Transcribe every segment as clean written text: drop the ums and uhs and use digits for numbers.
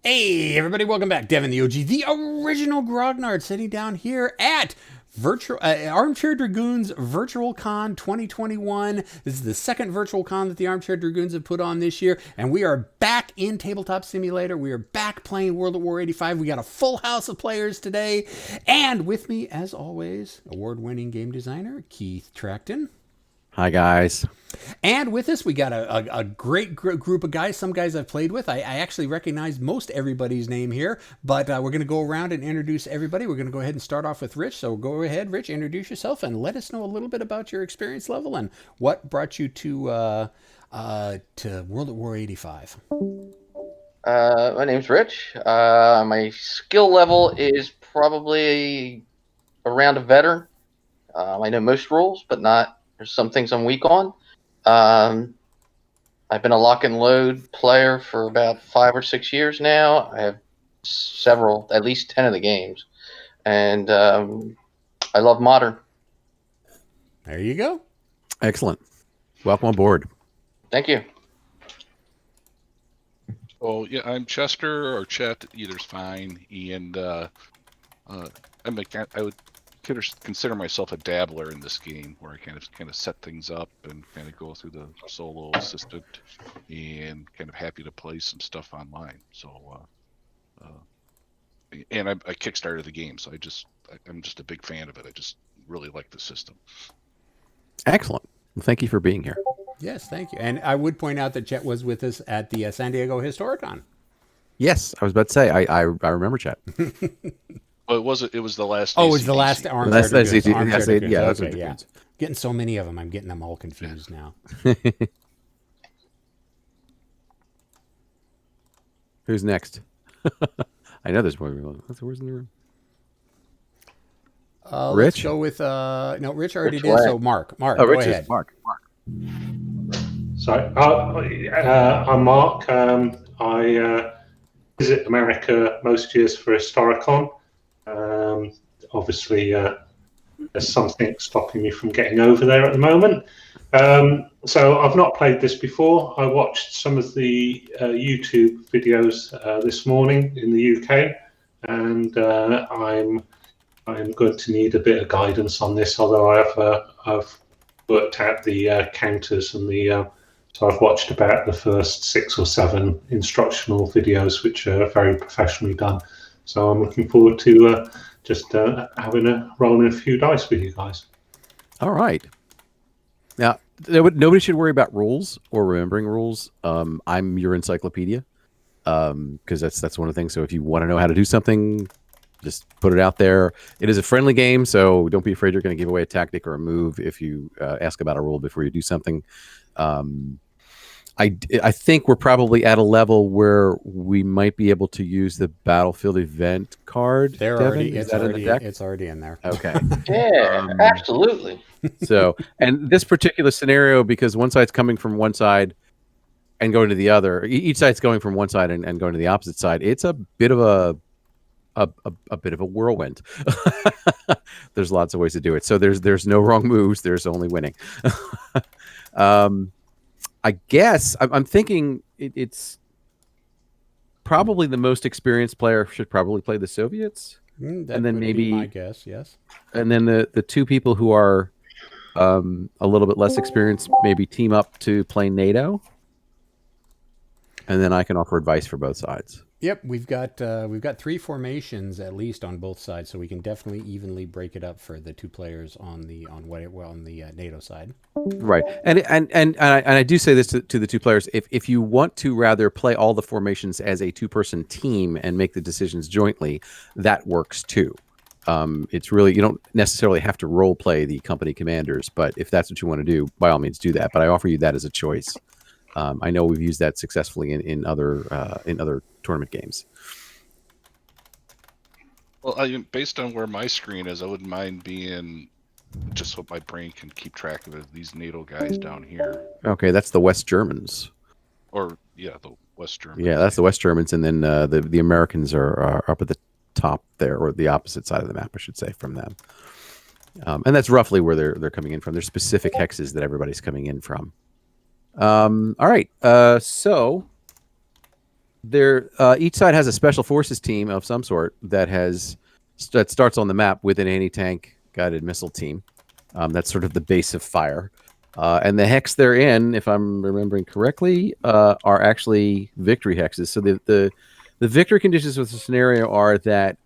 Hey, everybody, welcome back. Devin, the OG, the original Grognard, sitting down here at Armchair Dragoons Virtual Con 2021. This is the second virtual con that the Armchair Dragoons have put on this year, and we are back in Tabletop Simulator. We are back playing World at War 85. We got a full house of players today, and with me, as always, award-winning game designer Keith Tracton. Hi, guys. And with us, we got a great group of guys. Some guys I've played with. I actually recognize most everybody's name here, but we're going to go around and introduce everybody. We're going to go ahead and start off with Rich. So go ahead, Rich, introduce yourself and let us know a little bit about your experience level and what brought you to World at War 85. My name's Rich. My skill level is probably around a veteran. I know most rules, but not. There's some things I'm weak on. I've been a lock and load player for about 5 or 6 years now. I have several, at least 10 of the games, and I love modern. There you go. Excellent. Welcome aboard. Thank you. Oh yeah, I'm Chester or Chet. Either's fine. And I would consider myself a dabbler in this game, where I kind of set things up and kind of go through the solo assistant, and kind of happy to play some stuff online. So, and I kickstarted the game, so I'm just a big fan of it. I just really like the system. Excellent. Well, thank you for being here. Yes, thank you. And I would point out that Chet was with us at the San Diego Historicon. Yes, I was about to say I remember Chet. Well, it was the last. Oh, it was the last Armchair Dragoons. Yeah, okay, yeah. Getting so many of them, I'm getting them all confused now. Who's next? I know there's more. Where's in the room? Rich? Let's go with no. Rich already did. So Mark. Oh, go Rich ahead. is Mark. So I'm Mark. I visit America most years for Historicon. Obviously, there's something stopping me from getting over there at the moment. So I've not played this before. I watched some of the YouTube videos this morning in the UK, and I'm going to need a bit of guidance on this. Although I've worked out the counters and so I've watched about the first 6 or 7 instructional videos, which are very professionally done. So I'm looking forward to just having a roll in a few dice with you guys. All right. Now, nobody should worry about rules or remembering rules. I'm your encyclopedia, because that's one of the things. So if you want to know how to do something, just put it out there. It is a friendly game, so don't be afraid you're going to give away a tactic or a move if you ask about a rule before you do something. I think we're probably at a level where we might be able to use the battlefield event card. It's already in there. Okay. Yeah, absolutely. So, and this particular scenario, because one side's coming from one side and going to the other, each side's going from one side and going to the opposite side. It's a bit of a bit of a whirlwind. There's lots of ways to do it. So there's no wrong moves. There's only winning. I guess I'm thinking it's probably the most experienced player should probably play the Soviets, and then maybe my guess, yes. And then the two people who are a little bit less experienced maybe team up to play NATO, and then I can offer advice for both sides. Yep, we've got 3 formations at least on both sides, so we can definitely evenly break it up for the 2 players on the NATO side. Right, and I do say this to the 2 players: if you want to rather play all the formations as a 2-person team and make the decisions jointly, that works too. It's really, you don't necessarily have to role play the company commanders, but if that's what you want to do, by all means do that. But I offer you that as a choice. I know we've used that successfully in other tournament games. Well, based on where my screen is, I wouldn't mind being, just so my brain can keep track of it, these NATO guys down here. Okay, that's the West Germans. Or yeah, the West Germans. Yeah, that's the West Germans, and then the Americans are up at the top there, or the opposite side of the map, I should say, from them. And that's roughly where they're coming in from. There's specific hexes that everybody's coming in from. All right. So Each side has a special forces team of some sort that starts on the map with an anti-tank guided missile team. That's sort of the base of fire. And the hex they're in, if I'm remembering correctly, are actually victory hexes. So the victory conditions of the scenario are that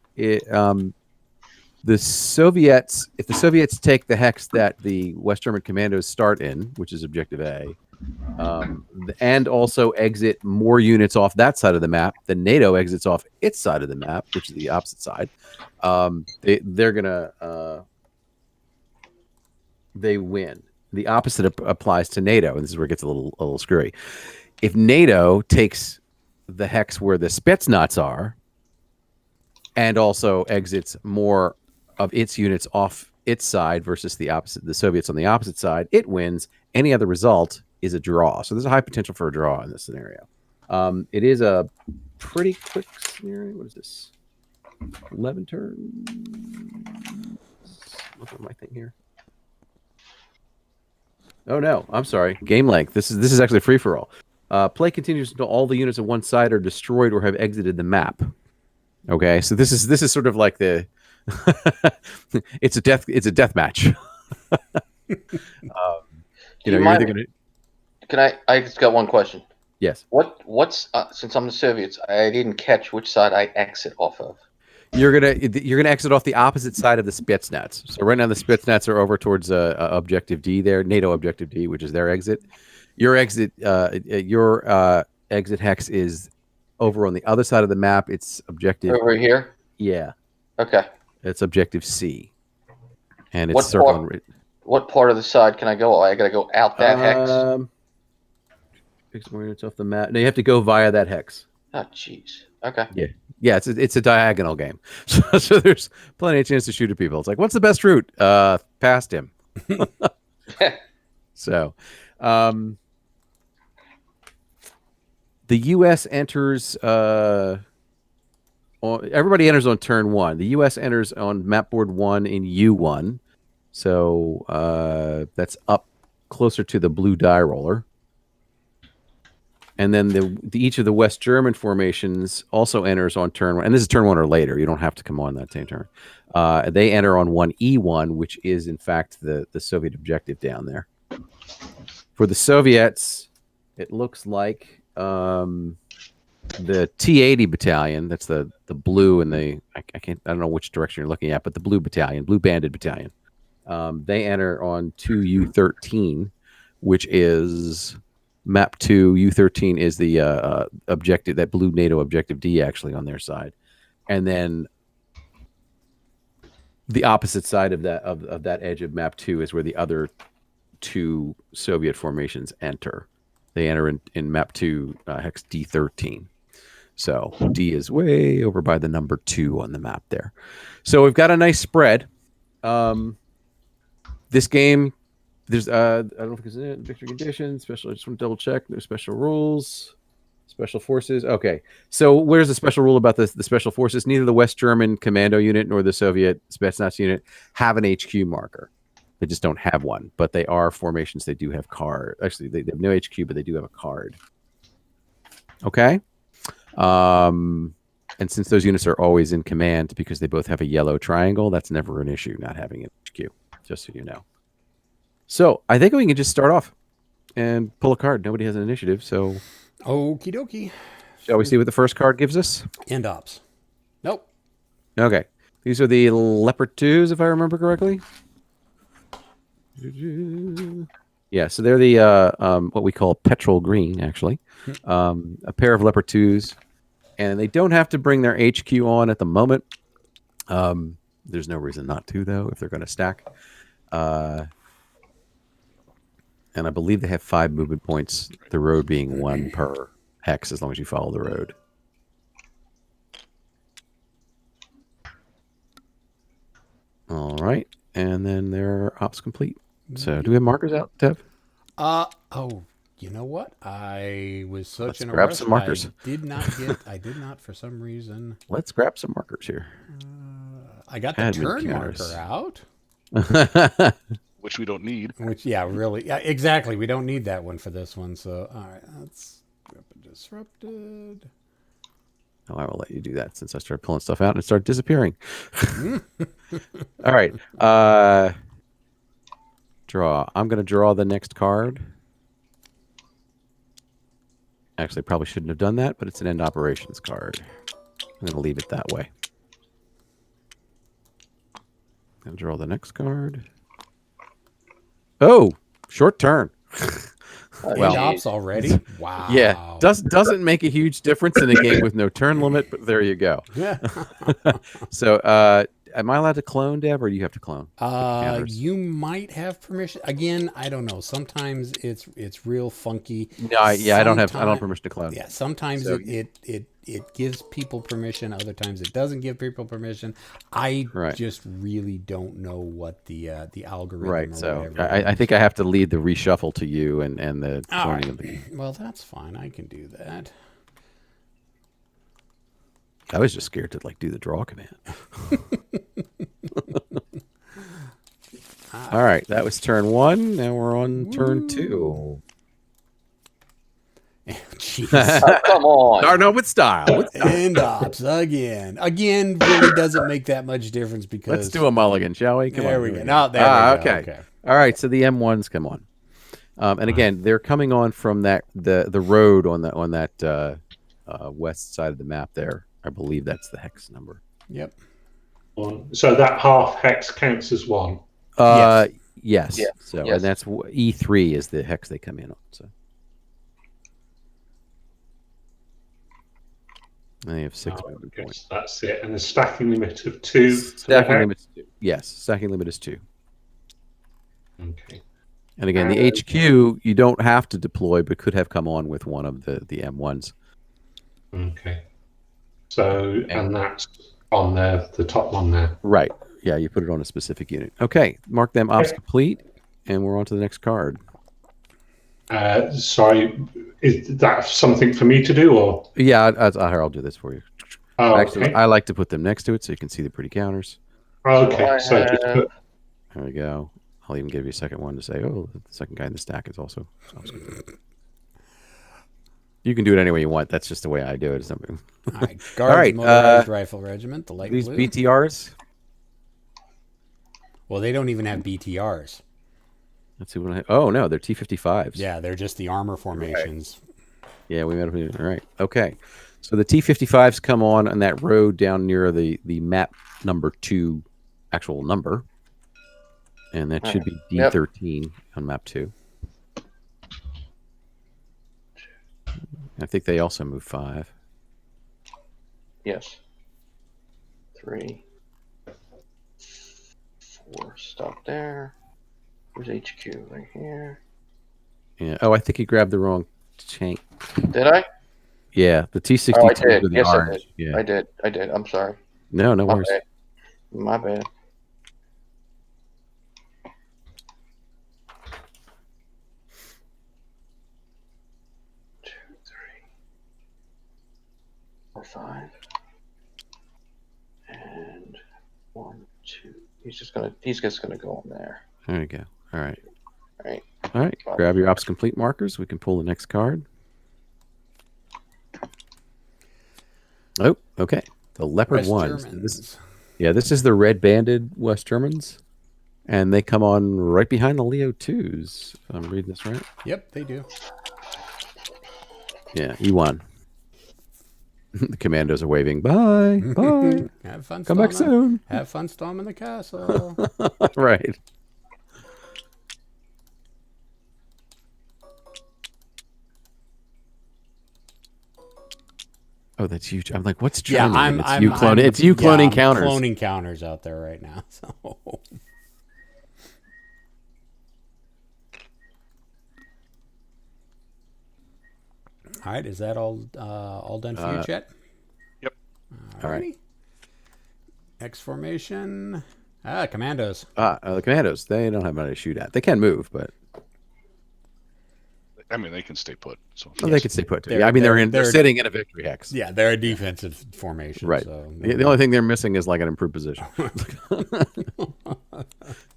the Soviets, if the Soviets take the hex that the West German commandos start in, which is Objective A, and also exit more units off that side of the map, then NATO exits off its side of the map, which is the opposite side. They're gonna they win. The opposite applies to NATO, and this is where it gets a little screwy. If NATO takes the hex where the Spetsnaz are, and also exits more of its units off its side versus the Soviets on the opposite side, it wins. Any other result is a draw. So there's a high potential for a draw in this scenario. It is a pretty quick scenario. What is this? 11 turns. Look at my thing here. Oh no, I'm sorry. Game length. This is actually free for all. Play continues until all the units of one side are destroyed or have exited the map. Okay, so this is sort of like the it's a death match. You're either gonna. Can I just got one question. Yes. What's since I'm the Soviets, I didn't catch which side I exit off of. You're gonna exit off the opposite side of the Spetsnaz. So right now the Spetsnaz are over towards Objective D there, NATO Objective D, which is their exit. Your exit hex is over on the other side of the map. It's Objective over here. Yeah. Okay. It's Objective C, and it's circling. What part of the side can I go? I gotta go out that hex. Fix more units off the map. No, you have to go via that hex. Oh, jeez. Okay. Yeah. It's a diagonal game, so there's plenty of chance to shoot at people. It's like, what's the best route? Past him. So, the U.S. enters. Everybody enters on turn 1. The U.S. enters on map board 1 in U1, so that's up closer to the blue die roller. And then each of the West German formations also enters on turn 1. And this is turn 1 or later. You don't have to come on that same turn. They enter on 1E1, which is, in fact, the Soviet objective down there. For the Soviets, it looks like the T-80 battalion, that's the blue and I don't know which direction you're looking at, but the blue banded battalion. They enter on 2U13, which is... Map 2, U13 is the objective, that blue NATO Objective D actually on their side. And then the opposite side of that edge of map 2 is where the other 2 Soviet formations enter. They enter in map 2, hex D13. So D is way over by the number 2 on the map there. So we've got a nice spread. This game... There's I don't know if it's in victory conditions, special. I just want to double check. No special rules, special forces. Okay, so where's the special rule about the special forces? Neither the West German commando unit nor the Soviet Spetsnaz unit have an HQ marker. They just don't have one, but they are formations. They do have card. Actually, they have no HQ, but they do have a card. Okay, and since those units are always in command because they both have a yellow triangle, that's never an issue. Not having an HQ, just so you know. So I think we can just start off and pull a card. Nobody has an initiative, so... Okie dokie. Shall we see what the first card gives us? End ops. Nope. Okay. These are the Leopard 2s, if I remember correctly. Yeah, so they're the what we call petrol green, actually. A pair of Leopard 2s. And they don't have to bring their HQ on at the moment. There's no reason not to, though, if they're going to stack. And I believe they have 5 movement points, the road being 1 per hex as long as you follow the road. All right. And then their ops complete. So do we have markers out, Dev? Oh, you know what? I was such in a grab rush. some markers. I did not for some reason. Let's grab some markers here. I got the turn marker out. Which we don't need. Really. Yeah, exactly. We don't need that one for this one. So, all right, let's grab a disrupted. Oh, I will let you do that since I started pulling stuff out and it started disappearing. All right. Draw. I'm going to draw the next card. Actually, probably shouldn't have done that, but it's an end operations card. I'm going to leave it that way. I'll draw the next card. Oh, short turn. End ops already? Wow. Yeah, doesn't make a huge difference in a game with no turn limit, but there you go. Yeah. So, am I allowed to clone, Deb, or do you have to clone? You might have permission. Again, I don't know. Sometimes it's real funky. No, I don't have permission to clone. Yeah, sometimes So- it gives people permission. Other times it doesn't give people permission. I just really don't know what the algorithm. Right. Or So whatever I think I have to lead the reshuffle to you and the All cloning right. of the. Well, that's fine. I can do that. I was just scared to do the draw command. All right, that was turn 1. Now we're on turn 2. Jeez. Come on. No, with style. End ops again. Again, really doesn't make that much difference because Let's do a mulligan, shall we? Come there on. we go. No, there we go. Okay. All right, so the M1s come on, and again, they're coming on from the road on that west side of the map there. I believe that's the hex number. Yep. So that half hex counts as 1. Yes. Yeah. So Yes. and that's E3 is the hex they come in on. So they have 6 movement Okay, points. so that's it. And the stacking limit of 2. for the Stacking hex. limit is 2. Yes, stacking limit is 2. Okay. And again, the HQ you don't have to deploy, but could have come on with one of the M1s. Okay. So, and that's on there, the top one there. Right. Yeah, you put it on a specific unit. Okay, mark them ops complete, and we're on to the next card. Sorry, is that something for me to do, or? Yeah, I'll do this for you. Oh, Actually, okay. I like to put them next to it so you can see the pretty counters. Okay, so just put, There we go. I'll even give you a second one to say, oh, the second guy in the stack is also. You can do it any way you want. That's just the way I do it. All right. Guards, All right, Motorized Rifle Regiment, the light These blue. BTRs. Well, they don't even have BTRs. Let's see what oh, no, they're T-55s. Yeah, they're just the armor formations. Yeah, we made it. All right. Okay. So the T-55s come on that road down near the map number 2 actual number. And that should be D13 on map 2. I think they also move 5. Yes. 3, 4. Stop there. Where's HQ? Right here. Yeah. Oh, I think he grabbed the wrong tank. Did I? Yeah, the T-62 Oh, I did. with the Yes, orange. I did. Yeah. I did. I'm sorry. No My worries. bad. My bad. Two, 3, 4, 5, and 1, 2. He's just gonna go on there. There you go. All right. Right. All right. Grab your ops complete markers. We can pull the next card. Oh, okay. The leopard West ones. Germans. This is the red banded West Germans, and they come on right behind the Leo 2s. If I'm reading this right. Yep, they do. Yeah, E1. The commandos are waving. Bye. Bye. Have fun. Come back soon. Have fun storming the castle. Right. Oh, that's huge. I'm like, what's Yeah, German? I'm you cloning. It's you cloning I'm counters. Cloning counters out there right now. So. All right, is that all done for you, Chet? Yep. All right. X formation. Commandos. The commandos. They don't have money to shoot at. They can move, but I mean, they can stay put. So they can stay put. They're- Yeah, I mean, they're they're- sitting in a victory hex. Yeah, they're a defensive formation. Right. So The only thing they're missing is like an improved position.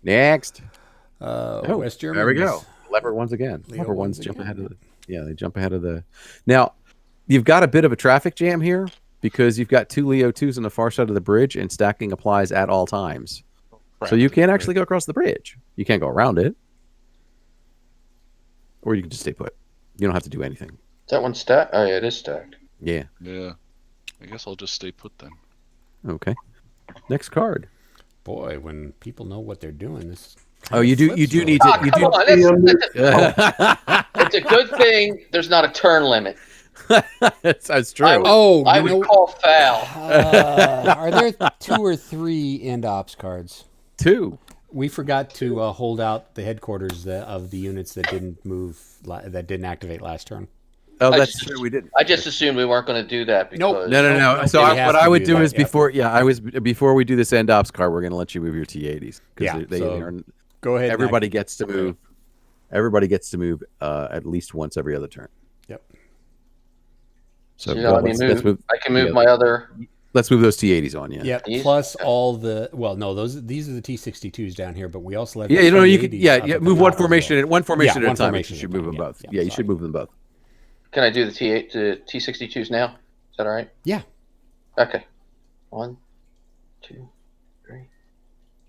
Next. West Germans. There we go. Leopard ones again. Leopard ones ones jump again. ahead of the. Yeah, they jump ahead of the. Now, you've got a bit of a traffic jam here. because you've got 2 Leo 2s on the far side of the bridge, and stacking applies at all times. So you can't actually go across the bridge. You can't go around it. Or you can just stay put. You don't have to do anything. Is that one stacked? Oh, yeah, it is stacked. Yeah. Yeah. I guess I'll just stay put then. Okay. Next card. Boy, when people know what they're doing, this. Oh, you do need to. Oh, You come do. on. It's a good thing there's not a turn limit. That's true. I would call foul. Are there 2 or 3 end ops cards? 2. We forgot to hold out the headquarters of the units that didn't move, that didn't activate last turn. Oh, that's true. We didn't. I just assumed we weren't going to do that. Because No. So we have what to I would do do that, is before we do this end ops card, we're going to let you move your T80s. Yeah. Go ahead. Everybody gets to move. Everybody gets to move at least once every other turn. Yep. So let's move. I can move my other. Let's move those T80s on, yeah. Yep. Plus all the these are the T62s down here, but we also have move one formation at a time. You should move them both. Yeah, you should move them both. Can I do the T62s now? Is that all right? Yeah. Okay. 1, 2, 3,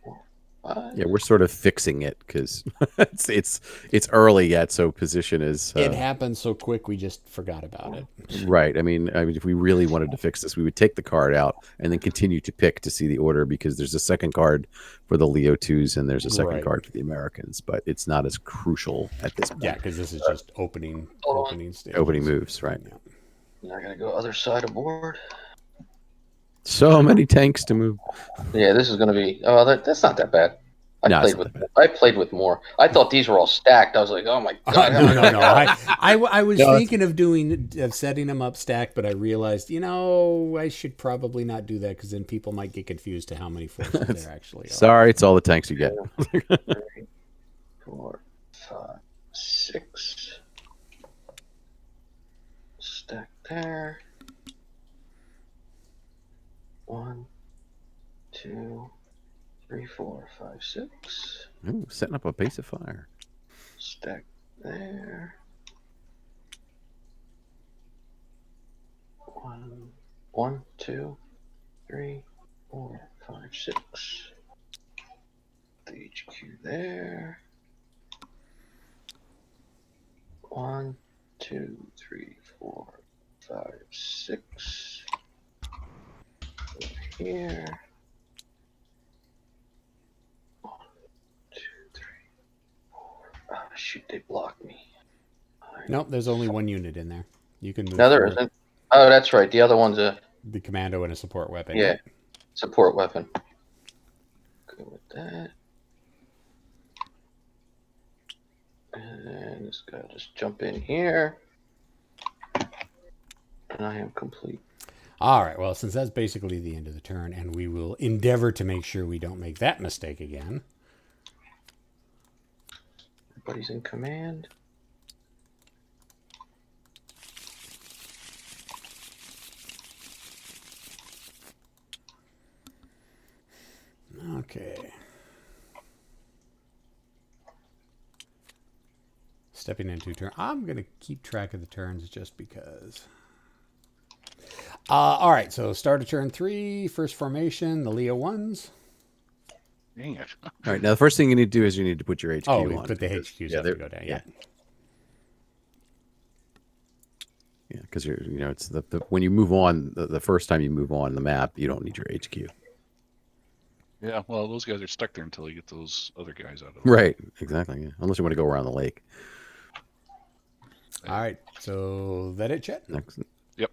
4, 5. Yeah, we're sort of fixing it because it's early yet, so position is. It happened so quick, we just forgot about it. Right. I mean, if we really wanted to fix this, we would take the card out and then continue to pick to see the order, because there's a second card for the Leo 2s and there's a second card for the Americans, but it's not as crucial at this point. Yeah, because this is just opening moves, right? Yeah. Now I gotta go other side of board. So many tanks to move. Yeah, this is gonna be. Oh, that's not that bad. I played with more. I thought these were all stacked. I was like, oh my god. No. I was thinking of setting them up stacked, but I realized, I should probably not do that because then people might get confused to how many forces there actually are. Sorry, it's all the tanks you get. 3, 4, 5, 6. Stack there. 1, 2, 3, 4, 5, 6. Ooh, setting up a base of fire. Stack there. 1, 2, 3, 4, 5, 6. The HQ there. 1, 2, 3, 4, 5, 6. Over here. 1, 2, 3, 4. Oh, shoot, they blocked me. Nope, there's only one unit in there. You can move. No, there isn't. Oh, that's right. The other one's the commando and a support weapon. Yeah, support weapon. Go with that. And this guy will just jump in here. And I am complete. All right, well, since that's basically the end of the turn, and we will endeavor to make sure we don't make that mistake again. Everybody's in command. Okay. Stepping into turn. I'm going to keep track of the turns just because. All right, so start of turn 3, first formation, the Leo 1s. Dang it. All right, now the first thing you need to do is you need to put your HQ on. Oh, put the HQs have to go down, yeah. Yeah, because it's the when you move on, the first time you move on the map, you don't need your HQ. Yeah, well, those guys are stuck there until you get those other guys out of it. Right, exactly. Yeah. Unless you want to go around the lake. All right, so that it, Chet? Next. Yep.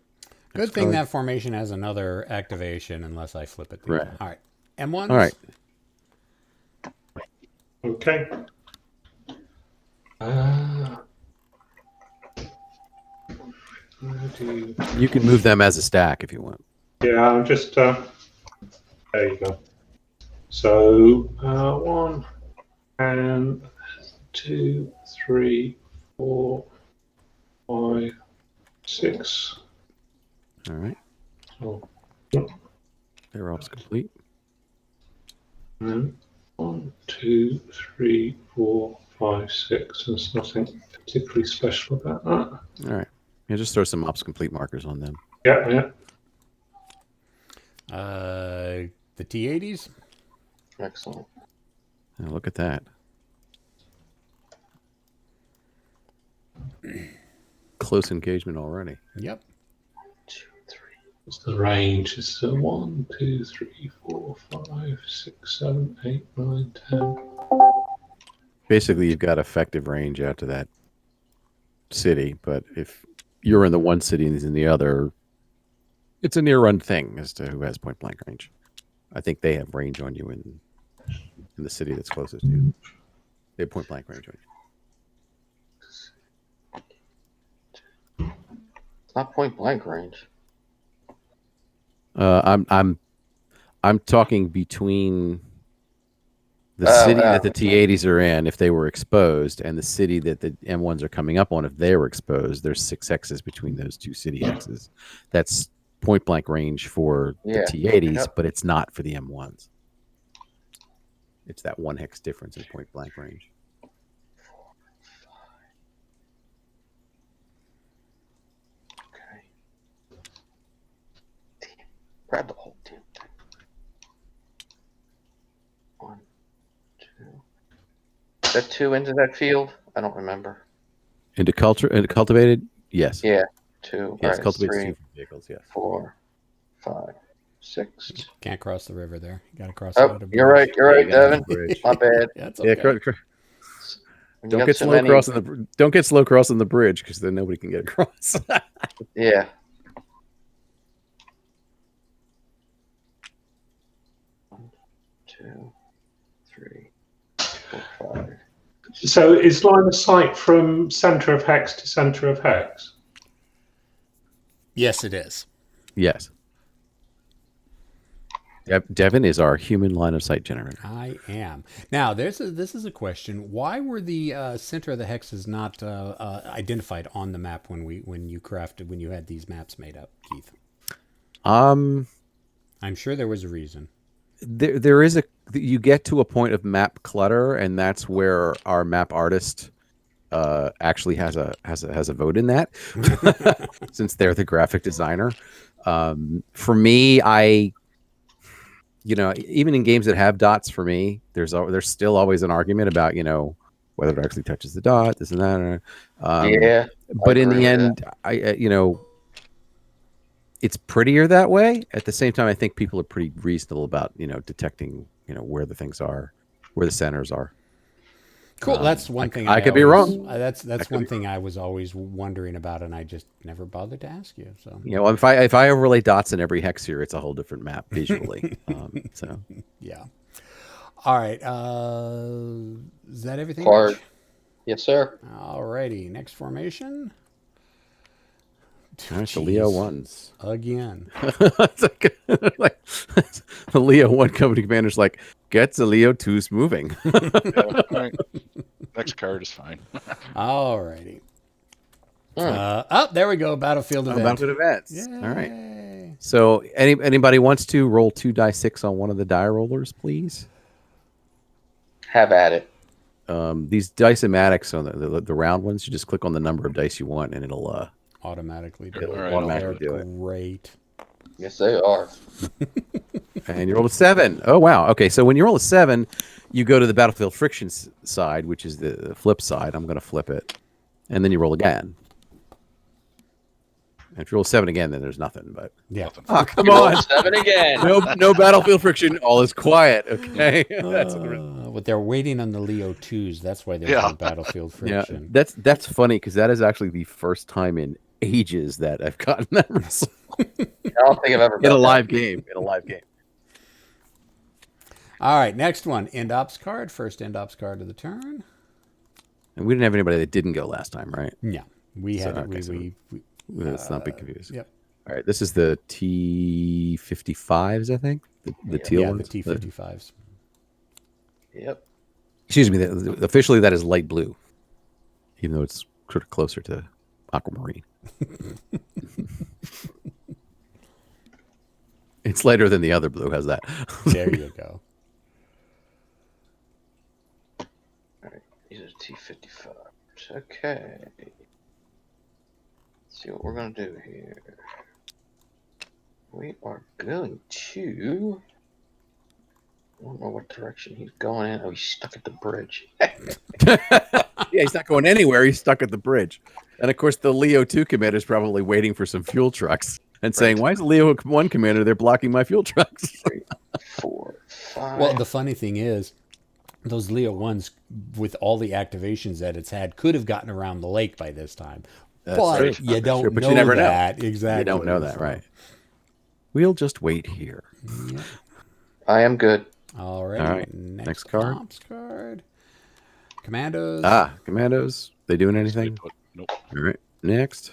Good thing that formation has another activation unless I flip it. Right. All right. M1s? All right. Okay. You can move them as a stack if you want. Yeah, I'm just. There you go. So 1 and 2, 3, 4, 5, 6. All right. Oh. They're all complete. And 1, 2, 3, 4, 5, 6. There's nothing particularly special about that. All right. Yeah, just throw some ops complete markers on them. Yeah. The T-80s. Excellent. Oh, look at that. Close engagement already. Yep. 2, 3. What's the range? It's 1, 2, 3, 4, 5, 6, 7, 8, 9, 10. Basically, you've got effective range out to that city, but if you're in the one city and he's in the other, it's a near-run thing as to who has point-blank range. I think they have range on you in the city that's closest to you. They have point-blank range on you. It's not point blank range. I'm talking between the city that the T-80s are in, if they were exposed, and the city that the M1s are coming up on, if they were exposed. There's 6 X's between those two city X's. That's point blank range for the T-80s, but it's not for the M1s. It's that 1 hex difference in point blank range. Okay. Grab the whole damn thing. 1, 2. Is that 2 into that field? I don't remember. Into cultivated? Yes. Yeah, 2. Yes, Right, cultivated 3, 2 vehicles, yes. 4, 5, 6. Can't cross the river there. You got to cross. Oh, you're right. You're right, Devin. Bridge. My bad. Yeah, that's okay. When you Don't got get so slow many- crossing the. Don't get slow crossing the bridge because then nobody can get across. Yeah. One, 2, 3, 4, 5. So is line of sight from center of hex to center of hex? Yes, it is. Yes. Devin is our human line of sight generator. I am. Now, this is a question. Why were the center of the hexes not identified on the map when you had these maps made up, Keith? I'm sure there was a reason. There is you get to a point of map clutter, and that's where our map artist actually has a vote in that, since they're the graphic designer. For me, even in games that have dots, for me, there's still always an argument about whether it actually touches the dot, this and that. Yeah. But in the end, it's prettier that way. At the same time, I think people are pretty reasonable about detecting where the things are, where the centers are. Cool. That's one thing. I could be wrong. That's one thing I was always wondering about, and I just never bothered to ask you. So if I overlay dots in every hex here, it's a whole different map visually. So yeah. All right. Is that everything? Card. Rich? Yes, sir. All righty. Next formation. All right, the Leo ones again. It's like the Leo 1 company commander's like, get the Leo 2s moving. All right. Next card is fine. All righty. There we go. Battlefield event. Battlefield events. Yay. All right. So anybody wants to roll 2 die 6 on one of the die rollers, please? Have at it. These dice-o-matics on the round ones, you just click on the number of dice you want, and it'll automatically do it'll it. automatically do it. Great. Yes, they are. And you roll a 7. Oh, wow. Okay, so when you roll a 7, you go to the Battlefield friction side, which is the flip side. I'm going to flip it. And then you roll again. And if you roll 7 again, then there's nothing. But yeah. Oh, come You rolled on. 7 again. No Battlefield friction. All is quiet. Okay. But they're waiting on the Leo 2s. That's why there's no Battlefield friction. Yeah, that's funny because that is actually the first time in ages that I've gotten that result. I don't think I've ever in a live game. In a live game. All right, next one. End ops card. First end ops card of the turn. And we didn't have anybody that didn't go last time, right? Yeah, we had. Let's not be confused. Yep. All right, this is the T55s, I think. The teal ones. The T55s. Yep. Excuse me. Officially, that is light blue, even though it's sort of closer to aquamarine. It's lighter than the other blue. How's that? There you go. All right. These are T55s. Okay. Let's see what we're going to do here. We are going to. I don't know what direction he's going in. Oh, he's stuck at the bridge. Yeah, he's not going anywhere. He's stuck at the bridge. And of course, the Leo 2 commander is probably waiting for some fuel trucks and saying, "Why is the Leo 1 commander there blocking my fuel trucks?" 3, 4, 5. Well, the funny thing is, those Leo 1s, with all the activations that it's had, could have gotten around the lake by this time. But true. you don't True, but know you never know. that. Exactly. You don't know that, So- right? We'll just wait here. Yep. I am good. All right. All right. Next card. Comps card. Commandos. Commandos. They doing anything? Nope. All right. Next.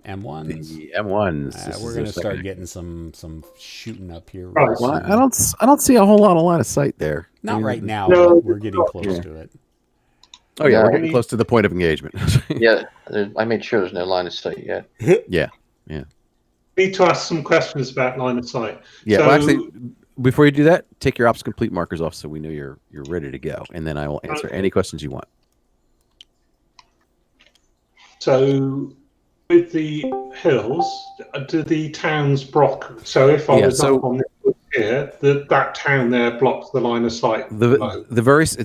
M1s. The M1s. This We're is going their to start second- getting some shooting up here. Right. real Well, soon. I don't see a whole lot of sight there. Not right now, No, but we're getting close yeah. to it. Oh yeah, No. we're getting close to the point of engagement. Yeah, I made sure there's no line of sight yet. Yeah. Need to ask some questions about line of sight. Yeah. So- Well, actually, before you do that, take your ops complete markers off so we know you're ready to go, and then I will answer any questions you want. So, with the hills, do the towns block? So, if I Yeah, was so- up on this wood here, that town there blocks the line of sight. below.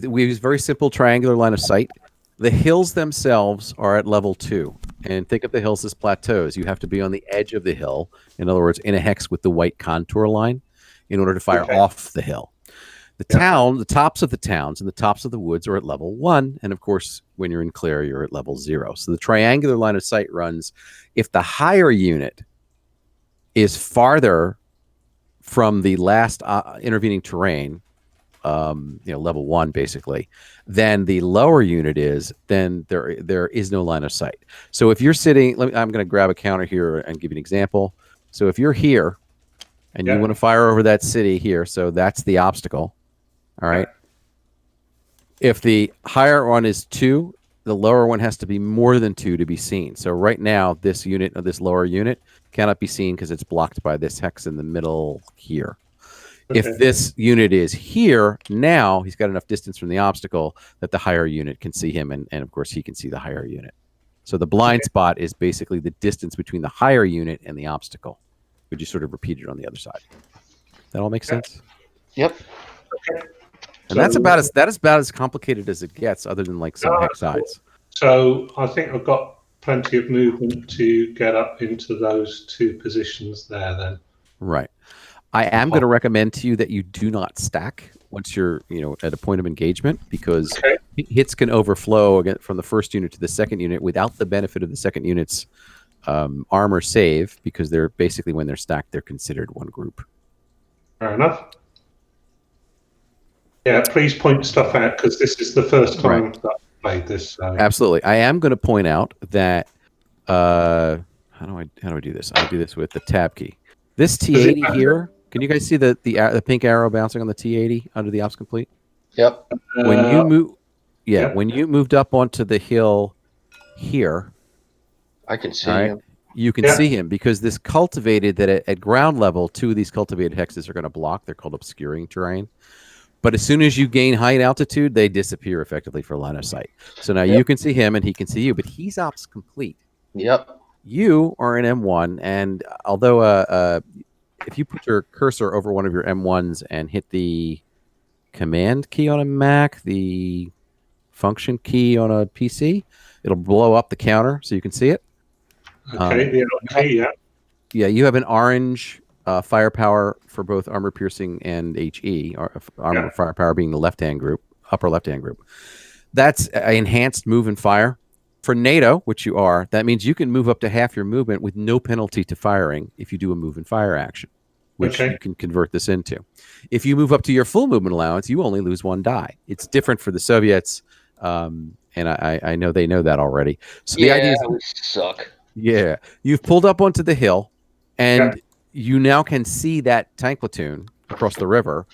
We use very simple triangular line of sight. The hills themselves are at level 2, and think of the hills as plateaus. You have to be on the edge of the hill, in other words, in a hex with the white contour line, in order to fire Okay. off the hill. The tops of the towns and the tops of the woods are at level 1, and of course, when you're in clear, you're at level 0. So the triangular line of sight runs if the higher unit is farther from the last intervening terrain, level 1 basically, then the lower unit is, then there is no line of sight. So if you're sitting, I'm going to grab a counter here and give you an example. So if you're here and you want to fire over that city here, so that's the obstacle. All right. If the higher one is 2, the lower one has to be more than 2 to be seen. So right now, this unit or this lower unit cannot be seen because it's blocked by this hex in the middle here. Okay. If this unit is here, now he's got enough distance from the obstacle that the higher unit can see him, and of course he can see the higher unit. So the blind spot is basically the distance between the higher unit and the obstacle. Would you sort of repeat it on the other side? That all makes sense? Yep. And that's about as complicated as it gets, other than like some hex sides. So, I think I've got plenty of movement to get up into those 2 positions there then. Right. I am going to recommend to you that you do not stack once you're, at a point of engagement, because Okay. hits can overflow again from the first unit to the second unit without the benefit of the second unit's armor save, because they're basically, when they're stacked, they're considered one group. Fair enough. Yeah, please point stuff out because this is the first time that I've played this. So. Absolutely. I am going to point out that how do I do this? I do this with the tab key. This T80 here. Can you guys see the pink arrow bouncing on the T80 under the ops complete? Yep. When you move, yeah. when you moved up onto the hill here, I can see all right, him. you can see him because this cultivated that at ground level, 2 of these cultivated hexes are going to block. They're called obscuring terrain. But as soon as you gain height altitude, they disappear effectively for line of sight. So now you can see him and he can see you, but he's ops complete. Yep. You are an M1, and although if you put your cursor over one of your M1s and hit the command key on a Mac, the function key on a PC, it'll blow up the counter so you can see it. Okay, yeah. Yeah, you have an orange firepower for both armor piercing and HE, or armor firepower being the left-hand group, upper left-hand group. That's enhanced move and fire. For NATO, which you are, that means you can move up to half your movement with no penalty to firing if you do a move and fire action, which you can convert this into. If you move up to your full movement allowance, you only lose 1 die. It's different for the Soviets, and I know they know that already. So the idea is, we suck. yeah, you've pulled up onto the hill, and you now can see that tank platoon across the river.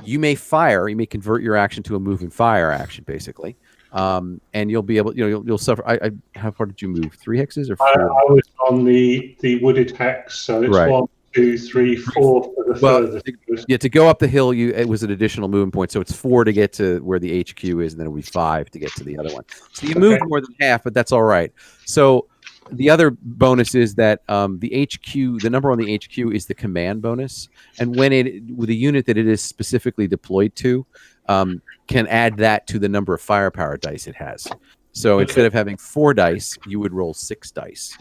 You may fire. You may convert your action to a move and fire action, basically. And you'll be able, you'll suffer. How far did you move? 3 hexes or 4? I was on the wooded hex, so it's 1, 2, 3, 4 for the furthest. Yeah, to go up the hill, it was an additional movement point. So it's 4 to get to where the HQ is, and then it'll be 5 to get to the other one. So you moved more than half, but that's all right. So the other bonus is that the HQ, the number on the HQ is the command bonus, and when with a unit that it is specifically deployed to, can add that to the number of firepower dice it has. So instead of having 4 dice, you would roll 6 dice.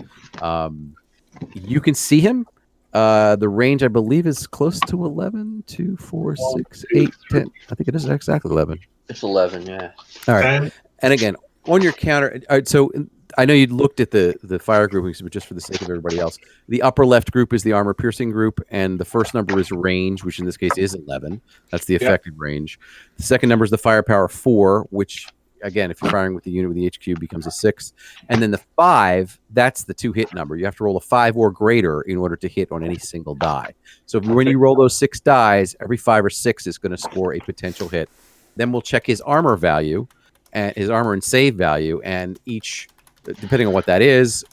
You can see him. The range, I believe, is close to 11, 2, 4, 6, 8, 10. I think it is exactly 11. It's 11, yeah. All right. And again, on your counter, so I know you looked at the fire groupings, but just for the sake of everybody else, the upper left group is the armor piercing group, and the first number is range, which in this case is 11. That's the effective range. The second number is the firepower 4, which, again, if you're firing with the unit with the HQ, becomes a 6. And then the 5, that's the 2-hit number. You have to roll a 5 or greater in order to hit on any single die. So when you roll those 6 dies, every 5 or 6 is going to score a potential hit. Then we'll check his armor value, and his armor and save value, and each, depending on what that is,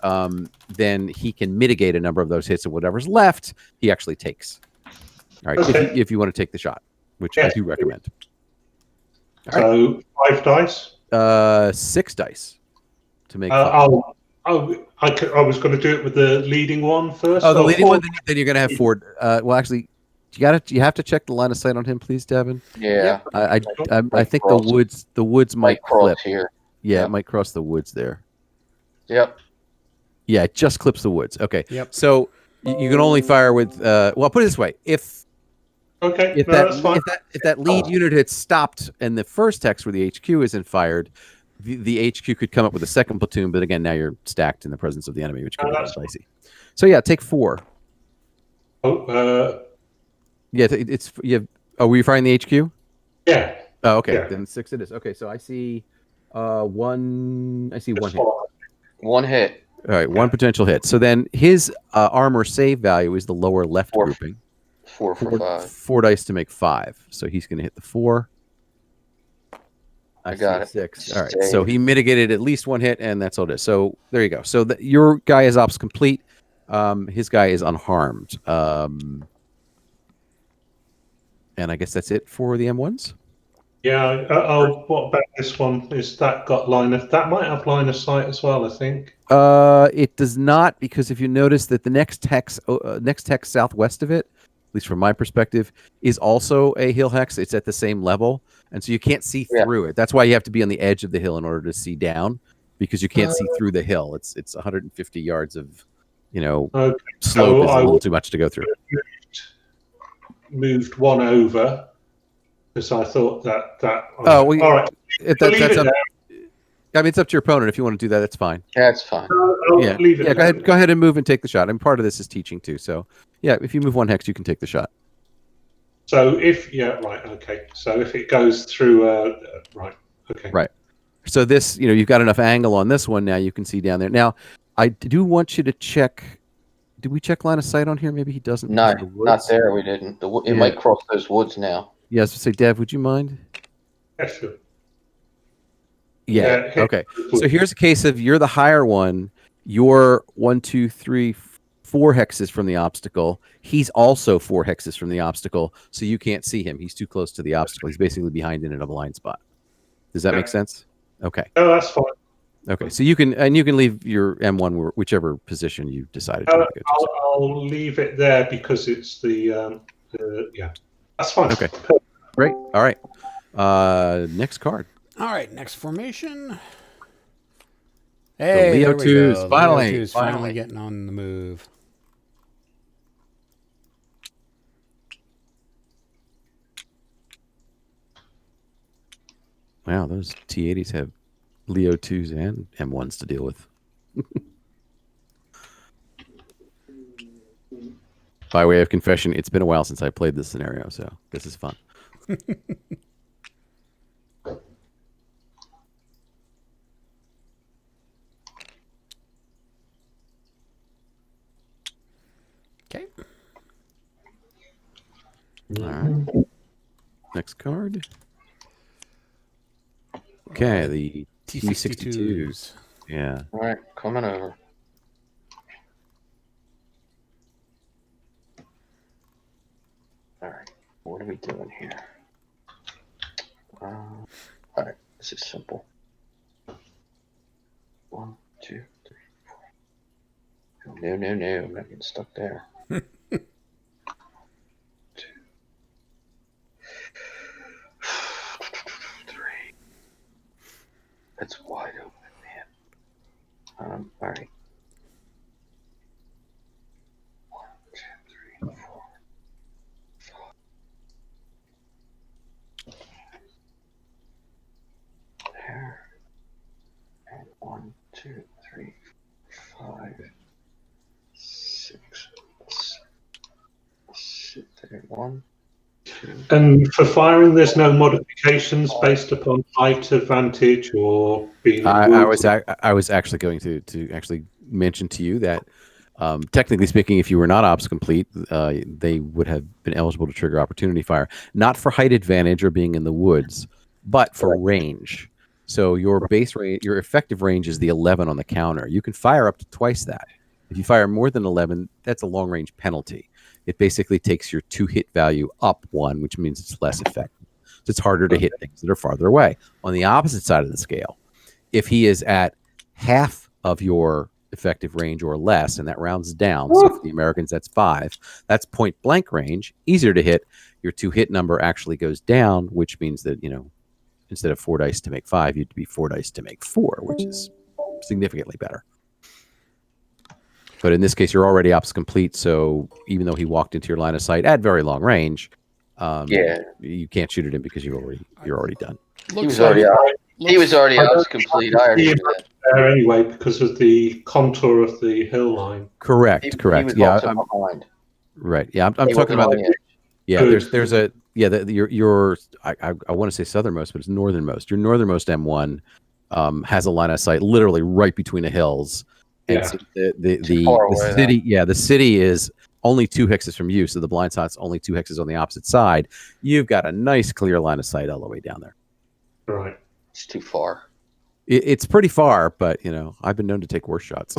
then he can mitigate a number of those hits, and whatever's left, he actually takes. All right, if you want to take the shot, which I do recommend. So 5 dice? 6 dice to make. I was going to do it with the leading one first. Oh, the leading one. Then you're going to have 4. Well, actually, you have to check the line of sight on him, please, Devin. Yeah. I think the woods might clip here. Yeah, it might cross the woods there. Yep. Yeah, it just clips the woods. Okay. Yep. So you can only fire with. Well, put it this way: if that lead unit had stopped and the first hex where the HQ isn't fired, the HQ could come up with a second platoon. But again, now you're stacked in the presence of the enemy, which can be spicy. So yeah, take 4. Yeah, it's you have. Oh, were you firing the HQ? Yeah. Oh, okay. Yeah. Then 6 it is. Okay, so I see 1. I see 1 hit. 1 hit. All right, 1 potential hit. So then his armor save value is the lower left 4 grouping. 4 for 5. 4 dice to make 5. So he's going to hit the 4. I got it. 6. All right. So he mitigated at least 1 hit, and that's all it is. So there you go. So your guy is ops complete. His guy is unharmed. And I guess that's it for the M1s. Yeah. What about this one? Is that got line of? That might have line of sight as well, I think. It does not, because if you notice that the next hex southwest of it, at least from my perspective, is also a hill hex. It's at the same level, and so you can't see through it. That's why you have to be on the edge of the hill in order to see down, because you can't see through the hill. It's 150 yards of, slope is a little too much to go through. Moved 1 over because I thought that. Oh, well, all right. If that's up, I mean, it's up to your opponent. If you want to do that, that's fine. That's fine. Leave it go ahead and move and take the shot. And part of this is teaching too. So, yeah, if you move 1 hex, you can take the shot. So okay. So if it goes through, right, okay. Right. So this, you've got enough angle on this one now. You can see down there. Now, I do want you to check. Did we check line of sight on here? Maybe he doesn't. No, not there. We didn't. It might cross those woods now. Yeah, I was going to say, Dev, would you mind? Yeah, sure. Yeah. Okay. So here's a case of you're the higher one. You're 1, 2, 3, 4 hexes from the obstacle. He's also 4 hexes from the obstacle, so you can't see him. He's too close to the obstacle. He's basically behind it in a blind spot. Does that make sense? Okay. No, that's fine. Okay, so you can leave your M1 whichever position you decided to go to. I'll leave it there because it's the that's fine. Okay, great. All right, next card. All right, next formation. Hey, Leo 2s, finally getting on the move. Wow, those T80s have Leo 2s and M1s to deal with. By way of confession, it's been a while since I played this scenario, so this is fun. Okay. All right. Next card. Okay, the T62s. Yeah. All right, coming over. All right, what are we doing here? All right, this is simple. 1, 2, 3, 4. No, no, no. I'm not getting stuck there. 2. That's wide open, man. All right. 1, 2, 3, 4, 5. There. And 1, 2, 3, 5, 6. Sit there. 1, 2. And for firing, there's no modifications based upon height advantage or being in I woods. was actually going to actually mention to you that technically speaking, if you were not ops complete, they would have been eligible to trigger opportunity fire, not for height advantage or being in the woods, but for range. So your base range, your effective range is the 11 on the counter. You can fire up to twice that. If you fire more than 11, that's a long range penalty. It basically takes your 2 hit value up 1, which means it's less effective. So it's harder to hit things that are farther away. On the opposite side of the scale, if he is at half of your effective range or less, and that rounds down, so for the Americans that's 5, that's point blank range, easier to hit. Your 2 hit number actually goes down, which means that, you know, instead of 4 dice to make 5, you'd be 4 dice to make 4, which is significantly better. But in this case, you're already ops complete, so even though he walked into your line of sight at very long range, you can't shoot at him because you're already done. He was already ops complete. I already knew that. There anyway, because of the contour of the hill line. Correct. He was also behind. Right. Yeah, I'm talking about the, yeah. There's a your I want to say southernmost, but it's northernmost. Your northernmost M1 has a line of sight literally right between the hills. And so the city, the city is only 2 hexes from you, so the blind spot's only 2 hexes on the opposite side. You've got a nice clear line of sight all the way down there. Right. It's too far. It's pretty far, but you know, I've been known to take worse shots.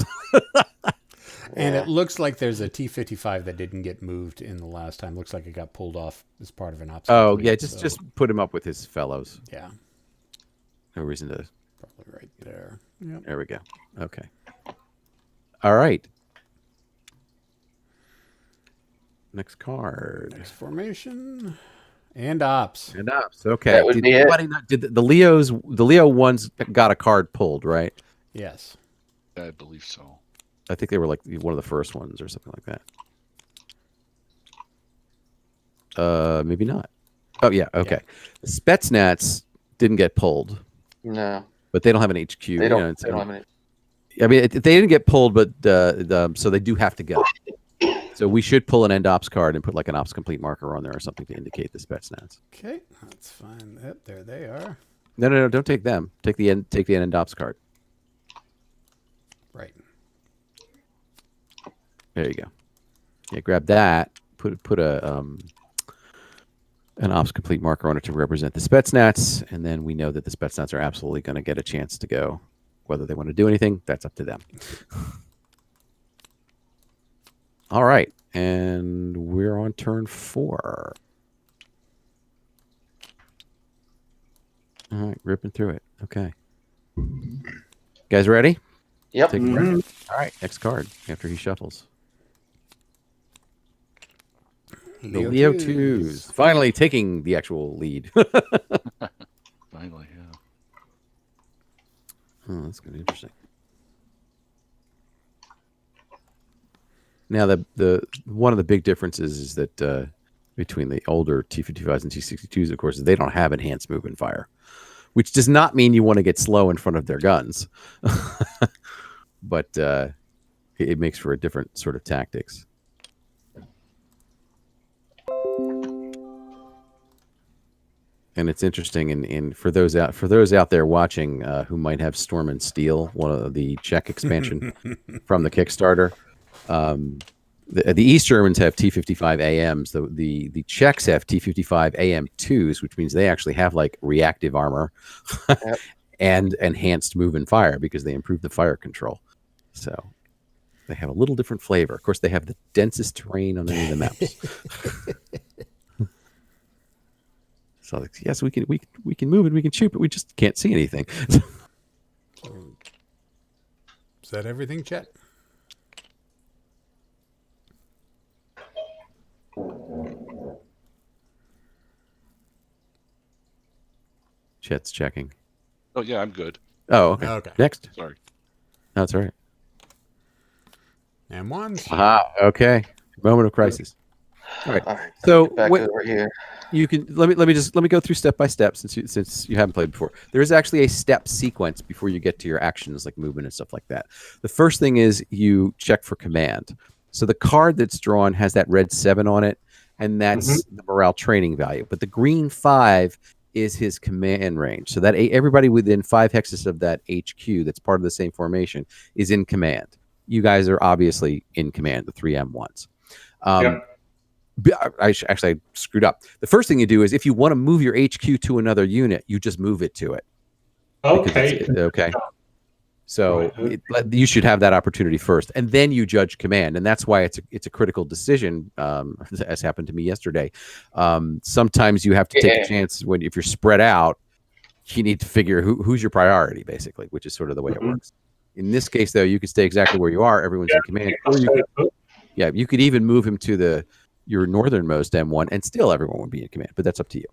And it looks like there's a T-55 that didn't get moved in the last time. Looks like it got pulled off as part of an ops. Oh yeah, just put him up with his fellows. Yeah. No reason to. Probably right there. Yep. There we go. Okay. All right. Next card. Next formation. And ops. And ops. Okay. That would be it. Did the Leo ones got a card pulled, right? Yes. I believe so. I think they were like one of the first ones or something like that. Maybe not. Oh yeah. Okay. The Spetsnaz didn't get pulled. No. But they don't have an HQ. They don't have any. I mean, they didn't get pulled, but so they do have to go. So we should pull an end ops card and put like an ops complete marker on there or something to indicate the Spetsnaz. Okay, that's fine. Yep, there they are. No, don't take them. Take the end ops card. Right. There you go. Yeah, grab that. Put a an ops complete marker on it to represent the Spetsnaz, and then we know that the Spetsnaz are absolutely going to get a chance to go. Whether they want to do anything, that's up to them. All right, and we're on turn 4. All right, ripping through it. Okay. Guys ready? Yep. Take a breath. All right, next card after he shuffles. The Leo 2s. Finally taking the actual lead. Finally, yeah. Oh, that's going to be interesting. Now, the one of the big differences is that between the older T-55s and T-62s, of course, is they don't have enhanced movement fire, which does not mean you want to get slow in front of their guns. But it makes for a different sort of tactics. And it's interesting, and for those out there watching who might have Storm and Steel, one of the Czech expansion from the Kickstarter, the East Germans have T-55 AMs. The Czechs have T-55 AM2s, which means they actually have like reactive armor and enhanced move and fire because they improve the fire control. So they have a little different flavor. Of course, they have the densest terrain on any of the maps. So like, yes, we can move and we can shoot, but we just can't see anything. Is that everything, Chet? Chet's checking. Oh yeah, I'm good. Oh, okay. Okay. Next. Sorry. That's all right. And one. Aha. Okay. Moment of crisis. All right. All right. So Back what over here. you can let me go through step by step since you haven't played before. There is actually a step sequence before you get to your actions like movement and stuff like that. The first thing is you check for command. So the card that's drawn has that red 7 on it, and that's the morale training value. But the green 5 is his command range. So that everybody within 5 hexes of that HQ that's part of the same formation is in command. You guys are obviously in command, the 3M1s. I screwed up. The first thing you do is if you want to move your HQ to another unit, you just move it to it. Okay. Okay. So you should have that opportunity first, and then you judge command, and that's why it's a critical decision. As happened to me yesterday. Sometimes you have to take a chance if you're spread out. You need to figure who's your priority, basically, which is sort of the way it works. In this case, though, you could stay exactly where you are. Everyone's in command, or you could even move him to your northernmost M1, and still everyone would be in command. But that's up to you.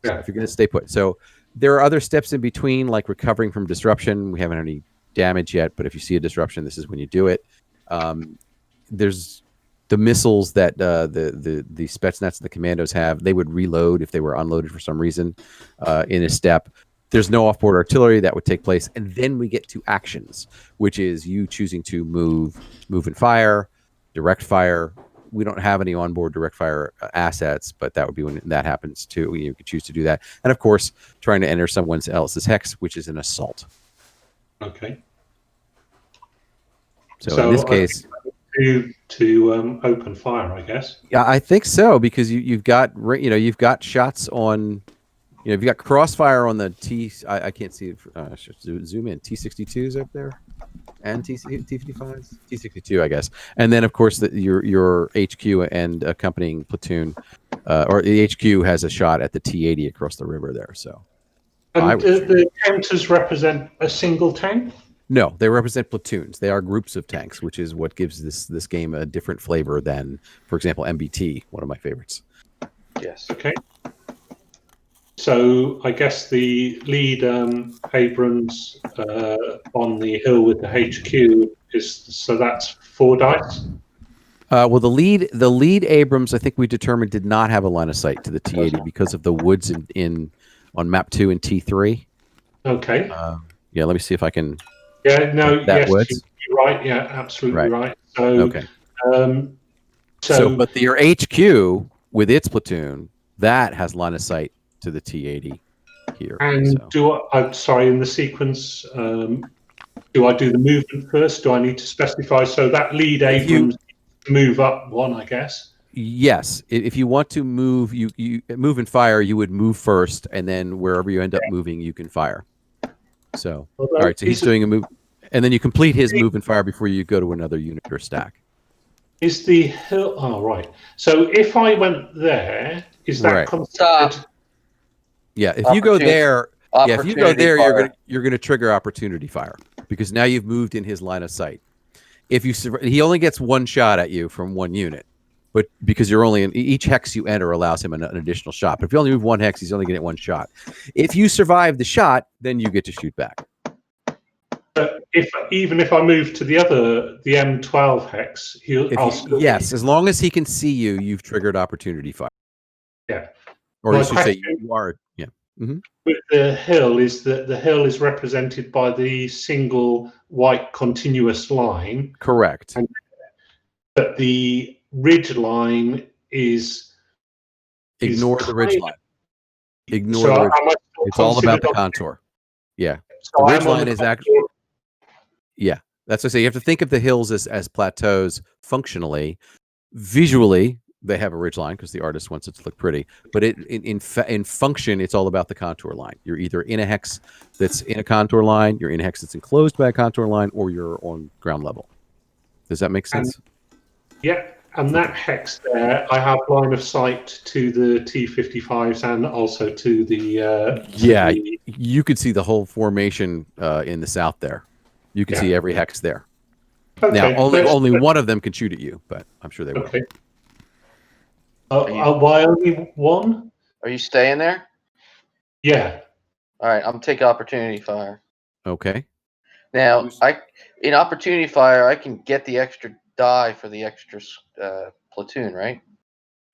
So if you're going to stay put. So there are other steps in between, like recovering from disruption. We haven't had any damage yet, but if you see a disruption, this is when you do it. There's the missiles that the Spetsnaz and the commandos have. They would reload if they were unloaded for some reason in a step. There's no offboard artillery that would take place, and then we get to actions, which is you choosing to move and fire, direct fire. We don't have any onboard direct fire assets, but that would be when that happens too. You could choose to do that, and of course, trying to enter someone else's hex, which is an assault. Okay. So in this case, to open fire, I guess. Yeah, I think so, because you've got shots on, you've got crossfire on the I can't see it. Zoom in. T62s up there, and T55s, T62, I guess, and then of course your HQ and accompanying platoon, or the HQ has a shot at the T80 across the river there. So, and the counters represent a single tank. No, they represent platoons. They are groups of tanks, which is what gives this game a different flavor than, for example, MBT, one of my favorites. Yes. Okay. So I guess the lead Abrams on the hill with the HQ that's 4 dice. Well, the lead Abrams, I think we determined, did not have a line of sight to the T80 because of the woods on map 2 and T3. Okay. Yeah, let me see if I can. Yeah, no, that yes, woods. You're right. Yeah, absolutely right. So, okay. But your HQ with its platoon, that has line of sight to the T80 here. And I'm sorry, in the sequence, do I do the movement first? Do I need to specify? So that lead Abrams move up 1, I guess. Yes, if you want to move, you move and fire. You would move first, and then wherever you end up moving, you can fire. So, all right. So he's doing a move, and then you complete his move and fire before you go to another unit or stack. Is the hill? Oh, right. So if I went there, is that considered? Yeah. If you go there, you're going to trigger opportunity fire because now you've moved in his line of sight. If he only gets 1 shot at you from 1 unit, but because you're only in each hex you enter allows him an additional shot. But if you only move 1 hex, he's only going to get 1 shot. If you survive the shot, then you get to shoot back. But even if I move to the M12 hex, yes, as long as he can see you, you've triggered opportunity fire. Yeah. Or as you say, you are. Yeah. Mm-hmm. With the hill is that the hill is represented by the single white continuous line. Correct. But the ridge line is ignore the ridge line. Ignore the ridge line. It's all about the contour. Yeah. So the ridge line is actually. Yeah, that's what I say. You have to think of the hills as plateaus functionally. Visually, they have a ridge line because the artist wants it to look pretty. But in function, it's all about the contour line. You're either in a hex that's in a contour line, you're in a hex that's enclosed by a contour line, or you're on ground level. Does that make sense? And that hex there, I have line of sight to the T55s and also to the. You could see the whole formation in the south there. You can see every hex there. Okay. Now, only one of them can shoot at you, but I'm sure they will. Okay. Why only 1? Are you staying there? Yeah. All right, I'm taking opportunity fire. Okay. Now, in opportunity fire, I can get the extra die for the extra platoon, right?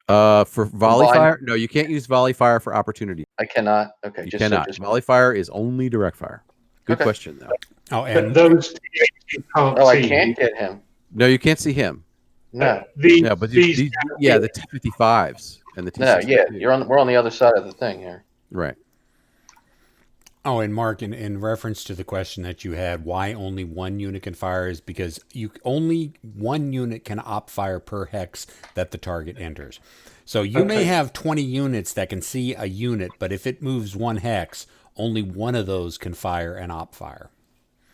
For volley fire, no, you can't use volley fire for opportunity. I cannot. Okay, You cannot. Volley fire is only direct fire. Good question, though. Oh, But and those you can't Oh, see. I can't get him. No, you can't see him. No, Yeah, but the T55s and the T62. no, yeah, we're on the other side of the thing here. Right. oh, and Mark, in reference to the question that you had, why only one unit can fire is because only one unit can op fire per hex that the target enters. So you may have 20 units that can see a unit, but if it moves one hex, only one of those can fire an op fire.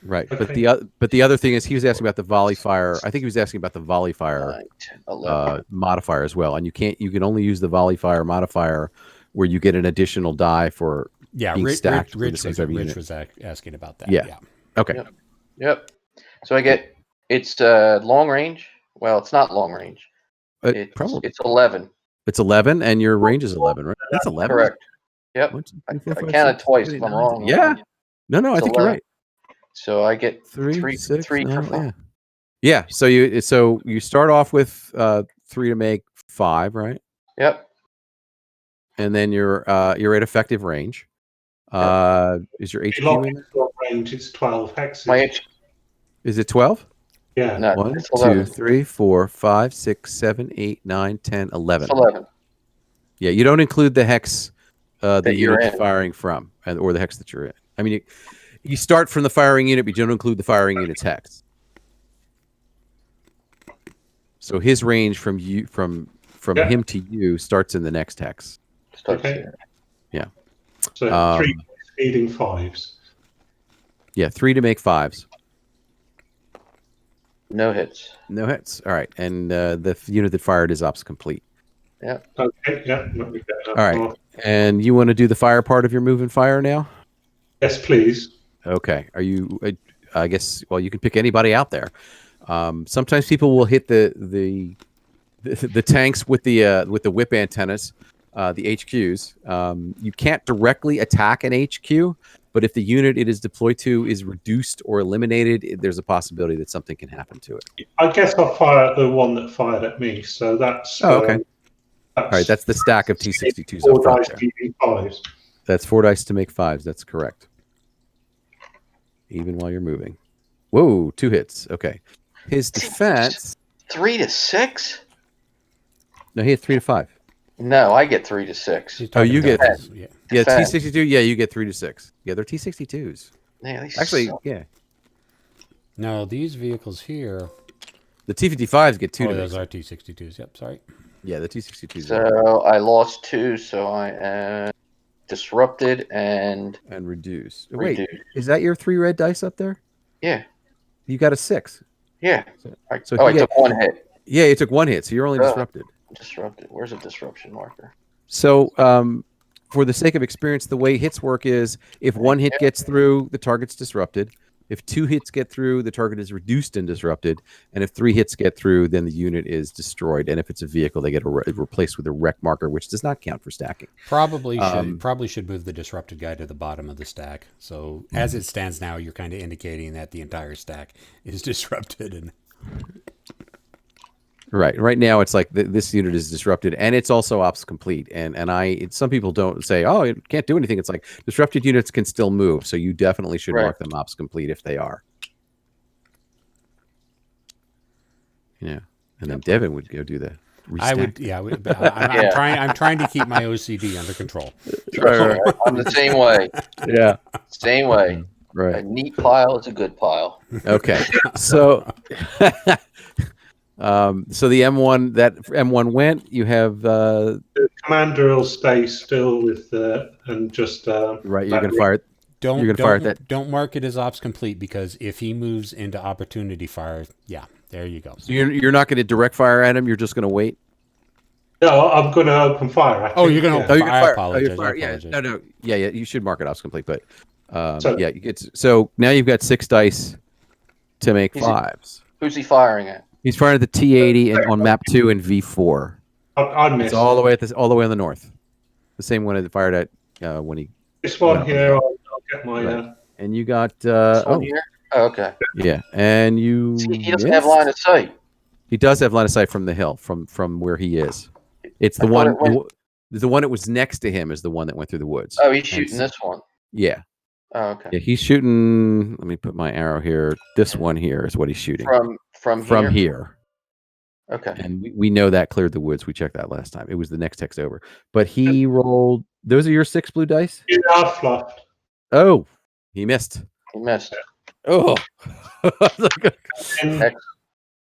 Right. Okay. But the other thing is he was asking about the volley fire. I think he was asking about the volley fire 9, 10, 11. modifier as well. And you can only use the volley fire modifier where you get an additional die for being stacked. Rich was asking about that. Yeah. Okay. Yep. So it's long range. Well, it's not long range. It's 11. It's 11, and your range is 11, right? That's 11. Correct. Yep. 1, 2, 3, I 4, 5, counted 6, twice 7, if 8, I'm 9, wrong. 10. Yeah. No, I It's think you're 11. right. So I get 3, 6, three for 5. Yeah. So you start off with 3 to make 5, right? Yep. And then you're at effective range. Is your HQ in there? Range, it's 12 hexes. My H. Is it 12? Yeah. No, 1, it's 2, 11. 3, 4, 5, 6, 7, 8, 9, 10, 11. It's 11. Yeah, you don't include the hex that you're you're in. firing from, or the hex that you're in. I mean, you start from the firing unit, but you don't include the firing unit's hex. So his range from him to you starts in the next hex. Okay. Yeah. So 3 speeding 5s. Yeah, 3 to make 5s. No hits. No hits. All right, and the unit that fired is ops complete. Yeah. Okay. Yeah. Let me get that. All right, and you want to do the fire part of your move and fire now? Yes, please. Okay. Are you? I guess. Well, you can pick anybody out there. Sometimes people will hit the tanks with the whip antennas, the HQs. You can't directly attack an HQ, but if the unit it is deployed to is reduced or eliminated, there's a possibility that something can happen to it. I guess I'll fire at the one that fired at me. So that's. Okay. All right. That's the stack of T62s 4 up front dice there. speeding 5s. That's 4 dice to make 5s. That's correct. Even while you're moving. Whoa, 2 hits. Okay. His defense. 3 to 6? No, he had 3 to 5. No, I get 3 to 6. Oh, you get. Yeah. Yeah, Defense. T62. Yeah, you get 3 to 6. Yeah, they're T62s. Man, these Actually, suck. yeah. No, these vehicles here. The T55s get 2 Oh, to those make. are T62s. Yep, sorry. Yeah, the T62s. So I lost 2, so I am disrupted and And reduced. Wait, reduced. is that your 3 red dice up there? Yeah, You got a 6. yeah. So I he took 1 hit. Yeah, you took 1 hit, so you're only Oh. disrupted. Disrupted. Where's a disruption marker? So, for the sake of experience, the way hits work is if 1 hit gets through, the target's disrupted. If 2 hits get through, the target is reduced and disrupted. And if 3 hits get through, then the unit is destroyed. And if it's a vehicle, they get replaced with a wreck marker, which does not count for stacking. Probably should move the disrupted guy to the bottom of the stack. So as it stands now, you're kind of indicating that the entire stack is disrupted. And Right now, it's like this unit is disrupted, and it's also ops complete. And some people don't say, oh, it can't do anything. It's like disrupted units can still move, so you definitely should mark them ops complete if they are. Yeah, and then Devin would go do the. I would, yeah. I'm trying to keep my OCD under control. I'm the same way. Yeah, Same way. right. A neat pile is a good pile. Okay, so. So the M1 went. You have The commander will stay still with and just right. You're gonna fire. Don't mark it as ops complete because if he moves into opportunity fire, yeah, there you go. So you're not going to direct fire at him. You're just going to wait. No, I'm going to open fire. You're going to yeah. open fire. I apologize. I Yeah, apologize. yeah. You should mark it ops complete, but yeah, so now you've got 6 dice to make 5s. Who's he firing at? He's firing at the T80 and on map 2 and V4. I missed. It's all the way on the north. The same one that fired at when he. This one here, Get my. Right. And you got This one here? Oh, okay. yeah, and you See, he doesn't have line of sight. He does have line of sight from the hill, from where he is. It's the I thought one the one that was next to him is the one that went through the woods. Oh, he's shooting this one. Yeah. Oh, okay. Yeah, he's shooting. Let me put my arrow here. This one here is what he's shooting from here. Okay. And we know that cleared the woods. We checked that last time. It was the next text over. But he rolled. Those are your 6 blue dice? Yeah, fluffed. Oh, he missed. He missed. Oh. And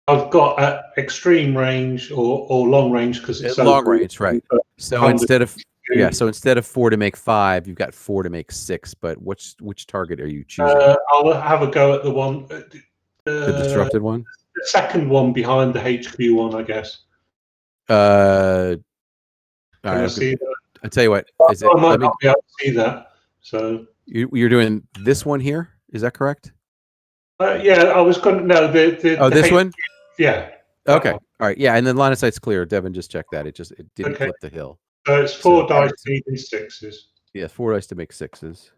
I've got extreme range or long range because it's long range, right? So instead of 4 to make 5, you've got 4 to make 6. But which target are you choosing? I'll have a go at the one. The disrupted one. The second one behind the HQ one, I guess. All right. See that? I'll tell you what. I might not be able to see that. So you're doing this one here. Is that correct? Yeah, I was going to know the this one. Yeah. Okay. All right. Yeah, and then line of sight's clear. Devin just checked that. It didn't flip the hill. So it's 4 dice needing 6s. Yeah, 4 dice to make 6s.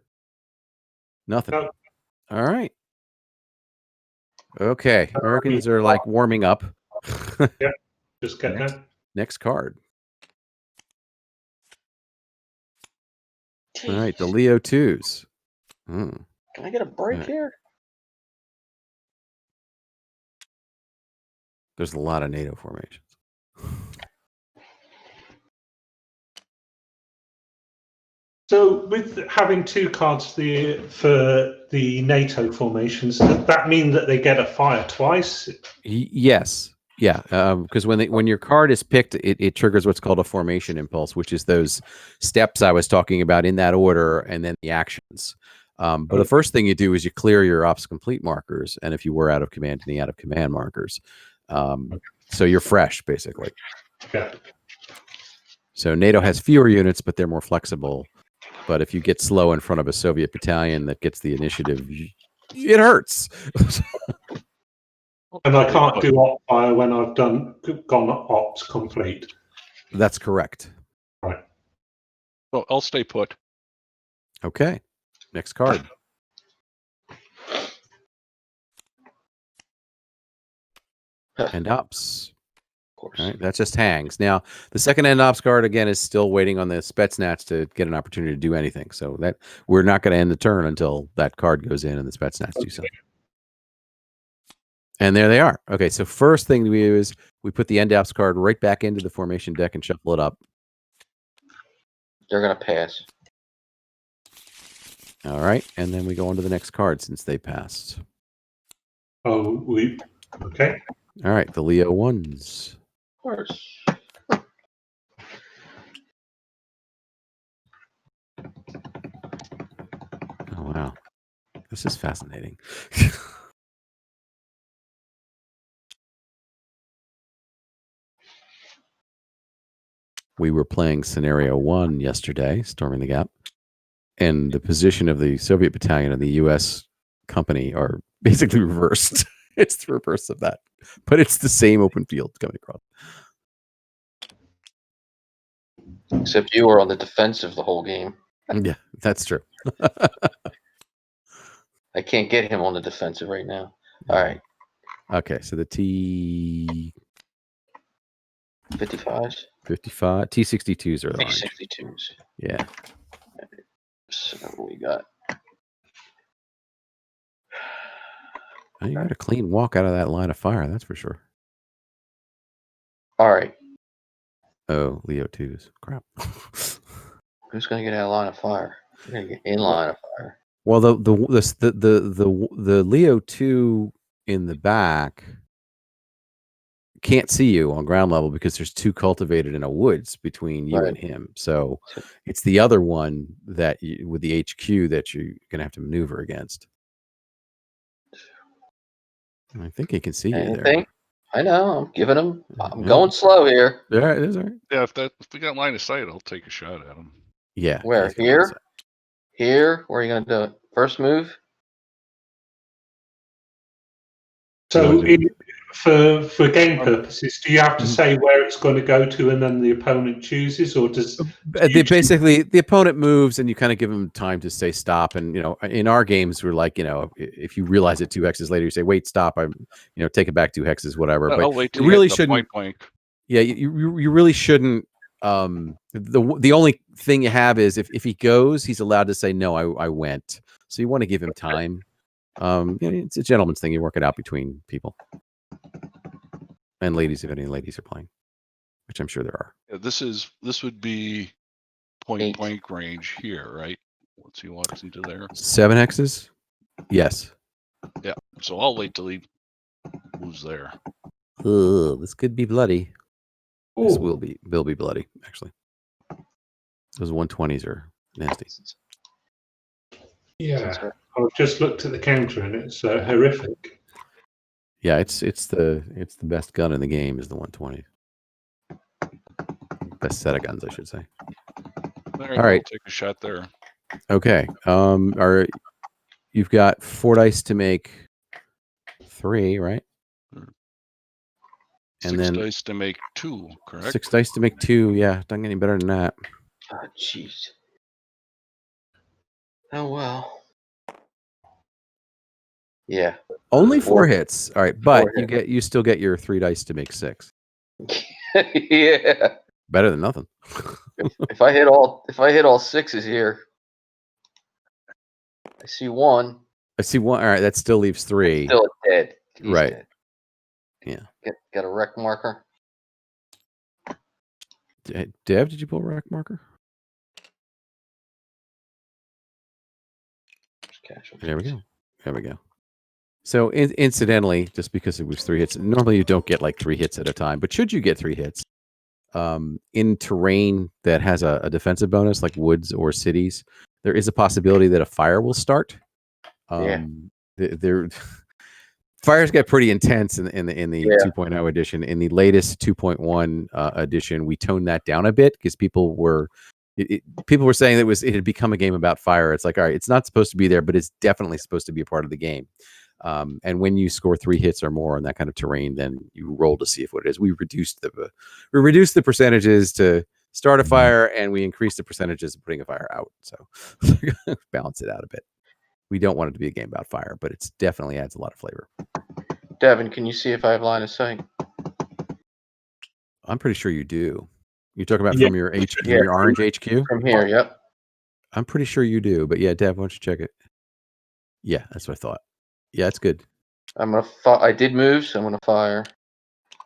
Nothing. No. All right. Okay. Americans are like warming up. Yeah. Just get that. Next card. All right, the Leo 2s. Can I get a break here? There's a lot of NATO formations. So with having 2 cards for the NATO formations, does that mean that they get a fire twice? Yes. Yeah, because when your card is picked, it triggers what's called a formation impulse, which is those steps I was talking about in that order, and then the actions. But the first thing you do is you clear your ops complete markers, and if you were out of command, any out of command markers. So you're fresh, basically. Yeah. So NATO has fewer units, but they're more flexible. But if you get slow in front of a Soviet battalion that gets the initiative, it hurts. And I can't do op fire when I've gone ops complete. That's correct. Right. Well, I'll stay put. Okay. Next card. And ops. Of course. All right, that just hangs. Now, the second end ops card again is still waiting on the Spetsnaz to get an opportunity to do anything. So that we're not going to end the turn until that card goes in and the Spetsnaz do something. And there they are. Okay, so first thing we do is we put the end ops card right back into the formation deck and shuffle it up. They're gonna pass. All right, and then we go on to the next card since they passed. Oh, okay. All right, the Leo 1s. Of course. Oh wow, this is fascinating. We were playing Scenario 1 yesterday, Storming the Gap, and the position of the Soviet battalion and the U.S. company are basically reversed. It's the reverse of that, but it's the same open field coming across. Except you were on the defensive the whole game. Yeah, that's true. I can't get him on the defensive right now. All right. Okay, so the T 55s. T62s are the orange. T62s. Yeah. So what we got? Oh, you got a clean walk out of that line of fire, that's for sure. All right. Oh, Leo 2s. Crap. Who's gonna get out of line of fire? We're gonna get in line of fire. Well, the Leo 2 in the back can't see you on ground level because there's 2 cultivated in a woods between you and him. So it's the other one that with the HQ that you're gonna have to maneuver against. I think he can see you there. I know. I'm giving him. I'm going slow here. Yeah, it is all right. Yeah, if we got line of sight, I'll take a shot at him. Yeah. Where? Here? Here? Where are you going to do it? First move? So For game purposes, do you have to say where it's going to go to, and then the opponent chooses, or does basically the opponent moves, and you kind of give them time to say stop? And in our games, we're like, if you realize it 2 hexes later, you say wait, stop. Take it back 2 hexes, whatever. Well, but I'll wait till you really hit the shouldn't. Point. Yeah, you really shouldn't. The only thing you have is if he goes, he's allowed to say no. I went. So you want to give him time. It's a gentleman's thing. You work it out between people. And ladies, if any ladies are playing, which I'm sure there are. Yeah, this would be point blank range here, right? Once he walks into there. 7 hexes? Yes. Yeah. So I'll wait till he moves there. This could be bloody. Ooh. This will be bloody, actually. Those 120s are nasty. Yeah. I've just looked at the counter and it's horrific. Yeah, it's the best gun in the game is the 120. Best set of guns, I should say. All right. I'll take a shot there. Okay. You've got 4 dice to make 3, right? And 6 dice to make 2, correct? 6 dice to make 2. Yeah, doesn't get any better than that. Oh, jeez. Oh well. Yeah. Only 4 hits. All right, but you still get your 3 dice to make 6. Yeah. Better than nothing. if I hit all 6s here, I see 1. I see 1. All right, that still leaves 3. Still dead. He's right. Dead. Yeah. Got a wreck marker. Dev, did you pull a wreck marker? There we go. So incidentally, just because it was 3 hits, normally you don't get like 3 hits at a time, but should you get 3 hits in terrain that has a defensive bonus like woods or cities, there is a possibility that a fire will start. Fires get pretty intense in the 2.0 edition. In the latest 2.1 edition, we toned that down a bit because people were saying that it had become a game about fire. It's like, all right, it's not supposed to be there, but it's definitely supposed to be a part of the game. And when you score 3 hits or more on that kind of terrain, then you roll to see if what it is. We reduced the percentages to start a fire, and we increased the percentages of putting a fire out. So balance it out a bit. We don't want it to be a game about fire, but it definitely adds a lot of flavor. Devin, can you see if I have line of sight? I'm pretty sure you do. You're talking about from your HQ, your orange HQ? From here, yep. I'm pretty sure you do, but yeah, Dev, why don't you check it? Yeah, that's what I thought. Yeah, it's good. I did move, so I'm gonna fire.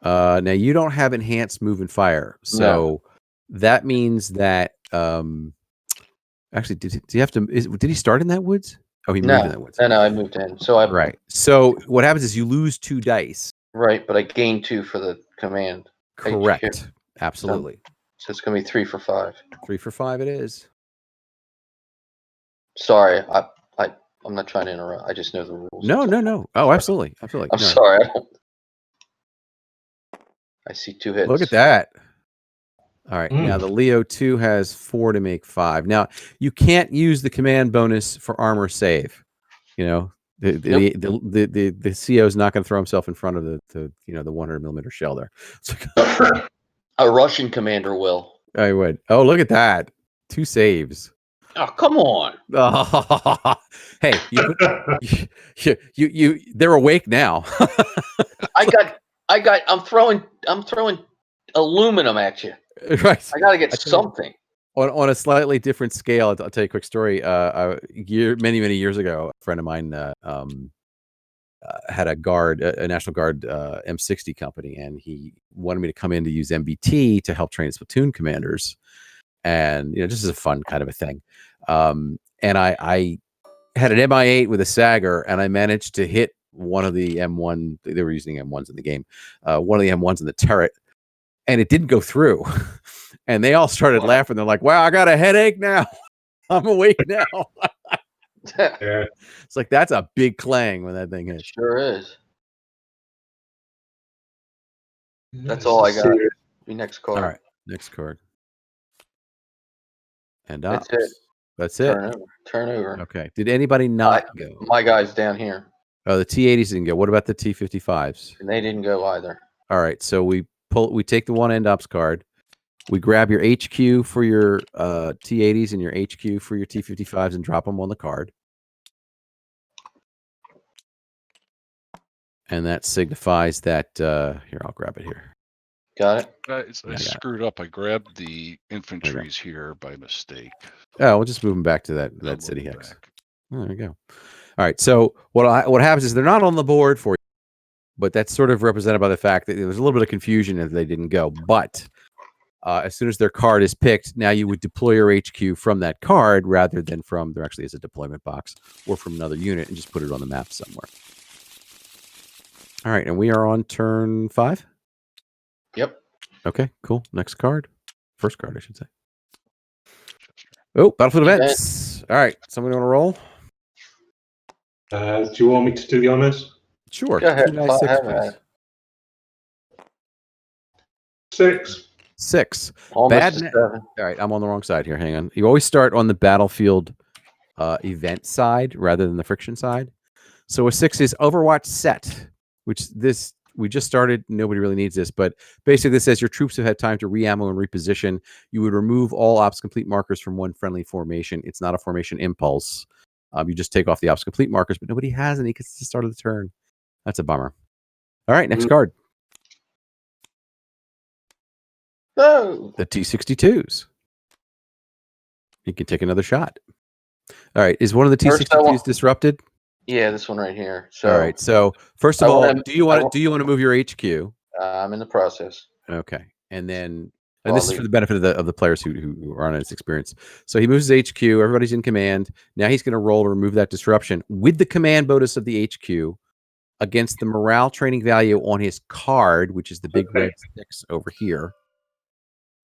Now you don't have enhanced move and fire, so that means that actually, did he have to? Did he start in that woods? Oh, he moved in that woods. No, I moved in. So right. So what happens is you lose 2 dice. Right, but I gain 2 for the command. Correct. HQ. Absolutely. So it's gonna be 3 for 5. 3 for 5 it is. Sorry, I'm not trying to interrupt. I just know the rules. No. Oh, absolutely. I'm sorry. I see 2 hits. Look at that. All right. Now the Leo 2 has 4 to make 5. Now you can't use the command bonus for armor save. The CO is not going to throw himself in front of the 100mm shell there. A Russian commander will. I would. Oh, look at that. 2 saves. Oh, come on. Hey, you they're awake now. I'm throwing aluminum at you. Right. I got to get something. On a slightly different scale, I'll tell you a quick story. Many years ago, a friend of mine had a National Guard M60 company, and he wanted me to come in to use MBT to help train his platoon commanders. And just as a fun kind of a thing. And I had an MI8 with a Sagger, and I managed to hit one of the M1. They were using M1s in the game. One of the M1s in the turret, and it didn't go through. And they all started laughing. They're like, "Wow, I got a headache now. I'm awake now." Yeah. It's like that's a big clang when that thing hits. Sure is. That's all I got. Your next card. All right, next card. And That's it. That's it. Turn over. Okay. Did anybody not go? My guy's down here. Oh, the T80s didn't go. What about the T55s? And they didn't go either. All right, so we take the one end ops card. We grab your HQ for your T80s and your HQ for your T55s and drop them on the card. And that signifies that, here, I'll grab it here. Got it? I screwed up. I grabbed the infantries here by mistake. Oh, we'll just move them back to that city hex. Oh, there we go. All right, so what happens is they're not on the board for you, but that's sort of represented by the fact that there's a little bit of confusion if they didn't go. But as soon as their card is picked, now you would deploy your HQ from that card rather than from, there actually is a deployment box, or from another unit and just put it on the map somewhere. All right, and we are on turn 5? Yep. Okay, cool. Next card. First card, I should say. Oh, Battlefield events. All right, somebody want to roll? Do you want me to do the honors? Sure. Go ahead. 6. 6. Almost Bad a net. 7. All right, I'm on the wrong side here. Hang on. You always start on the battlefield event side rather than the friction side. So a 6 is Overwatch set, which we just started. Nobody really needs this, but basically this says your troops have had time to re-ammo and reposition. You would remove all ops complete markers from one friendly formation. It's not a formation impulse. You just take off the ops complete markers, but nobody has any because it's the start of the turn. That's a bummer. All right, next card. Oh. The T62s. You can take another shot. All right, is one of the T62s disrupted? Yeah, this one right here. So, all right. So first of all, do you want to move your HQ? I'm in the process. Okay, and this is for the benefit of the players who aren't as experienced. So he moves his HQ. Everybody's in command. Now he's going to roll to remove that disruption with the command bonus of the HQ against the morale training value on his card, which is the big red 6 over here.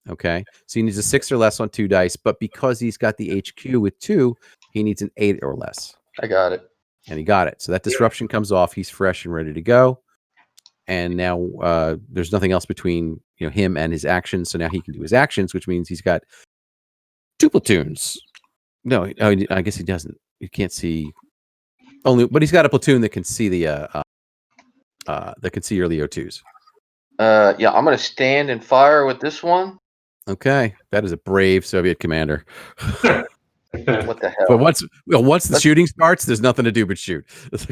Okay, so he needs a 6 or less on 2 dice, but because he's got the HQ with 2, he needs an 8 or less. I got it. And he got it. So that disruption comes off. He's fresh and ready to go. And now there's nothing else between him and his actions. So now he can do his actions, which means he's got 2 platoons. No, I guess he doesn't. You can't see but he's got a platoon that can see your Leo 2s. Yeah, I'm gonna stand and fire with this one. Okay, that is a brave Soviet commander. What the hell? But once the shooting starts, there's nothing to do but shoot.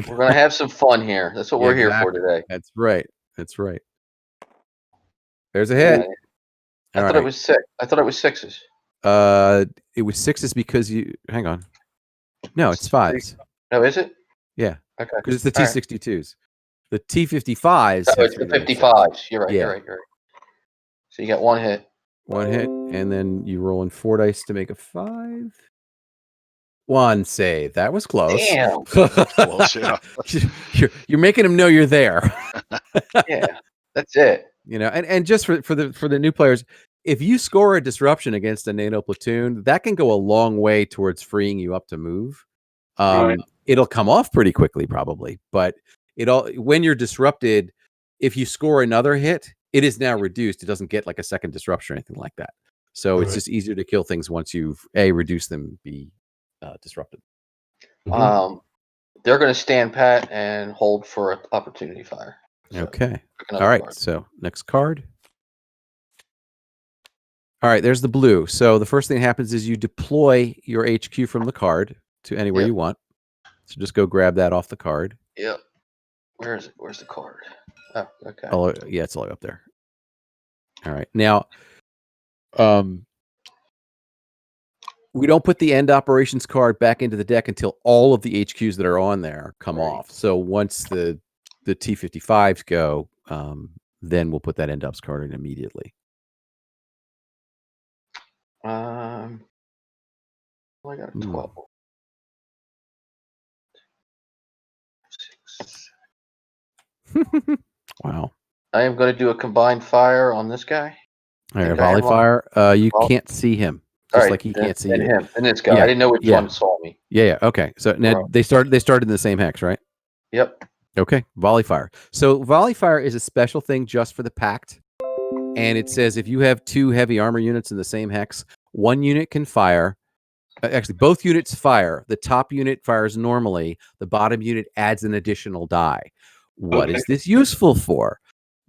We're gonna have some fun here. That's what we're here for today. That's right. That's right. There's a hit. I thought it was 6. I thought it was 6s. It was 6s because you. Hang on. No, it's 5s. No, is it? Yeah. Okay. Because it's the T62s. The T55s. Oh, it's the 55s. You're right. Yeah. You're right. So you got 1 hit. 1 hit, and then you roll in 4 dice to make a 5. 1 save. That was close. Damn. Close, yeah. You're making him know you're there. Yeah, that's it. And just for the new players, if you score a disruption against a NATO platoon, that can go a long way towards freeing you up to move. Right. It'll come off pretty quickly, probably, but when you're disrupted, if you score another hit, it is now reduced. It doesn't get like a second disruption or anything like that. So it's just easier to kill things once you've reduced them, disrupted. Mm-hmm. They're going to stand pat and hold for an opportunity fire. So okay. All right. Card. So next card. All right. There's the blue. So the first thing that happens is you deploy your HQ from the card to anywhere you want. So just go grab that off the card. Yep. Where is it? Where's the card? Oh, okay. Oh, yeah, it's all the way up there. All right. Now, we don't put the end operations card back into the deck until all of the HQs that are on there come off. So once the T55s go, then we'll put that end ops card in immediately. I got a 12. 6. Wow. I am going to do a combined fire on this guy. All right, volley fire. You can't see him. Just like he can't see you. Him and this guy. I didn't know which one saw me. Yeah. Okay. So now they started in the same hex, right? Yep. Okay. Volley fire. So volley fire is a special thing just for the pact, and it says if you have 2 heavy armor units in the same hex, 1 unit can fire Actually, both units fire. The top unit fires normally. The bottom unit adds an additional die. What is this useful for?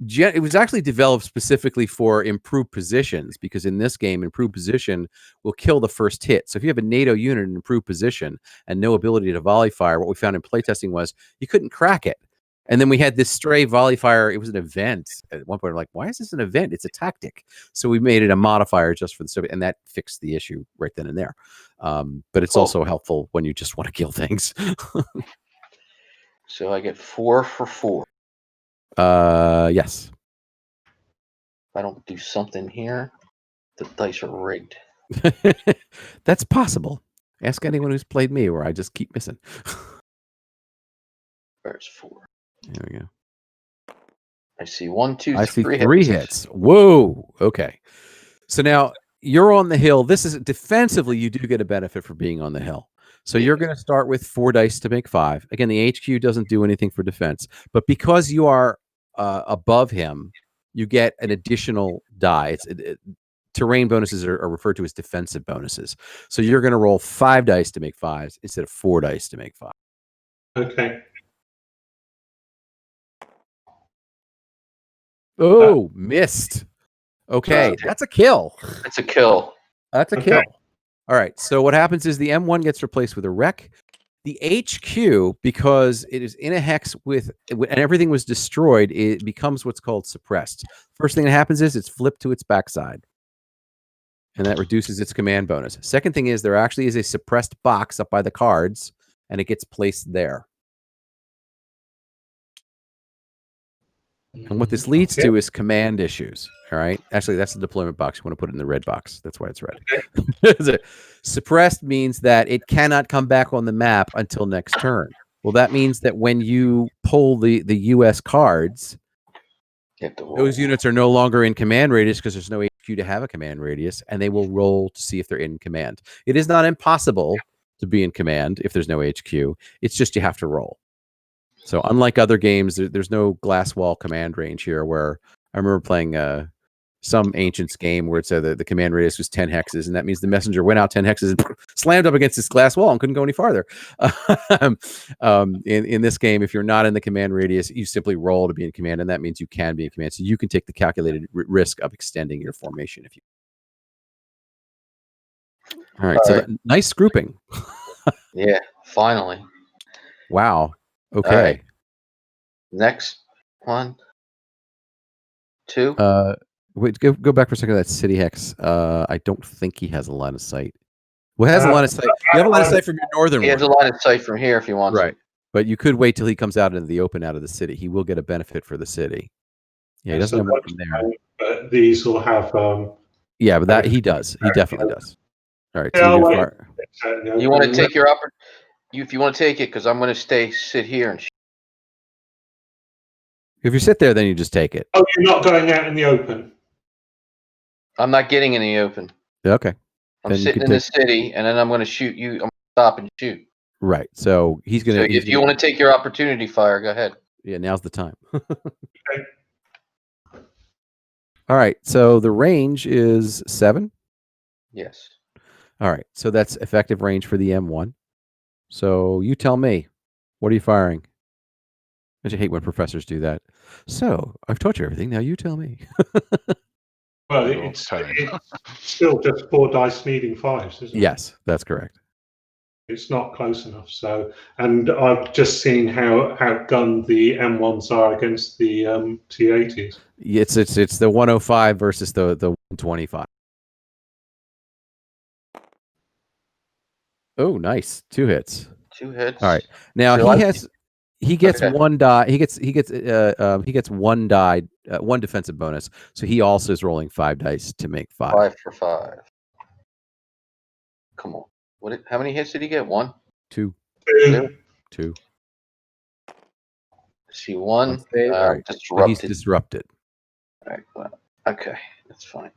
It was actually developed specifically for improved positions, because in this game, improved position will kill the first hit. So if you have a NATO unit in improved position and no ability to volley fire, what we found in playtesting was you couldn't crack it. And then we had this stray volley fire. It was an event. At one point, we're like, why is this an event? It's a tactic. So we made it a modifier just for the Soviet, and that fixed the issue right then and there. But it's also helpful when you just want to kill things. So I get 4 for 4. Yes. If I don't do something here, the dice are rigged. That's possible. Ask anyone who's played me, where I just keep missing. There's 4. There we go. I see 1, 2, 3 I see 3 hits. Whoa. Okay. So now you're on the hill. This is defensively, you do get a benefit for being on the hill. So you're going to start with 4 dice to make 5. Again, the HQ doesn't do anything for defense, but because you are above him, you get an additional die. Terrain bonuses are referred to as defensive bonuses. So you're going to roll 5 dice to make 5s instead of 4 dice to make 5. Okay. Oh, missed. Okay, that's a kill. That's a kill. That's a kill. All right, so what happens is the M1 gets replaced with a wreck. The HQ, because it is in a hex with, and everything was destroyed, it becomes what's called suppressed. First thing that happens is it's flipped to its backside, and that reduces its command bonus. Second thing is there actually is a suppressed box up by the cards, and it gets placed there. And what this leads to is command issues. All right. Actually, that's the deployment box. You want to put it in the red box. That's why it's red. Suppressed means that it cannot come back on the map until next turn. Well, that means that when you pull the US cards, those units are no longer in command radius because there's no HQ to have a command radius, and they will roll to see if they're in command. It is not impossible to be in command if there's no HQ. It's just you have to roll. So unlike other games, there's no glass wall command range here, where I remember playing some Ancients game where it said the command radius was 10 hexes, and that means the messenger went out 10 hexes and slammed up against this glass wall and couldn't go any farther. In this game, if you're not in the command radius, you simply roll to be in command, and that means you can be in command. So you can take the calculated risk of extending your formation if you. All right, so nice grouping. Yeah, finally. Wow. Okay. Right. Next one. 2. Wait, go back for a second. That city hex. I don't think he has a line of sight. Well, has a line of sight. You have a line of sight from your northern one. He has a line of sight from here if you want. Right. But you could wait till he comes out into the open out of the city. He will get a benefit for the city. Yeah, he doesn't have one from there. But these will have. Yeah, but that he does. He definitely does. All right. Yeah, So you want to take your opportunity? If you want to take it, because I'm going to sit here and. If you sit there, then you just take it. Oh, you're not going out in the open. I'm not getting in the open. Okay. I'm sitting in the city, and then I'm going to shoot you. I'm going to stop and shoot. Right. So he's going to. So if you want to take your opportunity fire, go ahead. Yeah, now's the time. Okay. All right. So the range is 7. Yes. All right. So that's effective range for the M1. So you tell me, what are you firing? I hate when professors do that. So I've taught you everything. Now you tell me. Well, it's still just 4 dice needing 5s, isn't it? Yes, that's correct. It's not close enough. So, and I've just seen how outgunned the M1s are against the T80s. It's the 105 versus the 125. Oh, nice. 2 hits. 2 hits. All right. Now he gets one die. He gets one die, one defensive bonus. So he also is rolling 5 dice to make 5. 5 for 5. Come on. How many hits did he get? 1? 2. 2. See 1. Right. Disrupted. He's disrupted. All right. Well, okay, that's fine.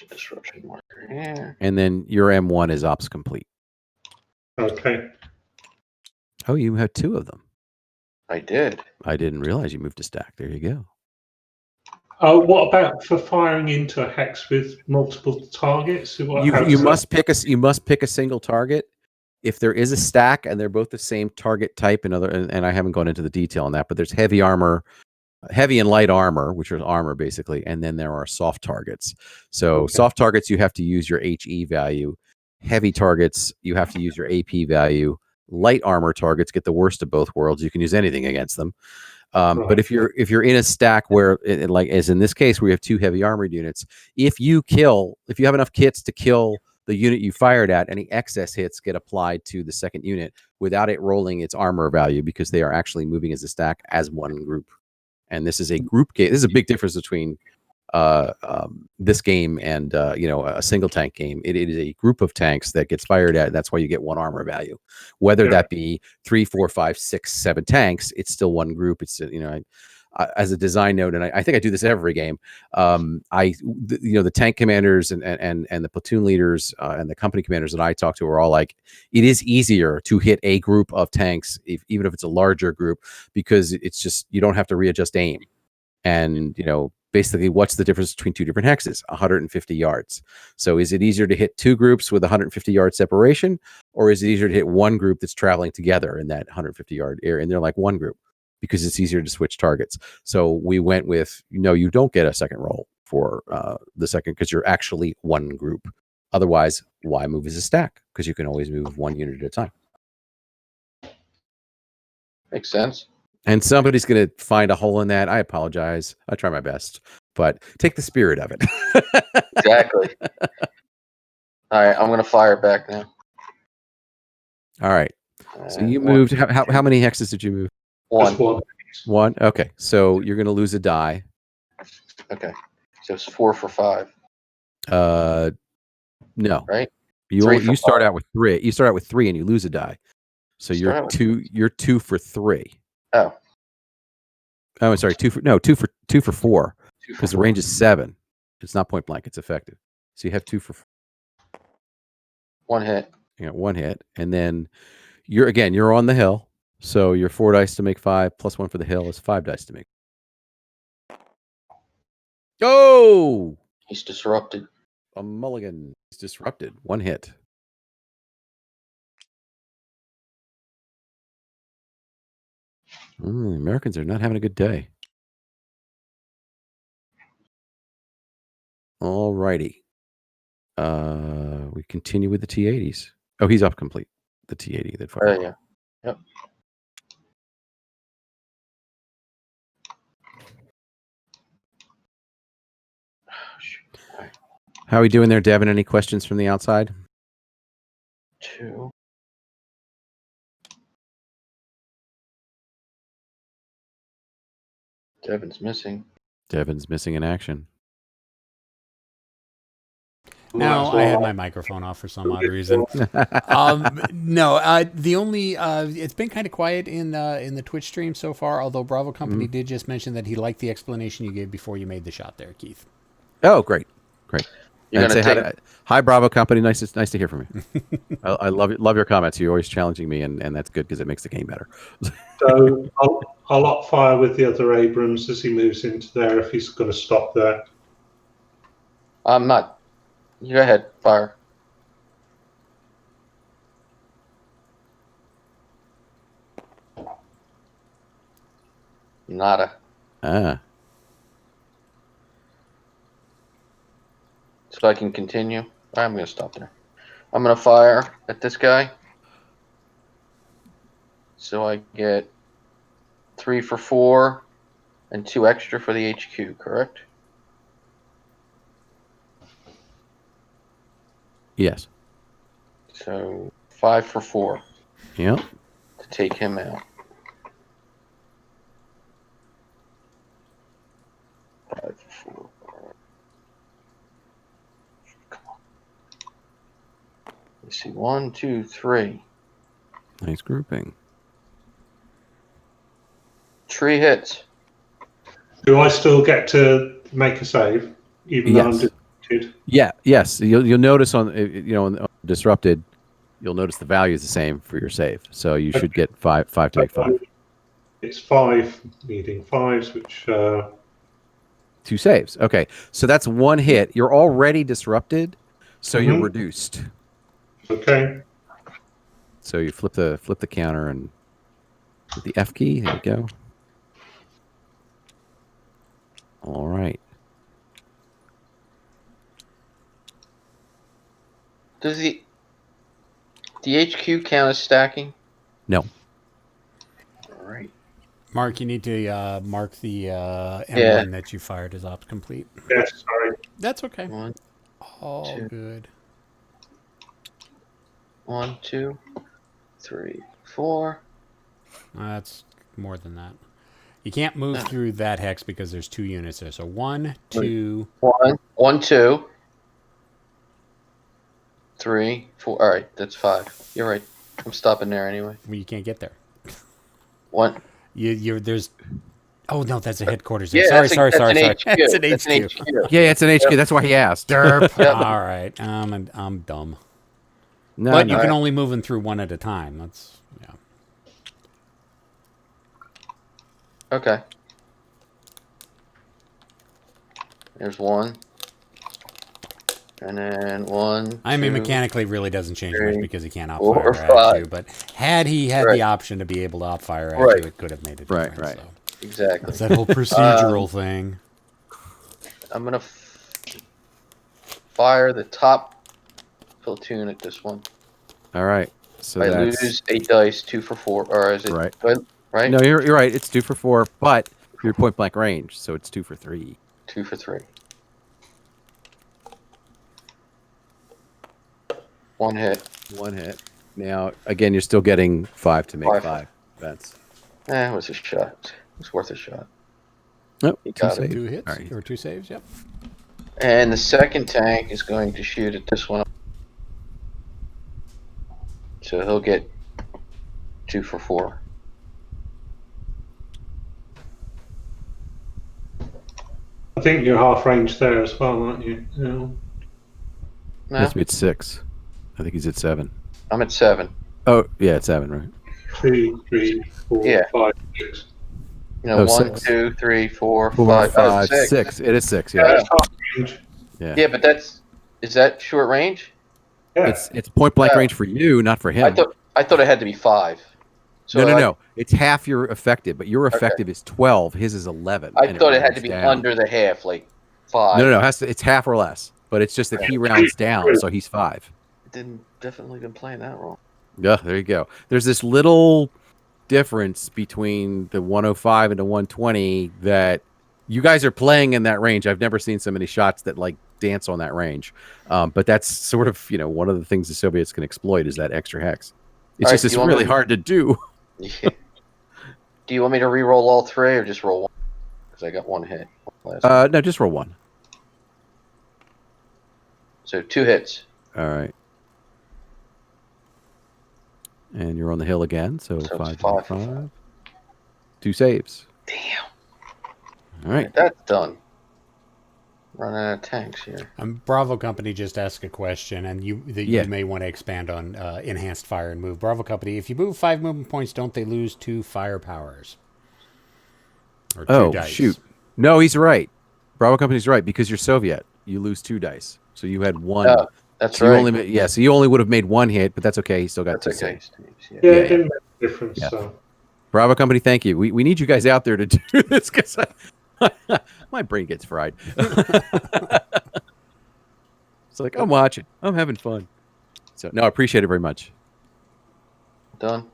Disruption marker here. And then your M1 is ops complete. Okay. Oh, you have 2 of them. I did. I didn't realize you moved a stack. There you go. What about for firing into a hex with multiple targets? You must pick a single target. If there is a stack and they're both the same target type, and I haven't gone into the detail on that, but there's heavy armor, heavy and light armor, which are armor basically, and then there are soft targets. So soft targets, you have to use your HE value. Heavy targets, you have to use your AP value. Light armor targets get the worst of both worlds. You can use anything against them. But if you're in a stack where, like as in this case, we have 2 heavy armored units, if you have enough kits to kill the unit you fired at, any excess hits get applied to the second unit without it rolling its armor value, because they are actually moving as a stack as one group. And this is a group game. This is a big difference between this game and a single tank game. It is a group of tanks that gets fired at. That's why you get 1 armor value. Whether that be 3, 4, 5, 6, 7 tanks, it's still one group. It's as a design note, and I think I do this every game. The tank commanders and the platoon leaders and the company commanders that I talk to are all like, it is easier to hit a group of tanks, even if it's a larger group, because it's just, you don't have to readjust aim. And basically, what's the difference between 2 different hexes? 150 yards. So is it easier to hit 2 groups with 150 yard separation, or is it easier to hit one group that's traveling together in that 150 yard area? And they're like one group, because it's easier to switch targets. So we went with, you don't get a second roll for the second, because you're actually one group. Otherwise, why move as a stack? Because you can always move 1 unit at a time. Makes sense. And somebody's going to find a hole in that. I apologize. I try my best, but take the spirit of it. Exactly. All right, I'm going to fire back now. All right. So you moved. How many hexes did you move? 1. 1. Okay. So you're going to lose a die. Okay. So it's 4 for 5. No. Right. You start out with 3. You start out with 3 and you lose a die. So you're 2 for 3. Oh, I'm sorry. 2 for 4. Because the range is 7. It's not point blank. It's effective. So you have 2 for 4. 1 hit. You got 1 hit, and then you're on the hill. So your 4 dice to make 5 plus 1 for the hill is 5 dice to make. Oh! He's disrupted. A mulligan. He's disrupted. 1 hit. Americans are not having a good day. All righty. We continue with the T-80s. Oh, he's up complete. The T-80 that fired. Yeah. Yep. How are we doing there, Devin? Any questions from the outside? 2. Devin's missing. Devin's missing in action. No, I had my microphone off for some odd reason. No, the only it's been kind of quiet in the Twitch stream so far. Although Bravo Company did just mention that he liked the explanation you gave before you made the shot there, Keith. Oh, great. And say hi, Bravo Company. Nice to hear from you. I love your comments. You're always challenging me, and that's good because it makes the game better. So I'll up fire with the other Abrams as he moves into there if he's going to stop there. I'm not. You go ahead, fire. Nada. So I can continue. I'm going to stop there. I'm going to fire at this guy. So I get 3 for 4 and 2 extra for the HQ, correct? Yes. So 5 for 4. Yep. To take him out. 5 for 4. Come on. Let's see. 1, 2, 3. Nice grouping. 3 hits. Do I still get to make a save, even though I'm disrupted? Yeah. Yes. You'll notice on disrupted, you'll notice the value is the same for your save. So you should get 5 to make 5. It's 5 needing 5s, which 2 saves. Okay, so that's 1 hit. You're already disrupted, so you're reduced. Okay. So you flip the counter and with the F key. There you go. All right. Does the HQ count as stacking? No. All right. Mark, you need to mark the emblem that you fired as ops complete. Yes, sorry. That's okay. 1, All 2. good. 1, 2, 3, 4. That's more than that. You can't move through that hex because there's 2 units there. So 1, 2. 1, 2, 3, 4. All right, that's 5. You're right. I'm stopping there anyway. Well, you can't get there. 1. There's. Oh no, that's a headquarters. Yeah, sorry. that's an HQ. That's an That's HQ. an HQ. Yeah, it's an HQ. That's why he asked. Derp. Yep. All right. I'm dumb. No, But you no. can only move them through one at a time. That's Okay. There's 1. And then 1. I mean, 2, mechanically, it really doesn't change much 3, because he can't 4, opfire at 5. you. But had he had Right. the option to be able to opfire at Right. you, it could have made a Right, difference. right. So. Exactly. It's that whole procedural thing. I'm gonna fire the top platoon at this one. All right. So I that's lose 8 dice, 2 for 4, or is it Right. Right? No, you're right. It's 2 for 4, but you're point blank range, so it's 2 for 3. 2 for 3. 1 hit. 1 hit. Now, again, you're still getting 5 to make 5. 5. That's It was a shot. It's worth a shot. nope. You 2 got it. saves. 2 hits All right. or 2 saves. Yep. And the second tank is going to shoot at this one. So he'll get 2 for 4. I think you're half range there as well, aren't you? Yeah. No, Must be at 6. I think he's at 7. I'm at 7. Oh, yeah, it's 7, right? 2, 3, 4, Yeah. 5, 6. You know, Oh, 1, 6. 2, 3, 4, 4, 5. 5, 6. 6. It is 6, Yeah, yeah. that's half range. Yeah, but is that short range? Yeah. It's point blank Yeah. range for you, not for him. I thought it had to be 5. So No. It's half your effective, but your effective is 12. His is 11. I and thought it had to rounds be down. under the half, like 5. No. It's half or less, but it's just that he rounds down, so he's 5. Definitely been playing that wrong. Yeah, there you go. There's this little difference between the 105 and the 120 that you guys are playing in that range. I've never seen so many shots that like dance on that range. But that's sort of, one of the things the Soviets can exploit is that extra hex. It's All just right, it's do you want really me- hard to do. Yeah. Do you want me to re-roll all 3 or just roll 1? Because I got 1 hit. Last one. No, just roll 1. So 2 hits. All right. And you're on the hill again, so So it's 5, 5 for 5. 2 saves. Damn. All right. That's done. Running out of tanks here. Bravo Company just asked a question, and you may want to expand on enhanced fire and move. Bravo Company, if you move 5 movement points, don't they lose 2 fire powers? Or 2 dice? Shoot. No, he's right. Bravo Company's right because you're Soviet. You lose 2 dice. So you had 1. Oh, that's so right. so you only would have made 1 hit, but that's okay. He still got 2 That's okay. saves. Yeah. Yeah, Yeah, it didn't make a difference. Yeah. So. Bravo Company, thank you. We need you guys out there to do this because my brain gets fried. It's like, I'm watching. I'm having fun. So, no, I appreciate it very much. Done.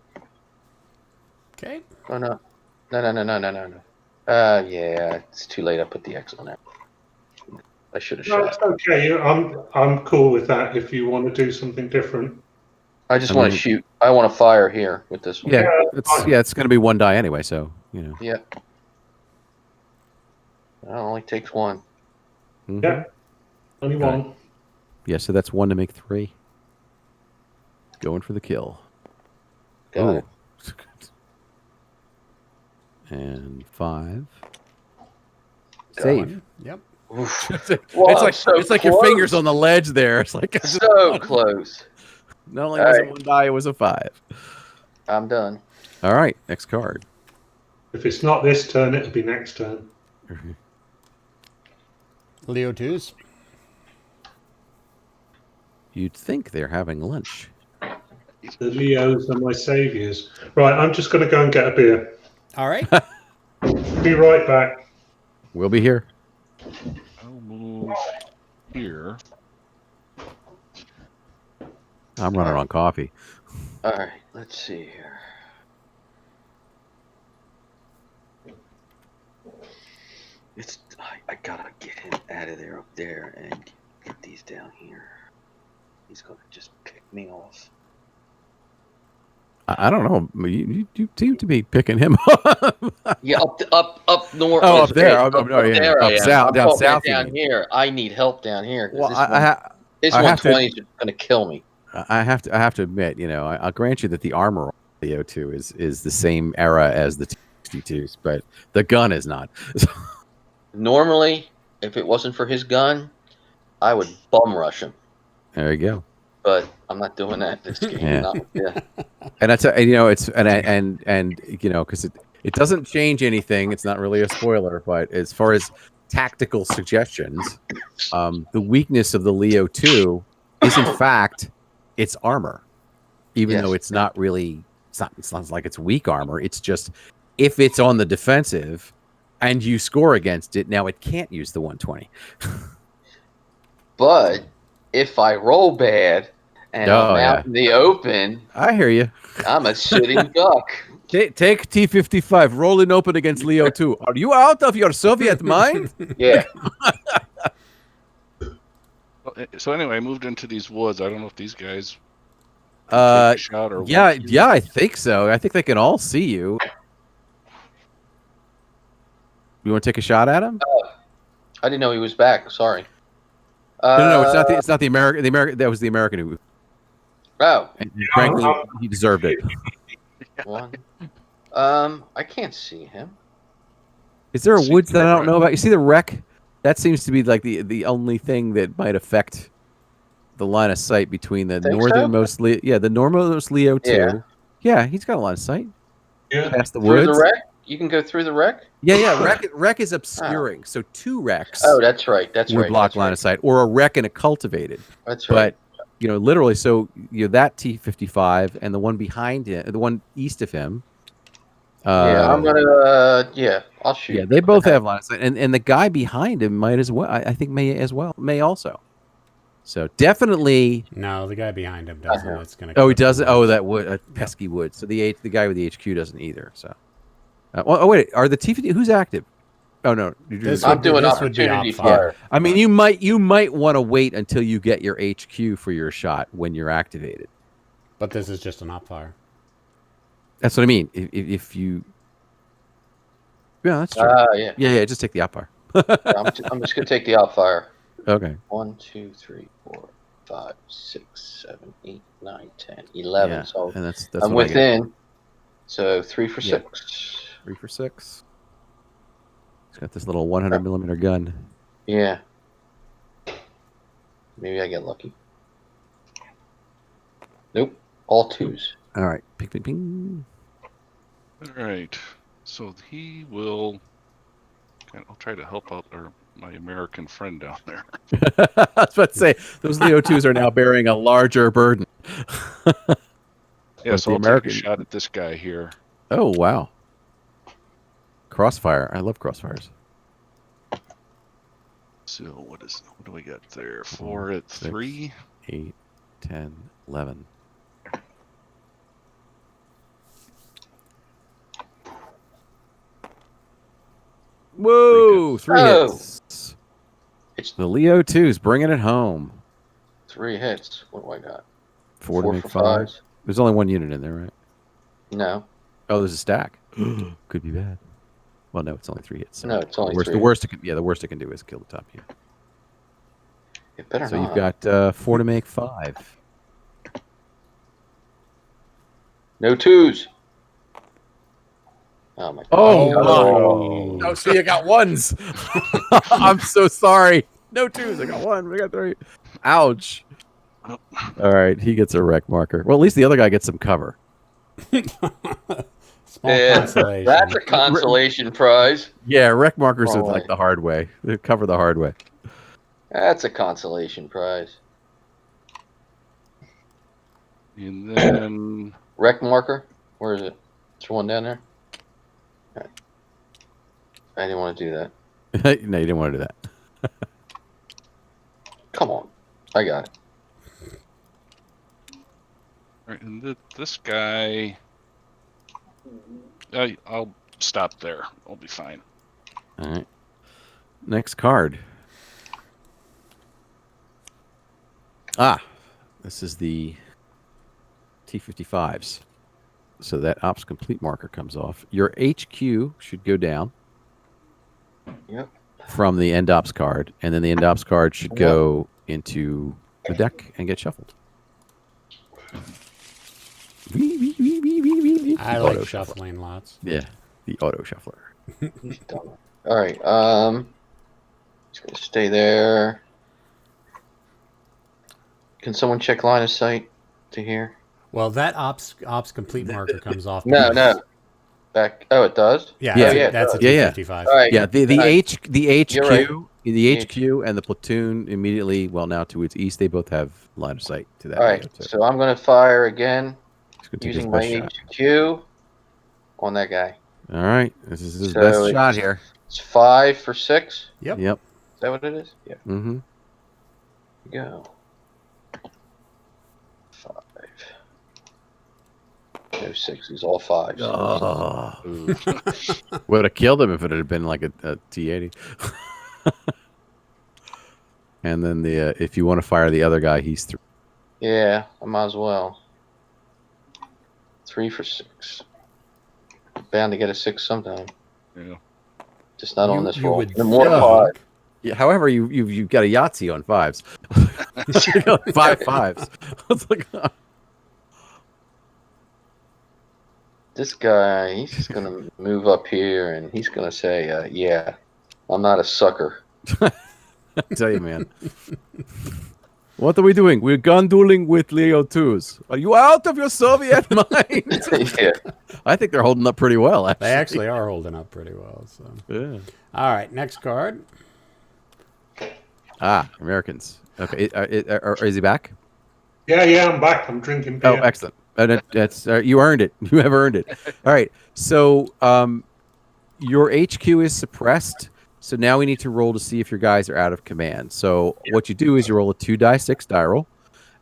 Okay. Oh, no. No. Yeah, it's too late. I put the X on there. I should have No, shot. it's okay. I'm cool with that if you want to do something different. I just I want mean- to shoot. I want to fire here with this one. Yeah, fine. it's going to be 1 die anyway, so, Yeah. It only takes 1. Mhm. Yeah. Only Got one. Yeah, so that's 1 to make 3. Going for the kill. Got it. And 5. Got Save. One. Yep. Oof. It's like so it's like your close. fingers on the ledge there. It's like So close. not only All was it right. 1 die, it was a 5. I'm done. All right, next card. If it's not this turn, it'll be next turn. Leo 2s. You'd think they're having lunch. The Leos are my saviors. Right, I'm just going to go and get a beer. All right. Be right back. We'll be here. I'll move here. I'm running on coffee. All right, let's see here. I gotta get him out of there up there and get these down here. He's gonna just pick me off. I don't know. You seem to be picking him up. Yeah, up north. Oh, up there. Up there. I Up am. south. I'm Down talking south. down here. I need help down here. Well, This I have to- 120 is gonna kill me. I have to admit, I'll grant you that the armor on the O2 is the same era as the T62s, but the gun is not. Normally, if it wasn't for his gun, I would bum rush him. There you go. But I'm not doing that this game. Yeah. Yeah. And that's because it doesn't change anything. It's not really a spoiler, but as far as tactical suggestions, the weakness of the Leo 2 is in fact its armor, even though it's not really. It's not like it's weak armor. It's just if it's on the defensive and you score against it, now it can't use the 120. But if I roll bad and I'm out in the open, I hear you. I'm a sitting duck. Take T55, rolling open against Leo 2. Are you out of your Soviet mind? Yeah. So anyway, I moved into these woods. I don't know if these guys take a shot or yeah, I think so. I think they can all see you. You want to take a shot at him? I didn't know he was back. Sorry. No, it's not the American. The American that was the American who. Oh. And frankly, he deserved it. One. I can't see him. Is there a woods that I don't know about? You see the wreck? That seems to be like the only thing that might affect the line of sight between the northernmost the northernmost Leo 2. Yeah, he's got a line of sight. Yeah. Past the Through woods. the wreck? You can go through the wreck? Yeah. Wreck is obscuring. So two wrecks. Oh, that's right. That's would right. block that's line right. of sight, or a wreck and a cultivated. That's right. But literally, so that T55 and the one behind it, the one east of him. I'm gonna. I'll shoot. Yeah, they both have line of sight, and the guy behind him might as well. I think may also. So definitely. No, the guy behind him doesn't. It's gonna. Oh, he doesn't. Oh, that wood, pesky wood. So the guy with the HQ doesn't either. So. Wait, are the T50? Who's active? Oh no, I'm doing opportunity fire. Yeah. I mean, you might want to wait until you get your HQ for your shot when you're activated. But this is just an op fire. That's what I mean. If you, yeah, that's true. Yeah. Just take the op fire. I'm just gonna take the op fire. Okay. 1, 2, 3, 4, 5, 6, 7, 8, 9, 10, 11. Yeah, So and that's I'm within. So 3 for 6. 3 for 6. He's got this little 100 millimeter gun. Yeah. Maybe I get lucky. Nope. All 2s. All right. Ping, ping, ping. All right. So he will. I'll try to help out my American friend down there. I was about to say those Leo 2s are now bearing a larger burden. Yeah, so I'll take a shot at this guy here. Oh wow! Crossfire. I love crossfires. So what do we got there? 4 at 3, 8, 10, 11. Whoa! 3 hits. It's the Leo 2's bringing it home. 3 hits. What do I got? 4 to make 5. There's only 1 unit in there, right? No. Oh, there's a stack. Could be bad. Well, no, it's only 3 hits. So no, it's only 3. The worst it can do is kill the top unit. It better so not. You've got 4 to make 5. No 2s. Oh my God. Oh, so you got 1s. I'm so sorry. No 2s. I got 1. We got 3. Ouch. All right, he gets a wreck marker. Well, at least the other guy gets some cover. Consolation. That's a consolation prize. Yeah, wreck markers are like the hard way. They cover the hard way. That's a consolation prize. And then Wreck marker. Where is it? Is there one down there? Right. I didn't want to do that. No, you didn't want to do that. Come on. I got it. all right, and this guy, I'll stop there. I'll be fine. All right. Next card. This is the T-55s. So that ops complete marker comes off. Your HQ should go down. Yep. From the end ops card, and then the end ops card should go into the deck and get shuffled. I like shuffling lots. Yeah, the auto shuffler. All right. Just gonna stay there. Can someone check line of sight to here? Well, that ops complete marker comes off. No. Back. Oh, it does. Yeah, Yeah. that's a Yeah. T-55. All right. Yeah, the HQ You're right. the HQ and the platoon immediately, well, now to its east, they both have line of sight to that. All right. So I'm gonna fire again using my HQ on that guy. All right, this is his So best shot here. It's 5 for 6. Yep. Yep. Is that what it is? Yeah. Mm-hmm. Go. 5. No 6s, all 5s. Oh. Would have killed him if it had been like a T-80. And then the if you want to fire the other guy, he's 3. Yeah, I might as well. 3 for 6. Bound to get a 6 sometime. Yeah. Just not on this roll. would The more think. 5. Yeah, however, you've got a Yahtzee on 5s. You got 5 5s. It's like, This guy, he's just going to move up here and he's going to say, yeah, I'm not a sucker. I tell you, man. What are we doing? We're gun dueling with Leo 2s. Are you out of your Soviet mind? Yeah. I think they're holding up pretty well, actually. They actually are holding up pretty well. So, Yeah. all right, next card. Americans. Okay, is he back? Yeah, I'm back. I'm drinking beer. Oh, excellent. That's you earned it. You have earned it. All right. So your HQ is suppressed. So now we need to roll to see if your guys are out of command. So what you do is you roll a 2d6 die roll,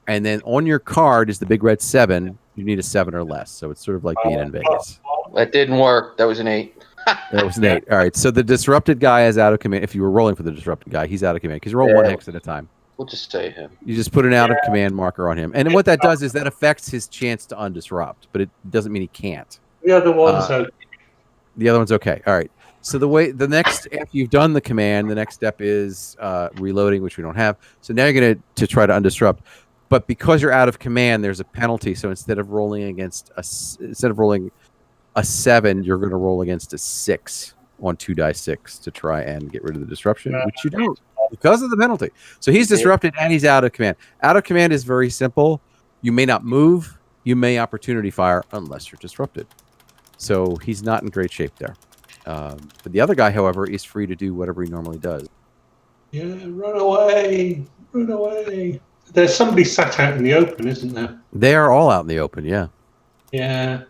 and then on your card is the big red 7. You need a 7 or less. So it's sort of like being in Vegas. That didn't work. That was an 8. That was an 8. All right. So the disrupted guy is out of command. If you were rolling for the disrupted guy, he's out of command because you roll one hex at a time. We'll just say him. You just put an out of command marker on him. And what that does is that affects his chance to undisrupt, but it doesn't mean he can't. The other one's okay. The other one's okay. All right. So the next, after you've done the command, the next step is reloading, which we don't have. So now you're going to try to undisrupt. But because you're out of command, there's a penalty. So instead of rolling a 7, you're going to roll against a 6 on 2d6 to try and get rid of the disruption, which you don't because of the penalty. So he's disrupted and he's out of command. Out of command is very simple. You may not move. You may opportunity fire unless you're disrupted. So he's not in great shape there. But the other guy, however, is free to do whatever he normally does. Yeah, run away. Run away. There's somebody sat out in the open, isn't there? They are all out in the open, yeah. Yeah.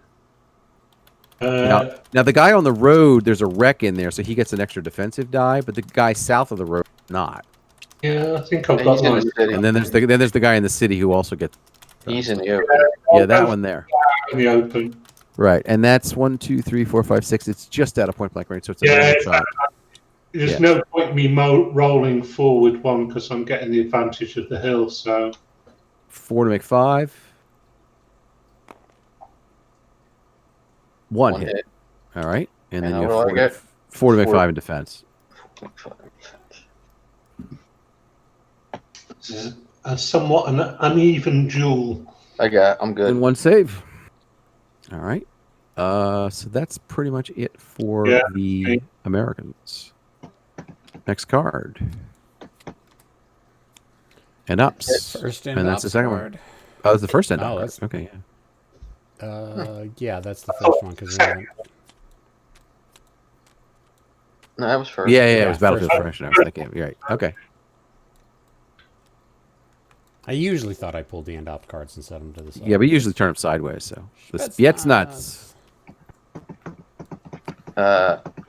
Now, the guy on the road, there's a wreck in there, so he gets an extra defensive die, but the guy south of the road, not. Yeah, I think I've got He's in mine. the city. And then there's the guy in the city who also gets. He's in the open. Yeah, that one there. In the open. Right, and that's 1, 2, 3, 4, 5, 6. It's just out of point blank range, so it's a Yeah, normal it's- shot. There's no point me rolling forward one because I'm getting the advantage of the hill. So 4 to make 5. 1 hit. hit. All right, and then And you what have do I get? 4 to make 4. 5 in defense. it's somewhat an uneven duel. I'm good. And 1 save. All right. So that's pretty much it for the Americans. Next card. And ups. First and that's the second card. one. Oh, that's the first end. Oh, Oh, that's- okay. Yeah, that's the first one because No, that was first. Yeah, it Yeah, was Battlefield first. Fresh. I was thinking. You're right. Okay. I usually thought I pulled the end op cards and set them to the side. Yeah, but you usually turn them sideways. So it's nuts.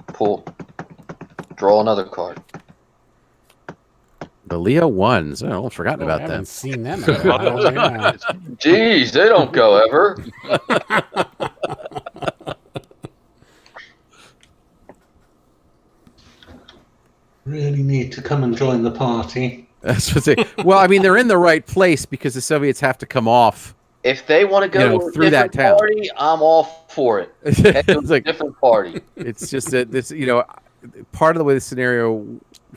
Pull. Draw another card. The Leo ones. I almost forgotten I about haven't them. seen them in a while. Yeah. Jeez, they don't go ever. Really need to come and join the party. That's what they, well, I mean, they're in the right place because the Soviets have to come off. If they want to go to a through that different town. party, I'm all for it. Head to It's a like- different party. It's just that this, part of the way the scenario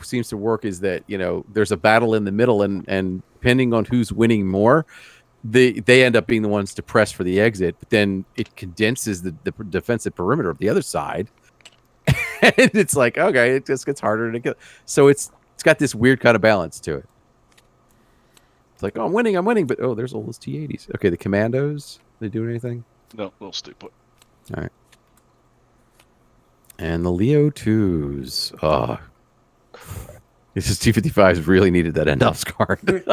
seems to work is that there's a battle in the middle, and depending on who's winning more, they end up being the ones to press for the exit. But then it condenses the defensive perimeter of the other side, and it's like, okay, it just gets harder to get. So it's got this weird kind of balance to it. It's like, oh, I'm winning, but oh, there's all those T-80s. Okay, the commandos, they doing anything? No, we'll stay put. All right. And the Leo 2s. Oh. This is T-55s really needed that end off card.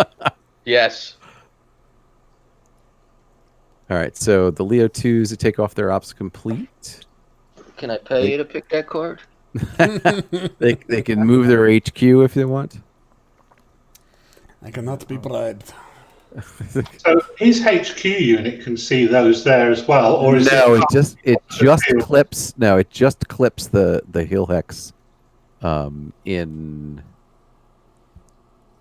Yes. All right, so the Leo 2s to take off their ops complete. Can I pay you to pick that card? They can move their HQ if they want. I cannot be bribed. So his HQ unit can see those there as well, or is No, it it just clips. No, it just clips the hill hex, in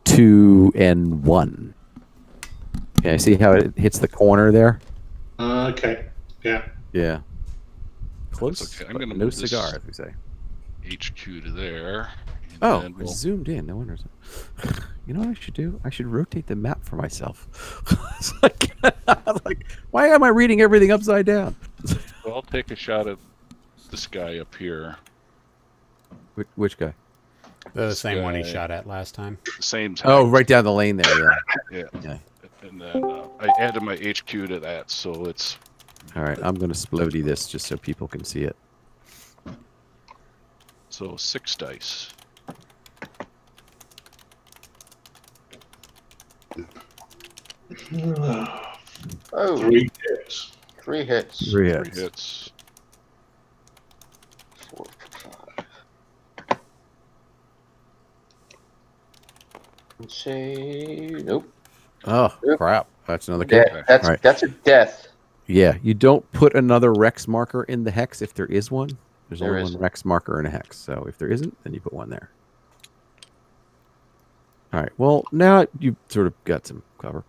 2 and 1. Okay, see how it hits the corner there? Okay, yeah. Yeah. Close, Okay, I'm but gonna no move this- cigar, as we say. HQ to there. And Oh, then it's zoomed in. No wonder. You know what I should do? I should rotate the map for myself. It's like, why am I reading everything upside down? I'll take a shot at this guy up here. Which guy? The same one he guy. shot at last time. The same time. Oh, right down the lane there. Yeah. Yeah. Yeah. And then I added my HQ to that, so it's All right, I'm gonna splody this just so people can see it. 6 dice. Oh, 3 hits. 3 hits. 3 3 hits. hits. 4 for 5. Let's see. Nope. Oh Yep. crap! That's another kill. That's Right. a death. Yeah, you don't put another Rex marker in the hex if there is one. There's There only isn't. one Rex marker in a hex. So if there isn't, then you put one there. All right. Well, now you've sort of got some cover.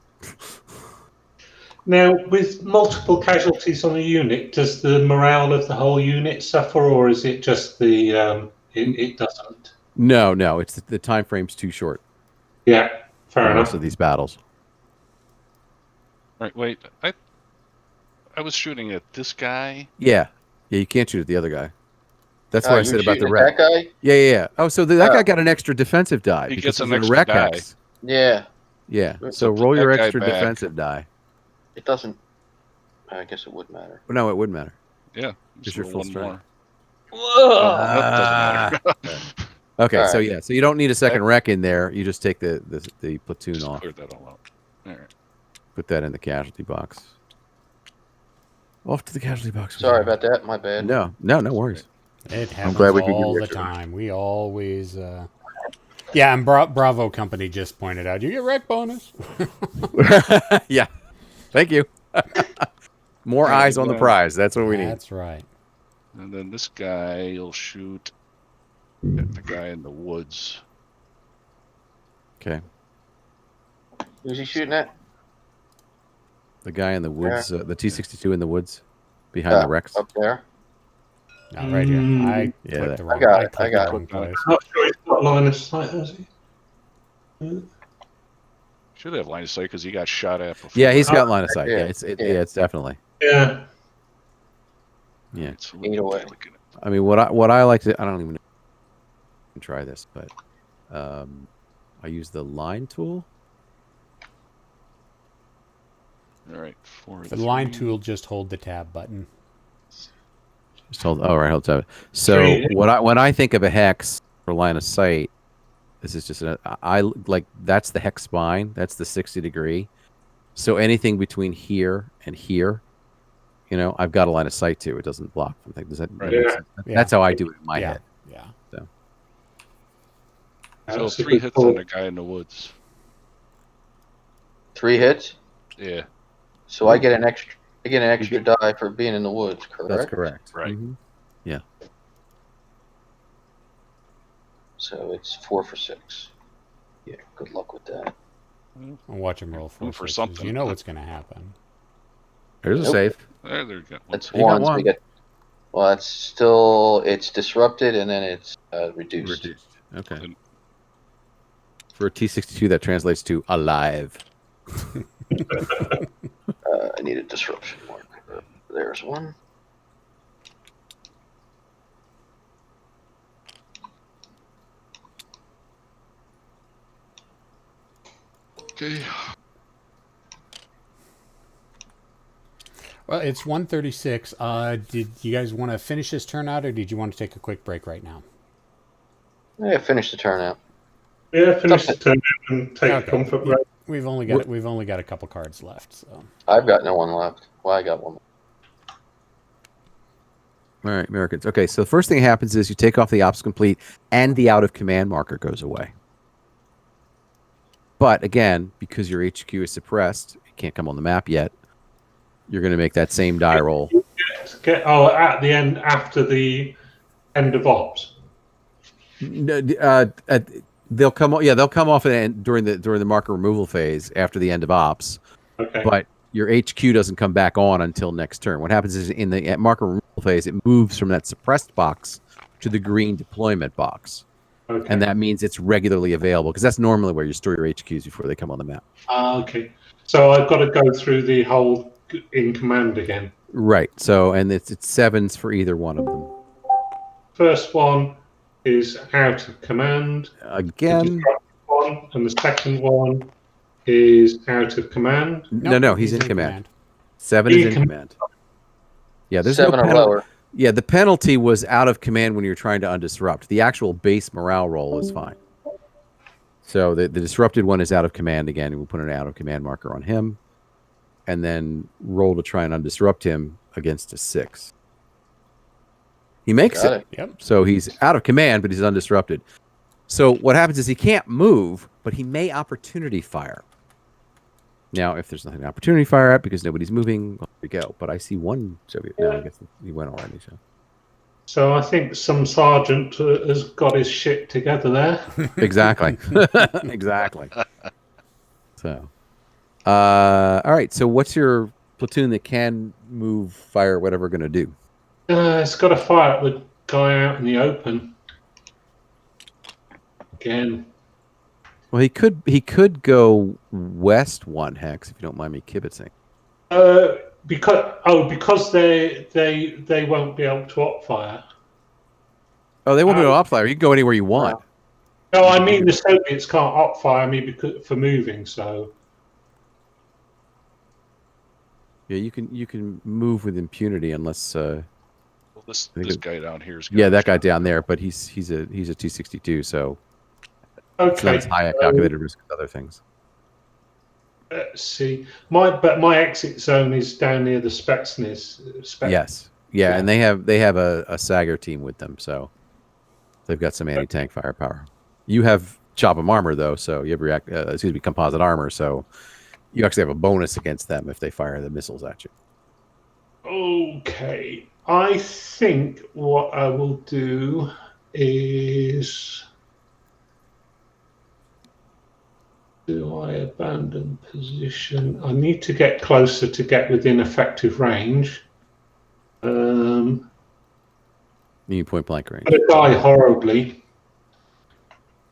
Now, with multiple casualties on a unit, does the morale of the whole unit suffer, or is it just the it doesn't? No, it's the time frame's too short Yeah, fair for enough. most of these battles. Right, wait. I was shooting at this guy. Yeah, you can't shoot at the other guy. That's what I You're said about the shooting at wreck. that guy? Yeah. Oh, so that guy Oh. got an extra defensive die. He because gets he's an in a extra wreck die. hex. Yeah. Yeah. So So put roll your that guy extra back. defensive die. It doesn't. I guess it would matter. Well, no, it wouldn't matter. Yeah. Just your roll full one strength. more. Whoa! That doesn't matter. Okay, All so right. yeah, so you don't need a second wreck in there. You just take the platoon Just off. cleared that all out. All right. Put that in the casualty box. Off to the casualty box. Sorry about that. My bad. No worries. It happens glad we could give you all the extra. time. We always... Yeah, and Bravo Company just pointed out, you get wreck bonus. Yeah. Thank you. More Yeah, eyes on the yeah. prize. That's what we need. That's right. And then this guy will shoot at the guy in the woods. Okay. Who's he shooting at? The guy in the woods, the T-62 in the woods, behind the Rex. Up there. No, right here. I Yeah, clicked that- the wrong, got it, clicked I got the it. wrong place. Not sure he's got line of sight, has he? Should have line of sight because he got shot at before. Yeah, he's got line of sight. Yeah, Yeah, yeah. it's definitely. Yeah. Yeah. It's a Either little way. delicate. I mean, what I like to, I don't even know if I can try this, but I use the line tool. All right, 4 For the line tool, just hold the tab button. Just hold. Oh, right, hold tab. So Three. when I think of a hex for line of sight, This is just I like that's the hex spine. That's the 60 degree. So anything between here and here, you know, I've got a line of sight to. It doesn't block from things. Does that Right. make sense? Yeah. That's how I do it in my Yeah. head. Yeah. So That's a 3 good hits call. on the guy in the woods. 3 hits. Yeah. So I get an extra die for being in the woods, correct? That's correct. Right. Mhm. So it's 4 for 6. Yeah, good luck with that. I'll watch him roll For 4 something. You know what's going to happen. There's a Nope. save. There you go. That's You got one. So one. we get. Well, it's still disrupted and then it's reduced. Okay. And- For a T62, that translates to alive. I need a disruption mark. There's one. Okay. Well, it's 1:36. Did you guys want to finish this turn out, or did you want to take a quick break right now? Yeah, finish the turnout. Yeah, finish the turn and take Okay. a comfort break. We've only got a couple cards left. So I've got no one left. Well, I got one. All right, Americans. Okay, so the first thing that happens is you take off the ops complete and the out of command marker goes away. But again, because your HQ is suppressed, it can't come on the map yet, you're going to make that same die roll. At the end, after the end of ops. They'll come off during the marker removal phase after the end of ops. Okay. But your HQ doesn't come back on until next turn. What happens is in the marker removal phase, it moves from that suppressed box to the green deployment box. Okay. And that means it's regularly available because that's normally where you store your HQs before they come on the map. Okay. So I've got to go through the whole in command again. Right. So, and it's 7s for either one of them. First one is out of command. Again. One, and the second one is out of command. No, he's in command. 7 is in command. Yeah, there's 7 no or penalty. lower. Yeah, the penalty was out of command when you're trying to undisrupt. The actual base morale roll is fine. So the disrupted one is out of command again, and we'll put an out of command marker on him, and then roll to try and undisrupt him against a 6. He makes Got it. Yep. So he's out of command, but he's undisrupted. So what happens is he can't move, but he may opportunity fire. Now, if there's nothing to opportunity fire at because nobody's moving, well, there we go. But I see one Soviet. No, I guess he went already. So I think some sergeant has got his shit together there. Exactly. Exactly. So, all right. So what's your platoon that can move, fire, whatever, going to do? It's got to fire at the guy out in the open. Again. Well, he could go west 1 hex if you don't mind me kibitzing. Because they won't be able to op fire. Oh, they won't be able to op fire. You can go anywhere you want. No, I mean the Soviets can't op fire me for moving. So Yeah, you can move with impunity unless. Well, this guy down here is. Yeah, that guy down there, but he's a T62, so it's not okay. as high a calculated risk as other things. Let's see. My exit zone is down near the Spetsnaz. Yes, yeah, and they have a Sager team with them, so they've got some anti-tank firepower. You have chop 'em armor though, so you have composite armor, so you actually have a bonus against them if they fire the missiles at you. Okay. I think what I will do is. Do I abandon position? I need to get closer to get within effective range. You need point blank range. I'm going to die horribly.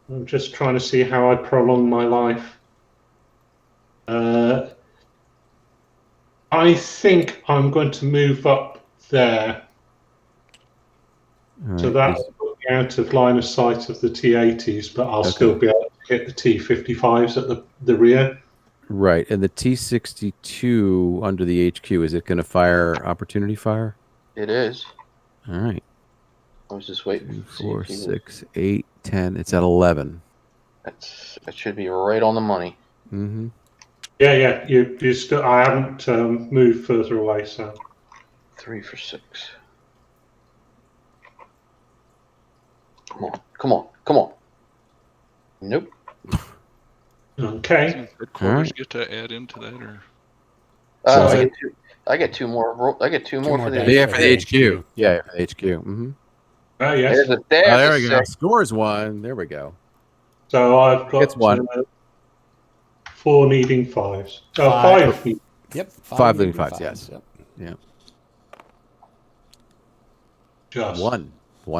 I'm just trying to see how I prolong my life. I think I'm going to move up there. All So right, that'll put me out of line of sight of the T-80s, but I'll still be able to hit the T-55s at the rear. right, and the T-62 under the HQ, is it going to fire opportunity fire? It is. All right. I was just waiting. 2, 4, 6, 8, 10. It's at 11. That should be right on the money. Mm-hmm. Yeah. You still. I haven't moved further away, so 3 for 6. Come on. Nope. okay. Headquarters Alright. get to add into that, or So I get 2 more. I get 2 more more for dice. the. Yeah, for the HQ. Yeah, for the HQ. Mm-hmm. Oh yes. There's a Oh, there we go. six. Scores 1. There we go. So I've got It's 1. 4 needing 5s. Oh, 5. 5 need. Yep. 5 needing leading 5s, yes. Yep. Yeah. Just 1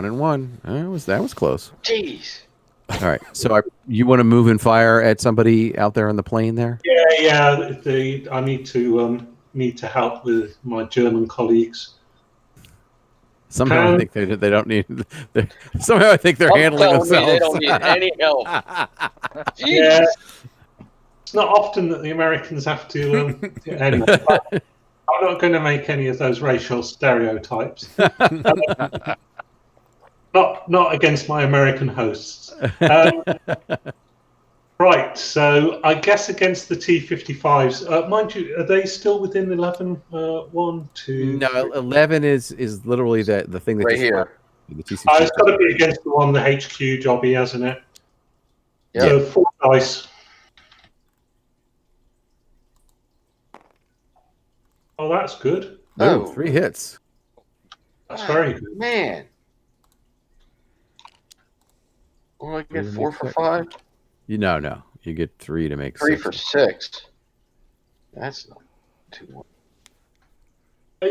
and 1. That was close. Jeez. All right. So you want to move and fire at somebody out there on the plane there? Yeah. I need to help with my German colleagues. Somehow I think they don't need. Somehow I think they're handling telling me themselves. they don't need any help. Jeez. Yeah. It's not often that the Americans have to. Anyway, I'm not going to make any of those racial stereotypes. Not against my American hosts. Right, so I guess against the T-55s, mind you, are they still within 11? 1, 2. No, 11 is literally the thing that Right just here. The TCC. It's got to be against the one, the HQ jobby, hasn't it? Yep. So 4 dice. Oh, that's good. Oh, Oh. 3 hits. That's very good. Man. What do I get? 4 for 6. 5? No. You get 3 to make 3 6. for 6. That's not too much.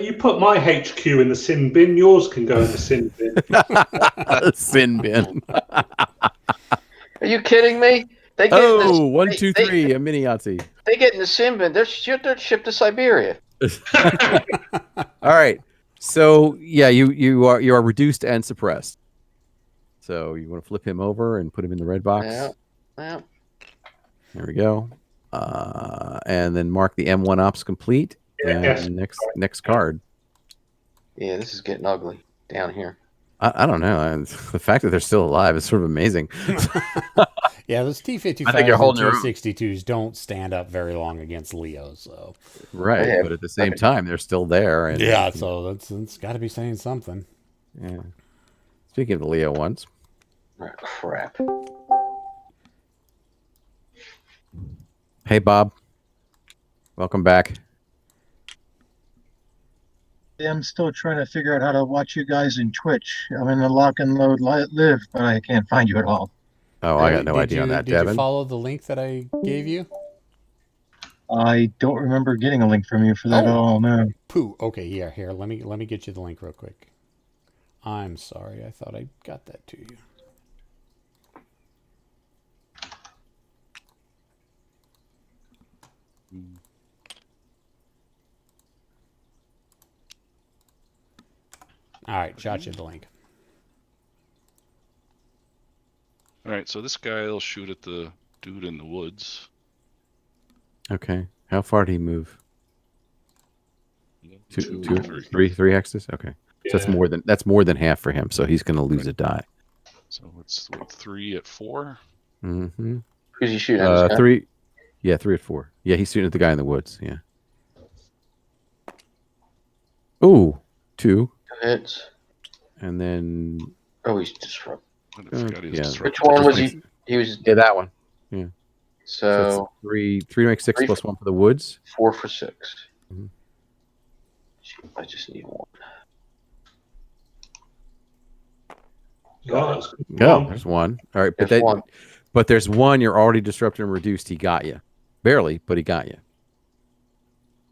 You put my HQ in the sin bin, yours can go in the sin bin. Sin bin. Are you kidding me? They get Oh, 1, 2, 3, a mini Yahtzee. They get in the sin bin. They're shipped to Siberia. All right. So yeah, you are reduced and suppressed. So you want to flip him over and put him in the red box. Yeah. There we go. And then mark the M1 ops complete. And Yes. next card. Yeah, this is getting ugly down here. I don't know. The fact that they're still alive is sort of amazing. Yeah, those T-55s I think you're and holding your own. T-62s don't stand up very long against Leo. So Right, Yeah. but at the same time, they're still there. And yeah, so it's got to be saying something. yeah. Speaking of the Leo ones, Oh, crap. hey Bob, welcome back. I'm still trying to figure out how to watch you guys in Twitch. I'm in the lock and load live, but I can't find you at all. Oh, I got no idea on that, Did Devin. you follow the link that I gave you? I don't remember getting a link from you for that at all, no. Pooh. Okay, yeah. Here, let me get you the link real quick. I'm sorry. I thought I got that to you. All right, shot you the link. all right. So this guy will shoot at the dude in the woods. Okay, how far did he move? Two, Three hexes. Okay, so that's more than half for him. So he's going to lose a die. So it's 3 at 4. Mm-hmm. Who's he shooting at? This guy? 3. Yeah, 3 at 4. Yeah, he's shooting at the guy in the woods. Yeah. Ooh, 2, 2 hits. and then Oh, he's disrupted. I forgot he was yeah. disrupted. Which one was he? He was yeah, that one. so it's 3 to make 6 3 plus 1 for the woods. 4 for 6. Mhm. I just need 1. Oh, that's good. Oh, there's 1. All right, but There's 1. but there's 1. You're already disrupted and reduced. He got you, barely, but he got you.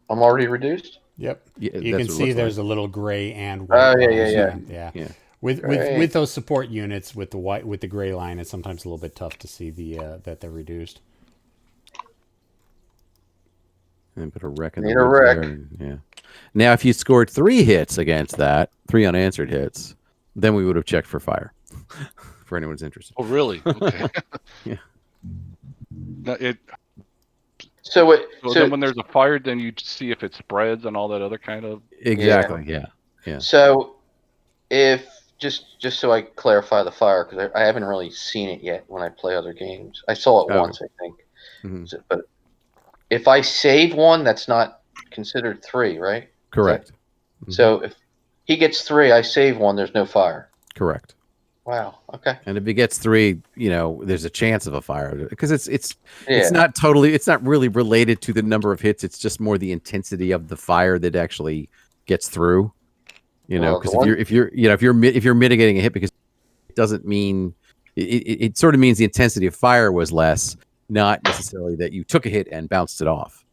I'm already reduced. Yep. Yeah, You that's can what it see looks there's like. a little gray and Oh, white yeah. lines. Yeah. Yeah. Great. With those support units with the gray line, it's sometimes a little bit tough to see that they're reduced. And then put a wreck in Need the a woods wreck. there, yeah. Now, if you scored 3 hits against that, 3 unanswered hits, then we would have checked for fire. For anyone's interested. Oh, really? Okay. Yeah. No, So then when there's a fire, then you see if it spreads and all that other kind of. Exactly. Yeah. So if just so I clarify the fire, because I haven't really seen it yet when I play other games. I saw it Oh. once, I think. Mhm. But if I save one, that's not considered 3, right? Correct. So if he gets 3, I save one, there's no fire. Correct. Wow. Okay. And if he gets 3, there's a chance of a fire, because it's Yeah. not really related to the number of hits. It's just more the intensity of the fire that actually gets through. Because if you're mitigating a hit, because it doesn't mean it sort of means the intensity of fire was less, not necessarily that you took a hit and bounced it off.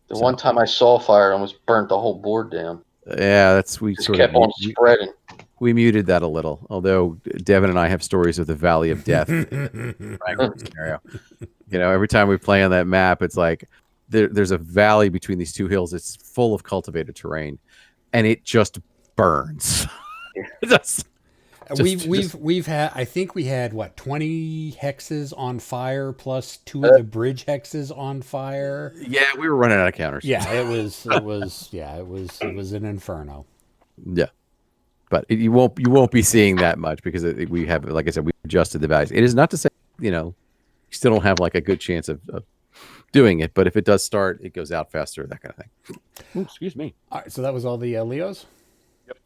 The one time I saw fire, I almost burnt the whole board down. Yeah, Just kept on spreading. We muted that a little, although Devin and I have stories of the Valley of Death scenario. Every time we play on that map, it's like there's a valley between these two hills. It's full of cultivated terrain, and it just burns. We've had, I think we had 20 hexes on fire plus 2 of the bridge hexes on fire. Yeah, we were running out of counters. Yeah, it was an inferno. Yeah. But you won't be seeing that much, because we have, like I said, we adjusted the values. It is not to say, you still don't have like a good chance of doing it, but if it does start, it goes out faster, that kind of thing. Ooh, excuse me. All right, so that was all the Leos? Yep.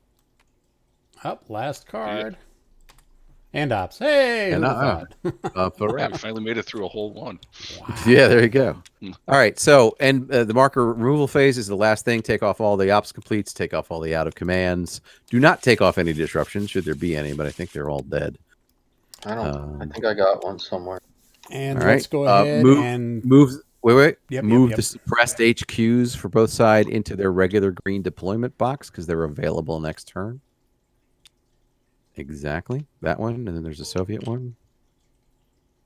Up, last card. And ops. Hey, And Yeah, we finally made it through a whole one. Wow. Yeah, there you go. All right, so the marker removal phase is the last thing. Take off all the ops completes, take off all the out of commands. Do not take off any disruptions, should there be any, but I think they're all dead. I don't. I think I got one somewhere. And all right. let's go ahead and move. Wait. Yep, move yep. the suppressed HQs for both sides into their regular green deployment box, because they're available next turn. Exactly, that one, and then there's a Soviet one.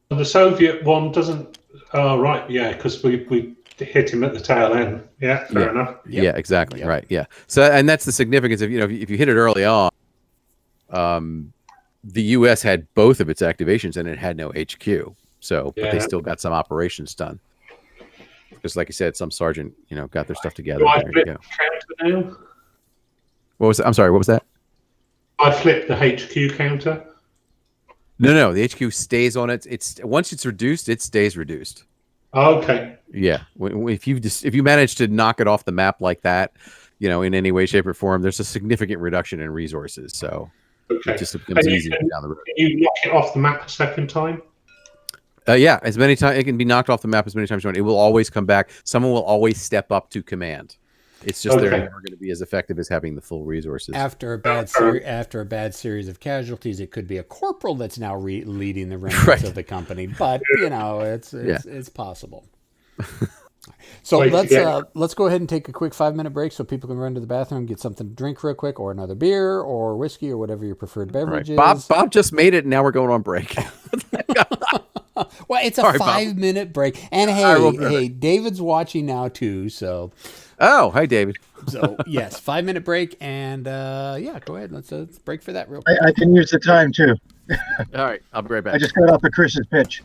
The Soviet one doesn't. Oh, right, yeah, because we hit him at the tail end. Yeah, fair enough. Yeah, exactly. Yep. Right. Yeah. So, and that's the significance of if you hit it early on. The U.S. had both of its activations, and it had no HQ. So, but they still got some operations done. Because, like you said, some sergeant, got their stuff together. Do I There you flip go. counter now? What was that? I'm sorry. What was that? I flipped the HQ counter. No. The HQ stays on it. It's once it's reduced, it stays reduced. Okay. Yeah. If you manage to knock it off the map like that, in any way, shape, or form, there's a significant reduction in resources. So it just becomes easier down the road. Can you knock it off the map a second time? Yeah, as many times it can be knocked off the map as many times as you want. It will always come back. Someone will always step up to command. It's just they're never going to be as effective as having the full resources. after a bad series of casualties, it could be a corporal that's now leading the remnants of the company. But it's possible. So let's go ahead and take a quick 5-minute break so people can run to the bathroom, get something to drink real quick, or another beer, or whiskey, or whatever your preferred beverage is. Bob just made it, and now we're going on break. Well, it's a 5-minute break, and hey, David's watching now too. So, hi, David. So yes, 5-minute break, and go ahead. Let's break for that real quick. I can use the time too. All right, I'll be right back. I just got off of Chris's pitch.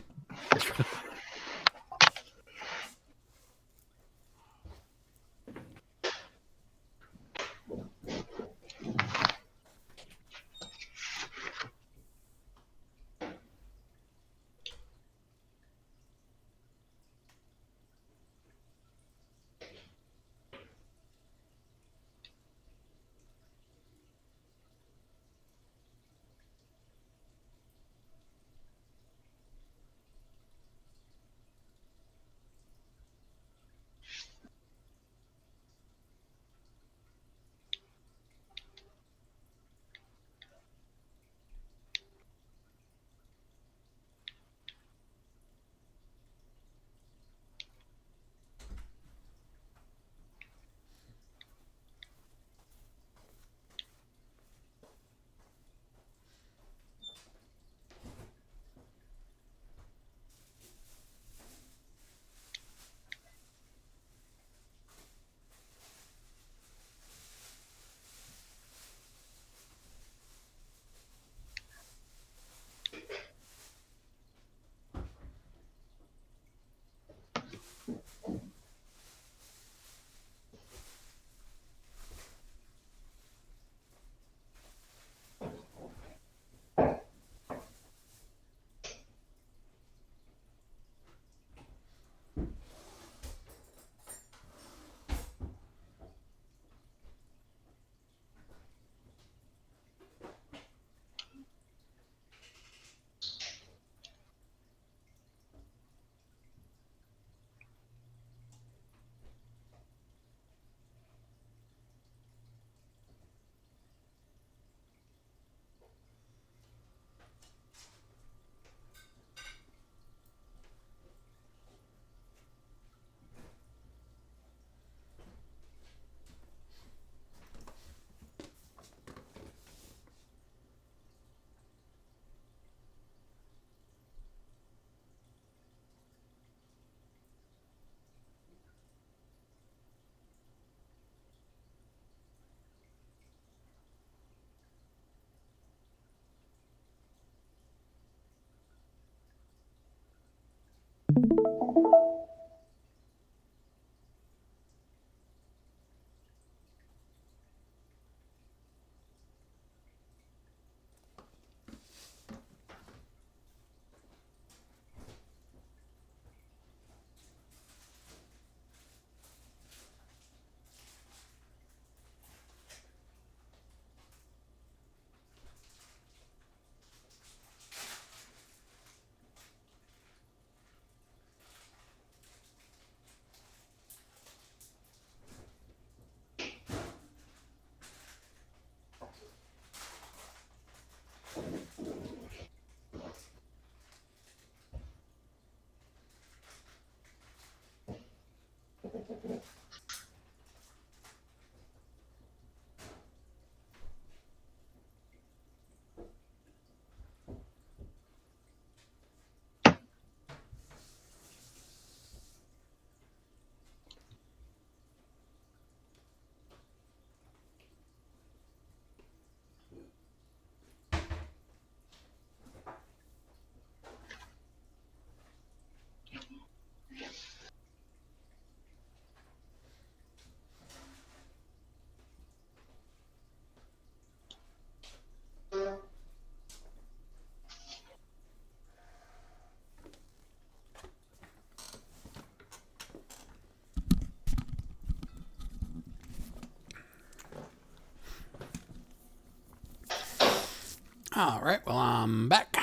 All right, well, I'm back.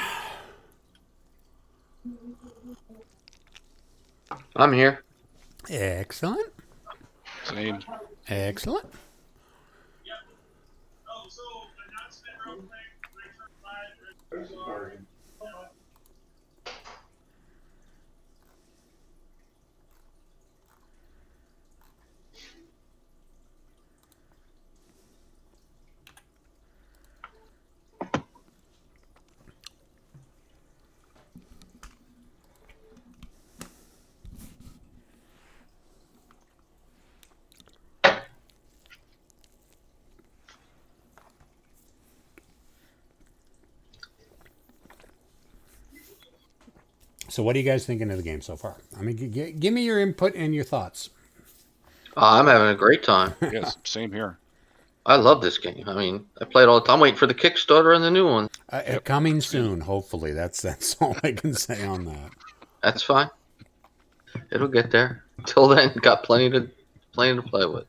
I'm here. Excellent. Same. Excellent. So what are you guys thinking of the game so far? I mean, give me your input and your thoughts. I'm having a great time. Yes, same here. I love this game. I mean, I play it all the time. I'm waiting for the Kickstarter and the new one. Coming soon, hopefully. That's all I can say on that. That's fine. It'll get there. Till then, got plenty to play with.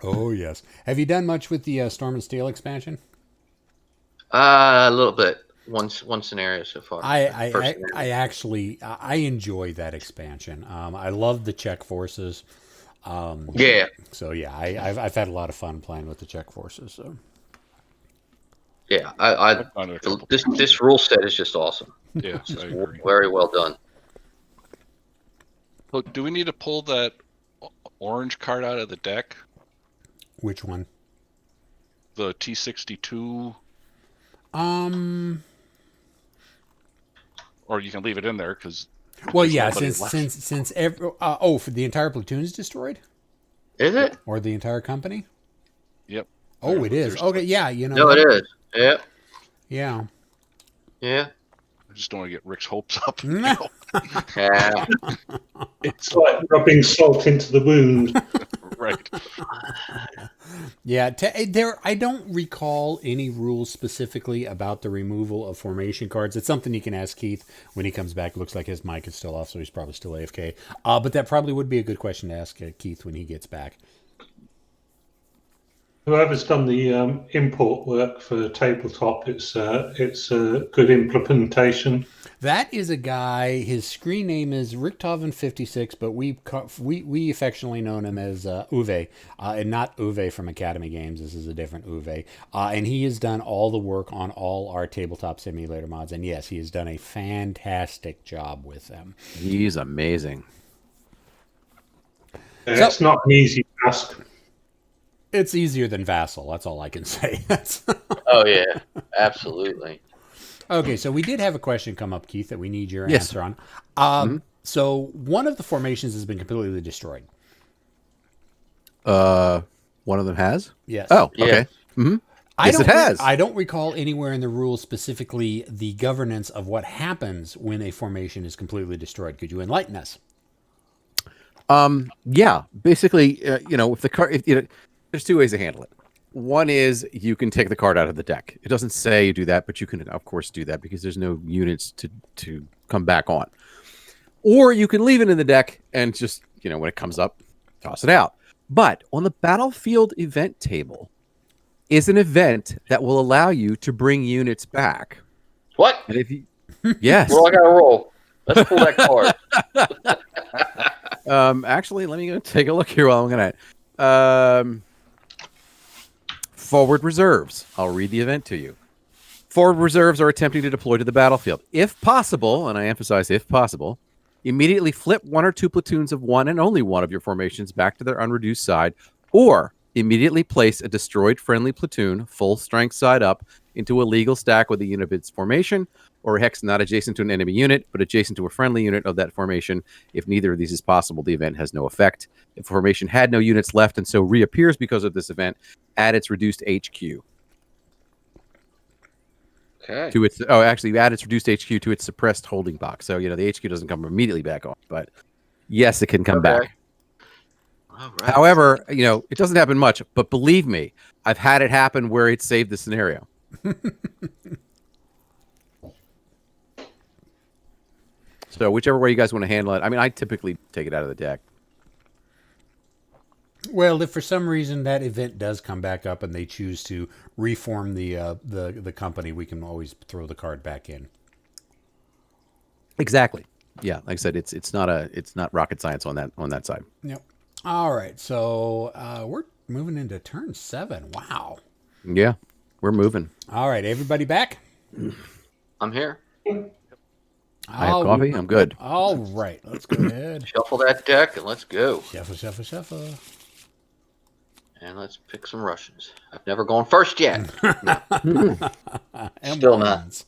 Oh, yes. Have you done much with the Storm and Steel expansion? A little bit. One scenario so far. I actually enjoy that expansion. I love the Czech forces. Yeah. So yeah, I've had a lot of fun playing with the Czech forces. So Yeah. I've done it a couple times. This rule set is just awesome. Yes, I agree. Very well done. Look, do we need to pull that orange card out of the deck? which one? The T62, or you can leave it in there because. Well, yeah, since for the entire platoon is destroyed, Is it? or the entire company? Yep. Oh, it is. Okay, yeah, you know. No, it is. Yeah. Yeah. Yeah. I just don't want to get Rick's hopes up. No. Yeah. It's like rubbing salt into the wound. Right. Yeah, I don't recall any rules specifically about the removal of formation cards. It's something you can ask Keith when he comes back. Looks like his mic is still off, so he's probably still AFK. But that probably would be a good question to ask Keith when he gets back. Whoever's done the import work for tabletop, it's a good implementation. That is a guy. His screen name is Richthoven56, but we affectionately know him as Uwe, and not Uwe from Academy Games. This is a different Uwe, and he has done all the work on all our tabletop simulator mods. And yes, he has done a fantastic job with them. He's amazing. It's not an easy task. It's easier than Vassal. That's all I can say. Oh yeah, absolutely. Okay, so we did have a question come up, Keith, that we need your answer on. So one of the formations has been completely destroyed. One of them has? Yes. Oh, Yeah. okay. Mm-hmm. Yes, it has. I don't recall anywhere in the rules specifically the governance of what happens when a formation is completely destroyed. Could you enlighten us? Yeah, basically, if the card, there's two ways to handle it. One is you can take the card out of the deck. It doesn't say you do that, but you can, of course, do that because there's no units to come back on. Or you can leave it in the deck and just, when it comes up, toss it out. But on the battlefield event table is an event that will allow you to bring units back. What? And if you, yes. Well, I got to roll. Let's pull that card. Actually, let me go take a look here while I'm looking at it. Forward reserves. I'll read the event to you. Forward reserves are attempting to deploy to the battlefield. If possible, and I emphasize if possible, immediately flip one or two platoons of one and only one of your formations back to their unreduced side, or immediately place a destroyed friendly platoon, full strength side up, into a legal stack with a unit of its formation, or a hex not adjacent to an enemy unit, but adjacent to a friendly unit of that formation. If neither of these is possible, the event has no effect. If the formation had no units left and so reappears because of this event, add its reduced HQ. Okay. To its add its reduced HQ to its suppressed holding box. So the HQ doesn't come immediately back on, but yes, it can come back. All right. However, it doesn't happen much, but believe me, I've had it happen where it saved the scenario. So whichever way you guys want to handle it. I mean, I typically take it out of the deck. Well, if for some reason that event does come back up and they choose to reform the company, we can always throw the card back in. Exactly. Yeah, like I said, it's not rocket science on that side. Yep. All right, so we're moving into turn 7. Wow. Yeah, we're moving. All right, everybody back? I'm here. I have coffee. I'm good. All right, let's go ahead. Shuffle that deck and let's go. Shuffle, shuffle, shuffle. And let's pick some Russians. I've never gone first yet. And Still not. ones.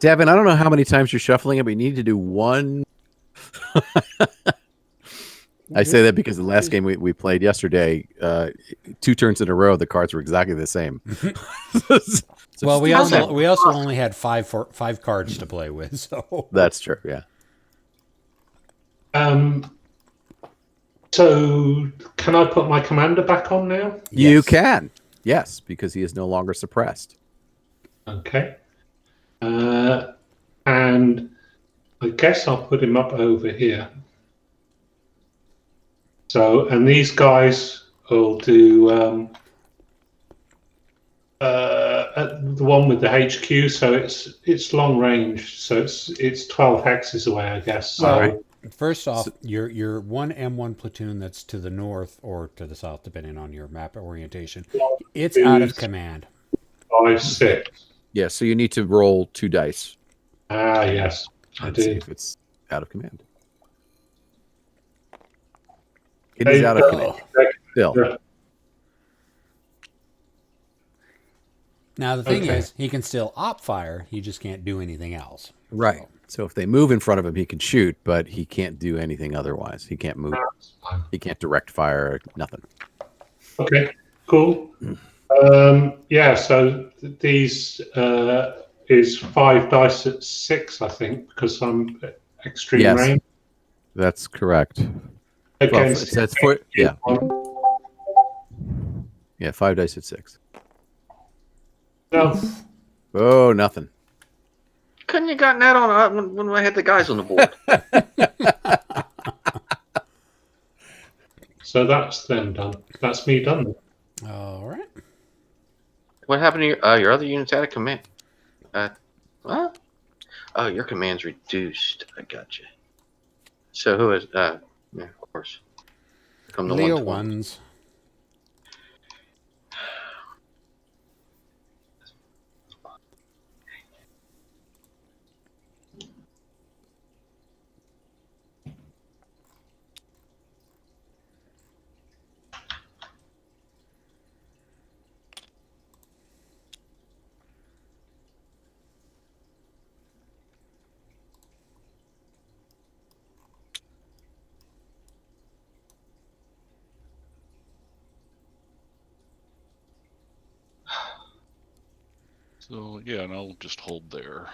Devin, I don't know how many times you're shuffling it, but you need to do one. I say that because the last game we played yesterday, 2 turns in a row, the cards were exactly the same. So Well, we also only had five cards to play with, so that's true. Yeah. So can I put my commander back on now? You Yes. can. Yes, because he is no longer suppressed. Okay. And I guess I'll put him up over here. So, and these guys will do the one with the HQ. So it's long range. So it's 12 hexes away, I guess. So, All right. First off, your one M1 platoon that's to the north or to the south, depending on your map orientation, it's out of command. 5, 6. Yeah, so you need to roll 2 dice Ah, yes, I and see do. if it's out of command. It is out of command. Still. Yeah. Now the thing Okay. is, he can still op fire. He just can't do anything else. Right. So if they move in front of him, he can shoot, but he can't do anything otherwise. He can't move. He can't direct fire. Nothing. Okay, cool. Yeah, so these is 5 dice at 6, I think, because I'm extreme Yes. range. That's correct. Well, Against that's for, yeah. one. Yeah, 5 dice at 6. No, Oh, nothing. Couldn't you gotten that on when I had the guys on the board? so that's them done. That's me done. All right. What happened to your other units out of command? What? Oh, your command's reduced. I got you. So who is? Yeah, of course. Come to Leo 120. ones. So yeah, and I'll just hold there.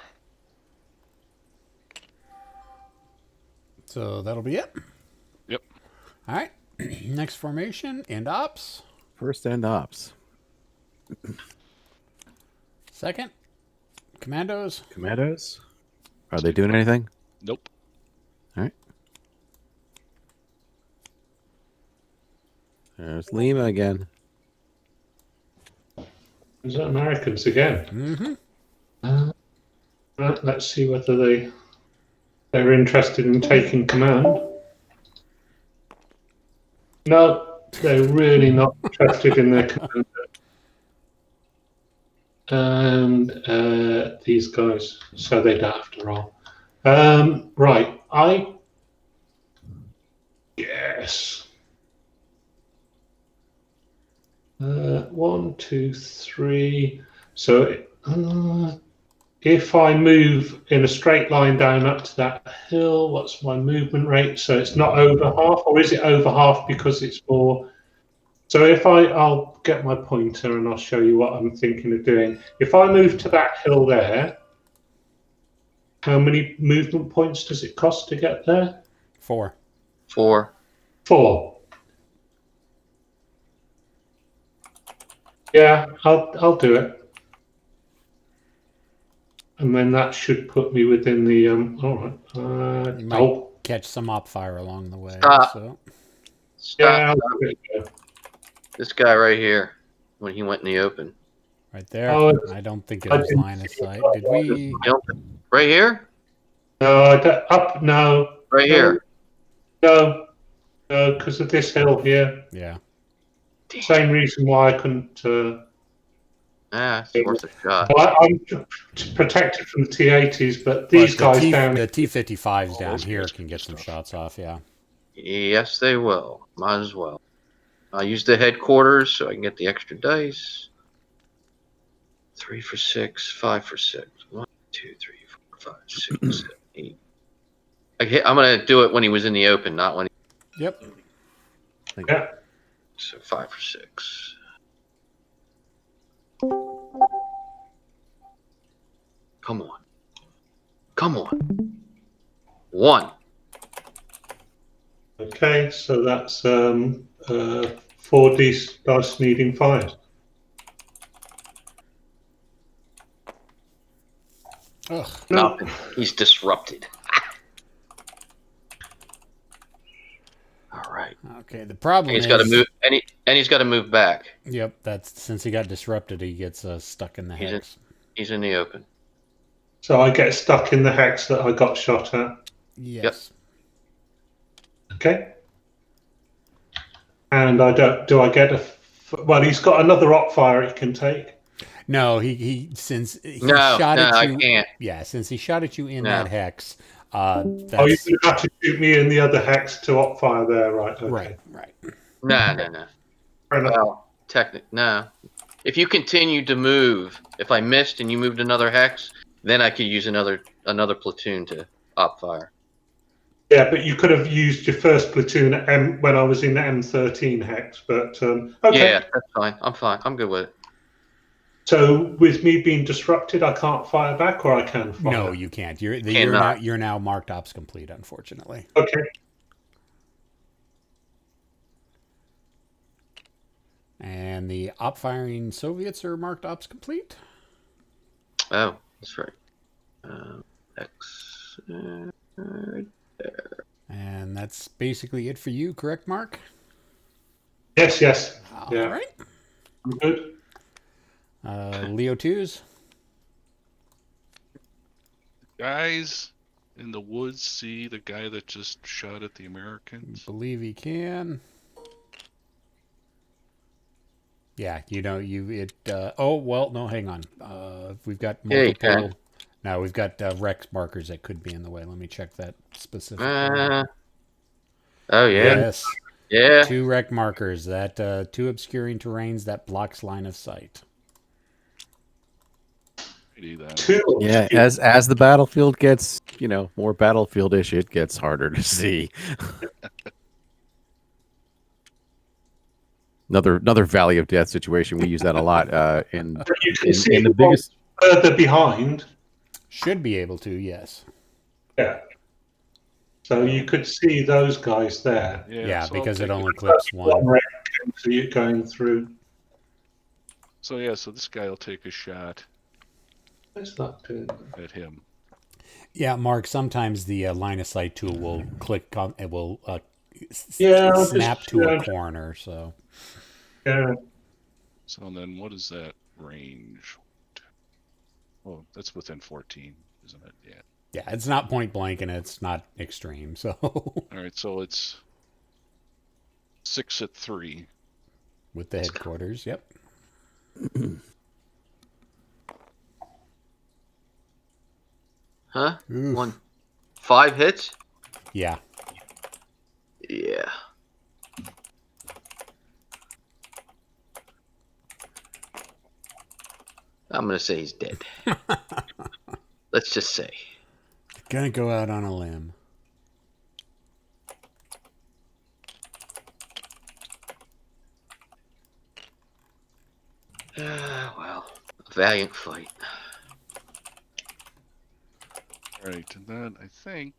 So that'll be it. Yep. All right. Next formation, end ops. First end ops. Second, commandos. Commandos. Are they doing anything? Nope. All right. There's Lima again. Is that Americans again? Mm-hmm. Right, let's see whether they're interested in taking command. No, they're really not interested in their command. And these guys, so they don't have to roll. Right, I guess. 1, 2, 3. So if I move in a straight line down up to that hill, what's my movement rate? So it's not over half, or is it over half because it's more? So if I'll get my pointer and I'll show you what I'm thinking of doing. If I move to that hill there, how many movement points does it cost to get there? 4. 4. 4. Yeah, I'll do it. And then that should put me within the all right. You might catch some op fire along the way. Stop. So Stop. Yeah, I'll do it. This guy right here, when he went in the open. Right there. Oh, I don't think it I was didn't line of see sight. it. Did we? Yep. Right here? No, I don't, up. No, Right no, here. no, because of this hill here. Yeah. Same reason why I couldn't. It's worth a shot. Well, I'm protected from the T80s, but these But guys down. the T55s Oh, down those here guys can can get do some stuff. shots off. Yeah. Yes, they will. Might as well. I use the headquarters so I can get the extra dice. 3 for 6, 5 for 6. 1, 2, 3, 4, 5, 6, 7, 8. I'm gonna do it when he was in the open, not when. Yep. Yeah. So 5 for 6. Come on. Come on. 1. Okay, so that's 4D dice needing 5. Ugh. No, Nothing. He's disrupted. All right. Okay. The problem And he's is. got to move. And he's got to move back. Yep. That's since he got disrupted, he gets stuck in the He's in- hex. He's in the open. so I get stuck in the hex that I got shot at. Yes. Okay. And I don't. Do I get a? Well, he's got another op fire he can take. No. He since he No, shot at I you. can't. Yeah. Since he shot at you in No. that hex. Oh, you That's would have to shoot me in the other hex to op fire there, right? Okay. right. Right. No. Fair enough. Well, no. If you continue to move, if I missed and you moved another hex, then I could use another platoon to op fire. Yeah, but you could have used your first platoon at when I was in the M13 hex. But okay. Yeah, that's fine. I'm fine. I'm good with it. So with me being disrupted, I can't fire back, or I can fire. No, you can't. You're Cannot. now marked ops complete, unfortunately. Okay. And the op firing Soviets are marked ops complete. Oh, that's right. X. Right there. And that's basically it for you, correct, Mark? Yes. All Yeah. right. I'm good. Leo 2s. Guys in the woods see the guy that just shot at the Americans. Believe he can. Yeah, oh, well, no, hang on. We've got Yeah, you multiple. can. Now we've got Rex markers that could be in the way. Let me check that specifically. Oh yeah. Yes. Yeah. 2 rec markers. That 2 obscuring terrains that blocks line of sight. Two. Yeah, as the battlefield gets, more battlefield-ish, it gets harder to see. Another Valley of Death situation. We use that a lot in You can see the biggest. further behind. Should be able to, yes. Yeah. So you could see those guys there. Yeah, so because I'll it take only clips One one. red so you're going through. So this guy will take a shot Where's that doing? at him. Yeah, Mark, sometimes the line of sight tool will click on, it will Yeah, snap just, to a yeah. corner, so. Yeah. So then what is that range? Oh, that's within 14, isn't it? Yeah. Yeah, it's not point blank and it's not extreme, so. All right, so it's 6 at 3. With the headquarters, yep. Huh? Oof. 5 hits? Yeah. Yeah. I'm gonna say he's dead. Let's just say. Gonna go out on a limb. Well, a valiant fight. All right, and then I think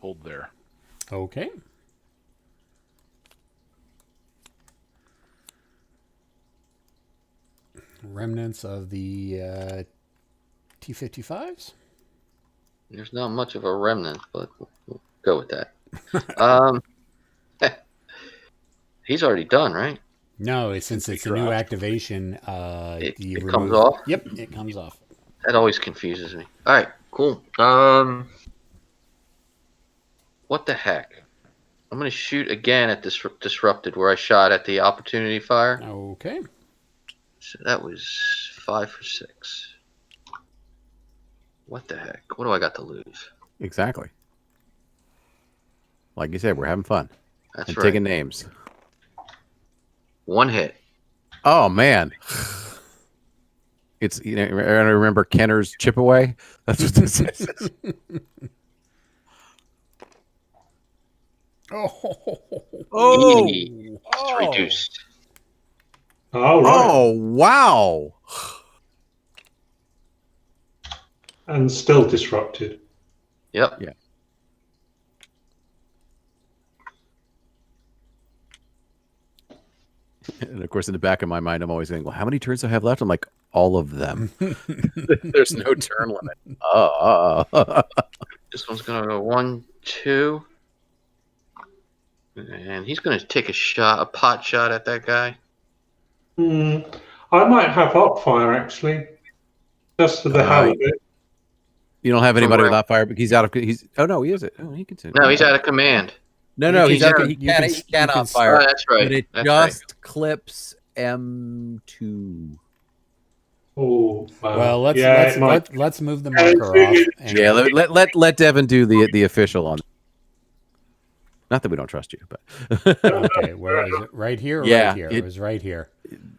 hold there. Okay. Remnants of the T-55s. There's not much of a remnant, but we'll go with that. He's already done, right? No, since it's a new activation, It comes off? Yep, it comes off. That always confuses me. All right, cool. What the heck? I'm going to shoot again at this disrupted where I shot at the opportunity fire. Okay. So that was 5 for 6. What the heck? What do I got to lose? Exactly. Like you said, we're having fun. That's and right. taking names. 1 hit. Oh man. It's, I remember Kenner's chip away. That's what this is. Oh. It's reduced. All right. Oh wow. And still disrupted. Yep. Yeah. And of course, in the back of my mind, I'm always thinking, well, how many turns do I have left? I'm like, all of them. There's no turn limit. This one's going to go 1, 2. And he's going to take a pot shot at that guy. I might have op fire, actually. Just for the hell of it. You don't have anybody with op fire, but he's out of. Oh no, he is it. Oh, he can. No, he's out of command. No, he's out. He can't op fire. Oh, that's right. But it just clips M2. Oh, well, let's move the marker off. Yeah, let Devin do the official on. Not that we don't trust you, but okay, where is it? Right here. Or right here. It was right here.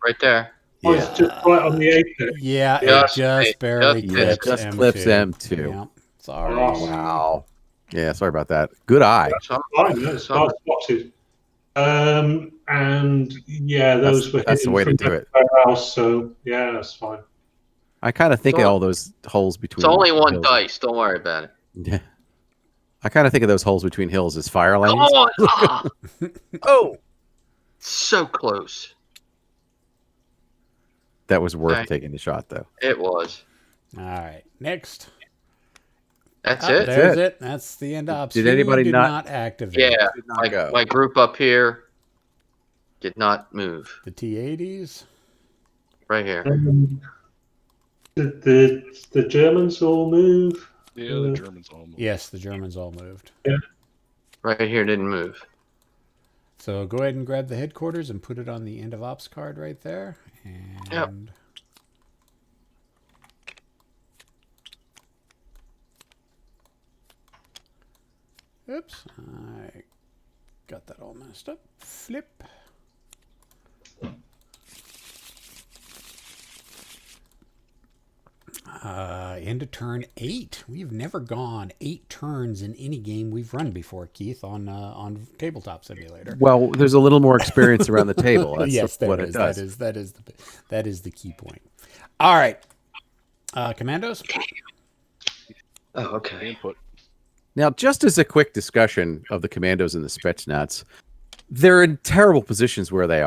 Right there. Oh, it's just right on the apex. Yeah, it just barely clips M2. Clips M2. Yeah. Sorry. Oh, wow. Yeah, sorry about that. Good eye. That's fine. That's nice spotted. And yeah, those were that's the way to do it. Else, so yeah, that's fine. I kind of think of all those holes between. It's only one dice. Don't worry about it. Yeah. I kind of think of those holes between hills as fire lanes. Oh, so close. That was worth taking the shot, though. It was. All right, next. That's it. There's it. That's the end ops. Did anybody not activate? Yeah, my group up here did not move. The T-80s. Right here. Did the Germans all move? Yeah, the Germans all moved. Yes, the Germans all moved. Yeah. Right here didn't move. So go ahead and grab the headquarters and put it on the end of ops card right there. And yep. Oops, I got that all messed up. Flip. Into turn 8. We've never gone 8 turns in any game we've run before, Keith, on Tabletop Simulator. Well, there's a little more experience around the table. That's yes, what it does. That is the key point. All right, Commandos. Oh, okay. Input. Now, just as a quick discussion of the Commandos and the Spetsnaz, they're in terrible positions where they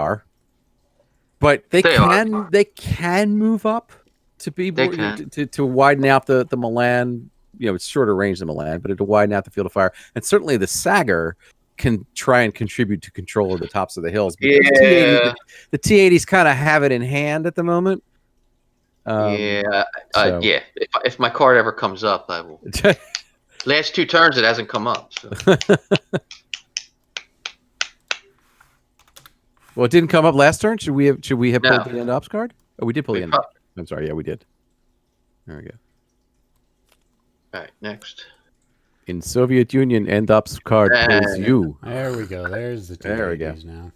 but they can move up. To be to widen out the Milan, it's shorter range than Milan, but to widen out the field of fire, and certainly the Sagar can try and contribute to control of the tops of the hills. But the T-80s kind of have it in hand at the moment. Yeah. If my card ever comes up, I will. Last 2 turns, it hasn't come up. So. Well, it didn't come up last turn. Should we have pulled the end ops card? Oh, we did pull the end. I'm sorry. Yeah, we did. There we go. All right, next. In Soviet Union, end ops card pulls you. There we go. There's the there we go. Now.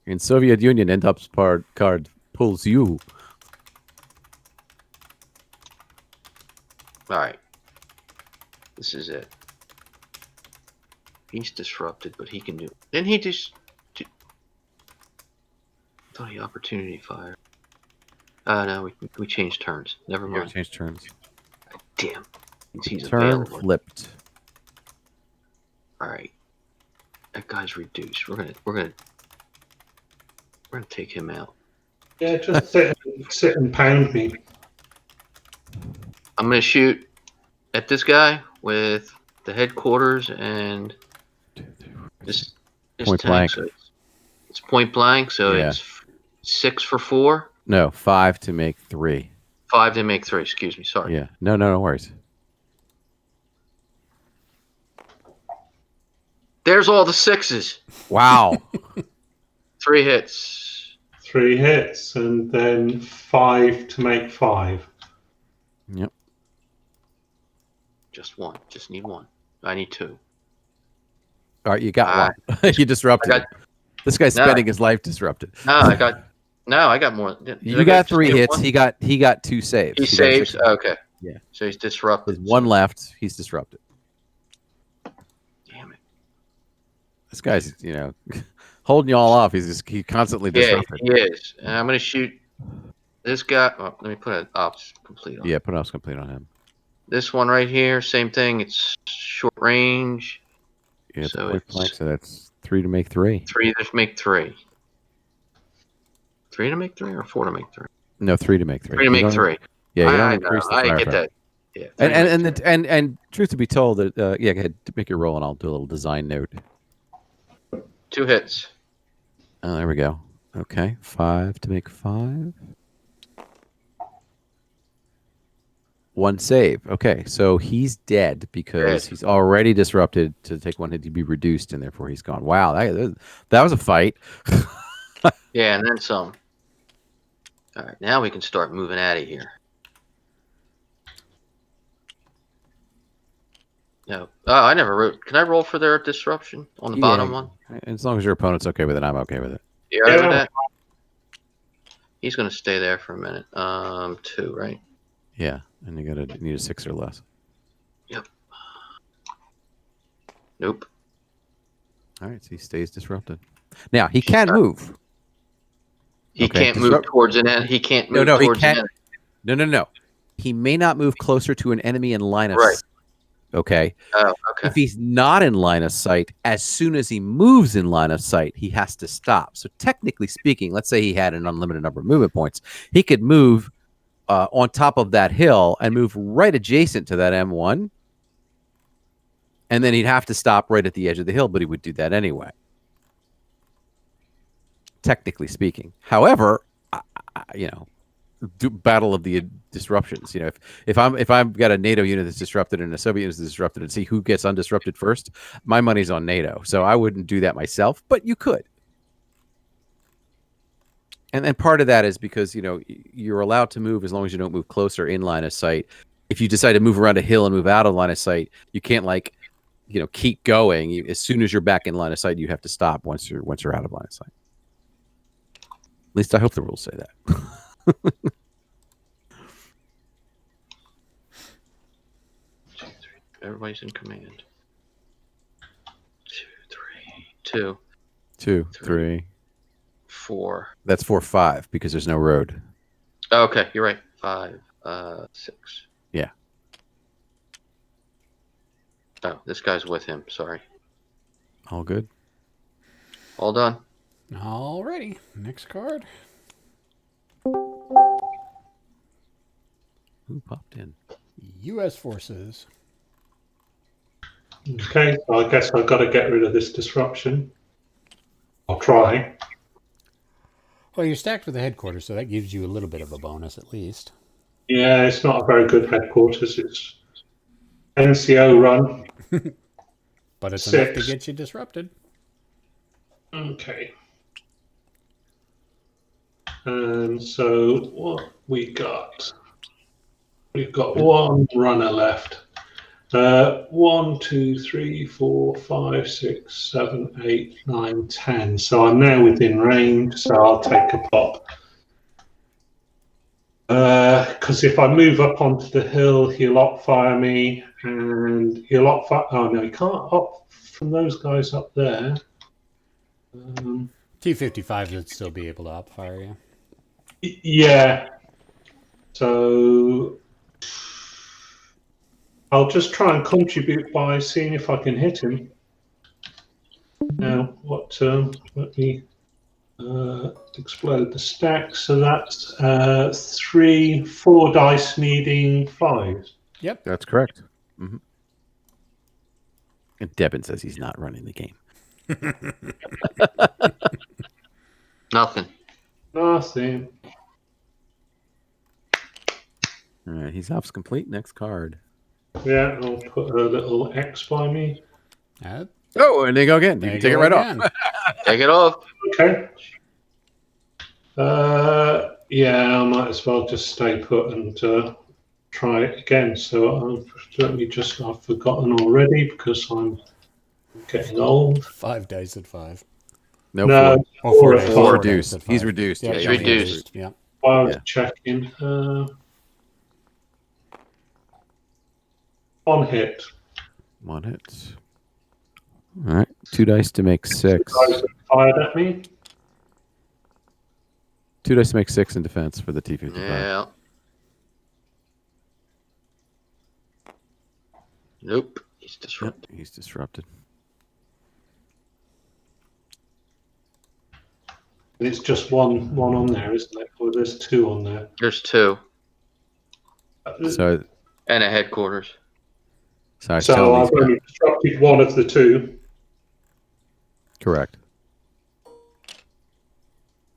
In Soviet Union, end ops card pulls you. All right. This is it. He's disrupted, but he can do. Didn't he just? Thought he opportunity fire. No, we changed turns. Never mind. We changed turns. Damn. He's Turn available. flipped. All right. That guy's reduced. We're gonna take him out. Yeah, just sit and pound me. I'm gonna shoot at this guy with the headquarters and this Point tank. blank. So it's point blank. So Yeah. it's 6 for 4. No, 5 to make 3. 5 to make 3. Excuse me. Sorry. Yeah. No worries. There's all the 6s. Wow. 3 hits. 3 hits, and then 5 to make 5. Yep. Just 1. Just need 1. I need 2. All right, you got one. You disrupted. I got- This guy's spending his life disrupted. No, I got more. You got 3 hits. One? He got 2 saves. He got saves. 6. Okay. Yeah. So he's disrupted. There's 1 left. He's disrupted. Damn it. This guy's, holding you all off. He's constantly disrupted. Yeah, he is. And I'm gonna shoot this guy. Oh, let me put an ops complete on. Yeah, put ops complete on him. This one right here, same thing. It's short range. Yeah, it's So point it's- blank, so that's 3 to make 3. 3 to make 3. 3 to make 3 or 4 to make 3? No, 3 to make 3. 3 to make 3. Yeah, you don't I increase the get firepower. that. Yeah. 3 to make 3. And truth to be told, that go ahead, make your roll, and I'll do a little design note. 2 hits. Oh, there we go. Okay, 5 to make 5. 1 save. Okay, so he's dead because he's already disrupted to take 1 hit to be reduced, and therefore he's gone. Wow, that was a fight. Yeah, and then some. All right, now we can start moving out of here. No. Oh, I never wrote. Can I roll for their disruption on the bottom one? As long as your opponent's okay with it, I'm okay with it. You all right with that? He's going to stay there for a minute. 2, right? Yeah, and you need a 6 or less. Yep. Nope. All right, so he stays disrupted. Now he can move. He Okay, can't move towards an enemy. He can't move he towards can't. an enemy. No. He may not move closer to an enemy in line of Right. sight. Okay. Oh, okay. If he's not in line of sight, as soon as he moves in line of sight, he has to stop. So technically speaking, let's say he had an unlimited number of movement points, he could move on top of that hill and move right adjacent to that M1, and then he'd have to stop right at the edge of the hill, but he would do that anyway. Technically speaking, however, battle of the disruptions. If I've got a NATO unit that's disrupted and a Soviet unit that's disrupted, and see who gets undisrupted first, my money's on NATO. So I wouldn't do that myself, but you could. And part of that is because you're allowed to move as long as you don't move closer in line of sight. If you decide to move around a hill and move out of line of sight, you can't keep going. As soon as you're back in line of sight, you have to stop once you're out of line of sight. At least I hope the rules say that. Everybody's in command. 2, 3, 2, 2, 3, 4. That's 4, 5 because there's no road. Okay, you're right. 5, 6. Yeah. Oh, this guy's with him. Sorry. All good. All done. Alrighty, next card. Who popped in? U.S. forces. Okay, so I guess I've got to get rid of this disruption. I'll try. Well, you're stacked with the headquarters, so that gives you a little bit of a bonus at least. Yeah, it's not a very good headquarters. It's NCO run. But it's enough to 6. get you disrupted. Okay. And so what we got? We've got 1 runner left. 1, 2, 3, 4, 5, 6, 7, 8, 9, 10. So I'm now within range, so I'll take a pop. Because if I move up onto the hill, he'll op-fire me, and he'll op-fire... Oh, no, he can't op from those guys up there. T-55 would still be able to upfire you. Yeah. So I'll just try and contribute by seeing if I can hit him. Now, what turn? Let me explode the stack. So that's 4 dice needing 5. Yep. That's correct. Mm-hmm. And Devin says he's not running the game. Nothing. Nothing. All right, he's ops complete. Next card. Yeah, I'll put a little X by me. Oh, and there you go again. You can take it right off. Take it off. Okay. Yeah, I might as well just stay put and try it again. So I've forgotten already because I'm getting old. 5 dice at 5. No, Oh, 4 dice. Four Dice reduced. at 5. He's reduced. Yeah, He's yeah, reduced. Yeah. I was checking. 1 hit. 1 hit. All right. 2 dice to make 6. Guys have fired at me. 2 dice to make 6 in defense for the T-55. Yeah. Nope. He's disrupted. Yep, he's disrupted. It's just one on there, isn't it? Or there's 2 on there. There's 2. So And a headquarters. I was So telling I've these guys. only disrupted 1 of the 2. Correct.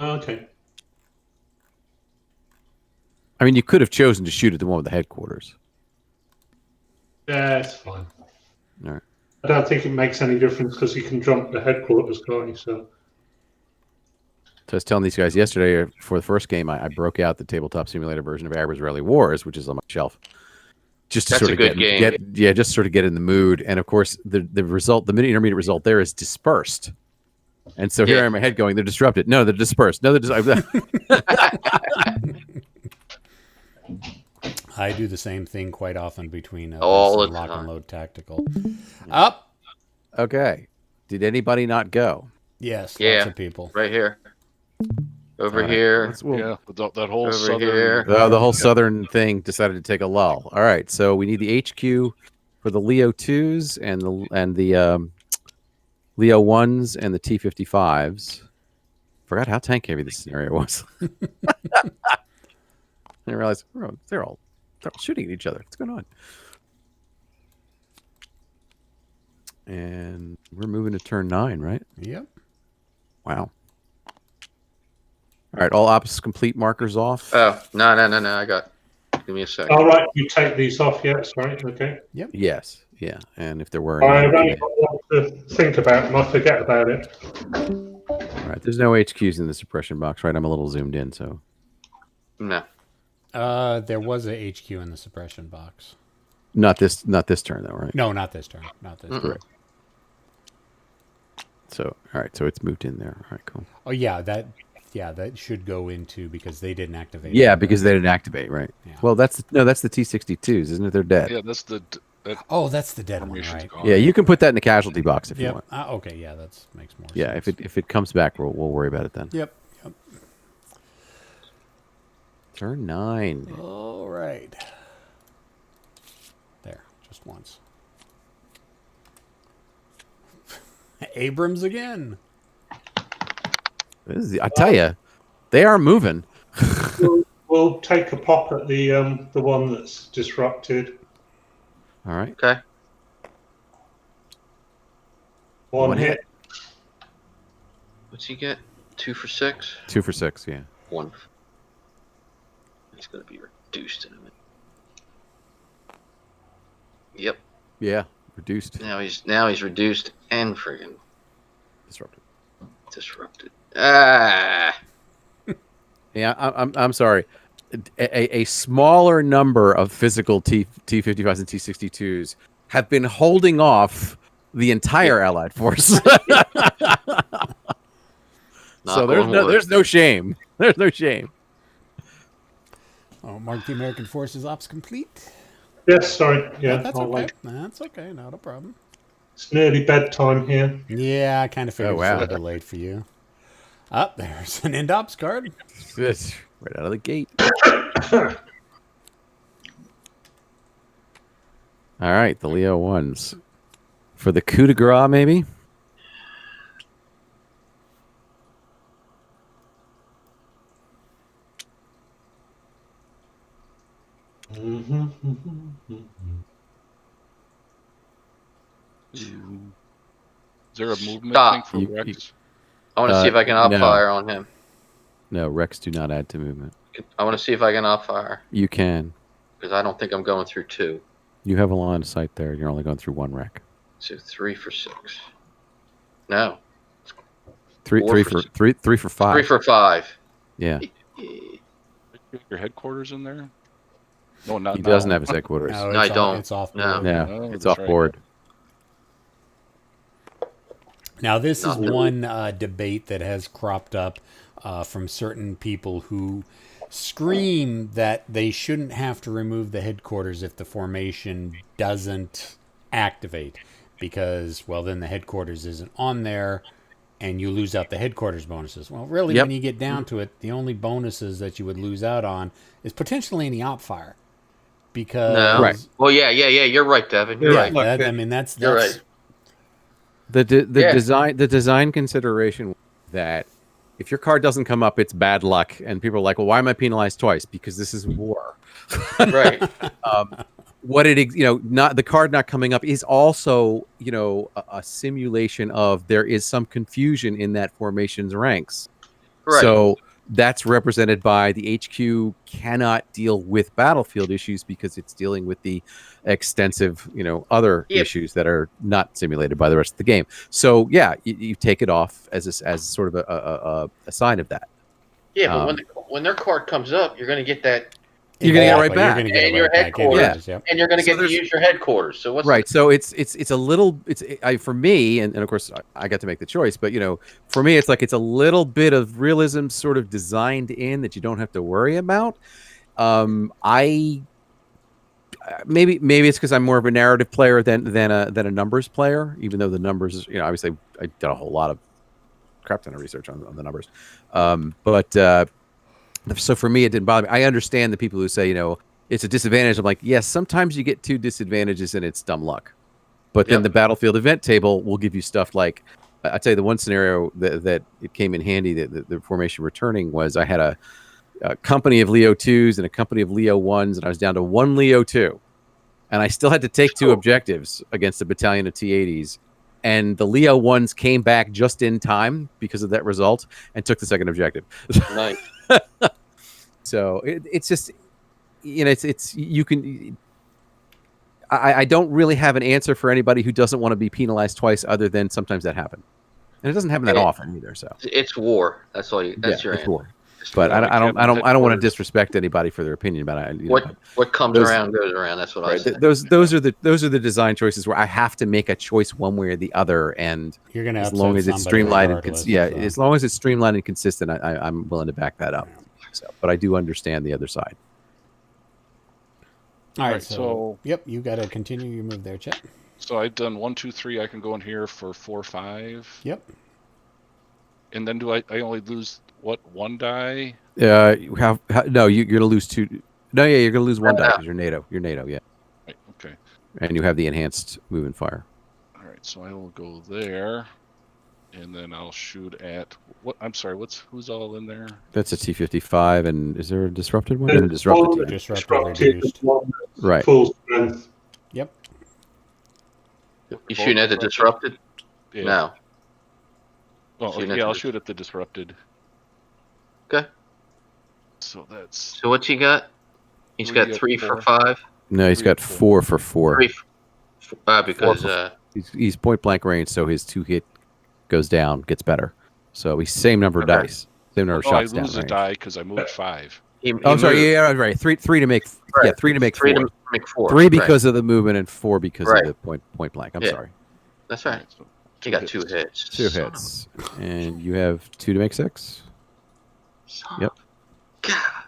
Okay. I mean, you could have chosen to shoot at the one with the headquarters. Yeah, it's fine. All right. I don't think it makes any difference because you can jump the headquarters, can't you? So So I was telling these guys yesterday for the first game, I broke out the tabletop simulator version of Average Rally Wars, which is on my shelf, just to That's sort a of good game. just sort of get in the mood. And of course, the result, the intermediate result there is dispersed. And so here I am in my head going, they're disrupted. No, they're dispersed. No, they're I do the same thing quite often between All this the lock time. and load tactical. Up. Okay. Did anybody not go? Yes. Yeah. Lots of people. Right here. Over All right. here. Yeah, that whole Over southern. here. The whole southern thing decided to take a lull. All right, so we need the HQ for the Leo 2s and the Leo 1s and the T-55s. Forgot how tank heavy this scenario was. I realized they're all shooting at each other. What's going on? And we're moving to turn 9, right? Yep. Wow. All right, all ops complete markers off. Oh, no. I got. Give me a second. all right, you take these off yet? Sorry. Okay. Yes, yeah. And if there were I've any, only got 1 to think about, and I forget about it. all right, there's no HQs in the suppression box, right? I'm a little zoomed in, so No. There was a HQ in the suppression box. not this turn though, right? No, not this turn. Not this turn. So all right, so it's moved in there. All right, cool. Oh yeah, that should go into because they didn't activate. Yeah, it. because they didn't activate, right? Yeah. Well, that's the T-62s, isn't it? They're dead. Yeah, that's the. Oh, that's the dead one, formation's right? gone. Yeah, you can put that in the casualty box if you Yep. want. Okay, yeah, that makes more Yeah, sense. if it comes back, we'll worry about it then. Yep. Turn 9. All right. There, just once. Abrams again. I tell you, they are moving. We'll take a pop at the one that's disrupted. All right. Okay. 1 hit. What's he get? 2 for 6? 2 for 6. Yeah. 1. He's going to be reduced in a minute. Yep. Yeah. Reduced. Now he's reduced and friggin' Disrupted. Ah. Yeah, I'm sorry. A smaller number of physical T-55s and T-62s have been holding off the entire Allied force. So there's no shame. There's no shame. Oh, mark the American Forces ops complete. Yes, sorry. Yeah, That's I'll okay. wait. That's okay. Not a problem. It's nearly bedtime here. Yeah, I kind of figured Oh, wow. it was a little late for you. Up there's an end ops card. It's right out of the gate. All right, the Leo 1s. For the coup de grace, maybe? Is there a movement Stop. thing for Rex? I want to see if I can op no. fire on him. No, Rex do not add to movement. I want to see if I can op fire You can. because I don't think I'm going through 2. You have a line of sight there. You're only going through 1 rec. So 3 for 6. No. 3 for 5. 3 for 5. Yeah. Your headquarters in there? No, not He now. doesn't have his headquarters. No, No, I it's don't. It's off No. board. Yeah, Oh, it's that's off right. board. Now, this is Not really. one debate that has cropped up from certain people who scream that they shouldn't have to remove the headquarters if the formation doesn't activate because, well, then the headquarters isn't on there and you lose out the headquarters bonuses. Well, really, Yep. when you get down to it, the only bonuses that you would lose out on is potentially any op fire. Because, No. Right. Well, yeah. You're right, Devin. You're yeah, right. Look, I mean, that's You're right. The Yeah. design consideration that if your card doesn't come up, it's bad luck, and people are like, "Well, why am I penalized twice? Because this is war." Right. What not the card not coming up is also a simulation of there is some confusion in that formation's ranks. Right. So that's represented by the HQ cannot deal with battlefield issues because it's dealing with the extensive, other Yep. issues that are not simulated by the rest of the game. So yeah, you take it off as sort of a sign of that. Yeah, but when their card comes up, you're going to get that, You're gonna get it right Exactly, back. You're gonna get And it your right back headquarters. anyways, yep. and you're going to So get to there's- use your headquarters. So what's Right. So it's a little for me, and of course I got to make the choice, but for me it's like it's a little bit of realism sort of designed in that you don't have to worry about. I maybe it's because I'm more of a narrative player than a numbers player, even though the numbers, obviously I did a whole lot of crap ton of research on the numbers. So for me it didn't bother me. I understand the people who say, it's a disadvantage. I'm like, yes, sometimes you get 2 disadvantages and it's dumb luck. But then Yep. the battlefield event table will give you stuff like, I'll tell you the one scenario that it came in handy, that the formation returning was I had a company of Leo 2s and a company of Leo 1s, and I was down to 1 Leo 2. And I still had to take 2 objectives against a battalion of T-80s. And the Leo 1s came back just in time because of that result and took the second objective. nice? So it's just, it's you can. I don't really have an answer for anybody who doesn't want to be penalized twice, other than sometimes that happens, and it doesn't happen that Yeah. often either. So It's war. That's all. That's your it's answer. war. Just But war. I don't want to headquarters. disrespect anybody for their opinion about it. What comes those- around goes around. That's what I Right. say. Those are the design choices where I have to make a choice one way or the other, and You're gonna as upset long as it's somebody streamlined and regardless, so. as long as it's streamlined and consistent, I'm willing to back that up. So, but I do understand the other side. All right, Right, so so- yep, you got to continue your move there, Chet. So I've done 1, 2, 3. I can go in here for 4, 5. Yep. And then I only lose what, 1 die? No, you're gonna lose 2. No, yeah, you're gonna lose 1 die No. because you're NATO. You're NATO, yeah, Right, okay. and you have the enhanced move and fire. All right, so I will go there, and then I'll shoot at what? I'm sorry. Who's all in there? That's a T-55, and is there a disrupted one? There's And a disrupted one T- Disrupted reduced. one Right. full strength. Yep. You shooting at the disrupted? Yeah. No. Oh, Shooting okay, at yeah, I'll the- shoot at the disrupted. Okay. So that's So what's he got? He's got 3 for 4. 5. No, he's got 4 for 4. 3 because 4 He's point blank range, so his 2 hit goes down, gets better. So he's same number of Okay. dice, same number of Oh, I shots down lose a range. die because I moved 5. he Oh, sorry, moved yeah, right. Three to make, Right. yeah, 3 to make 3 4. to make 4. 3 Right. because of the movement and 4 because Right. of the point blank. I'm Yeah. sorry. That's right. So He got 2 hits. 2 Son of hits, and you have 2 to make 6. a- son Yep. of- God.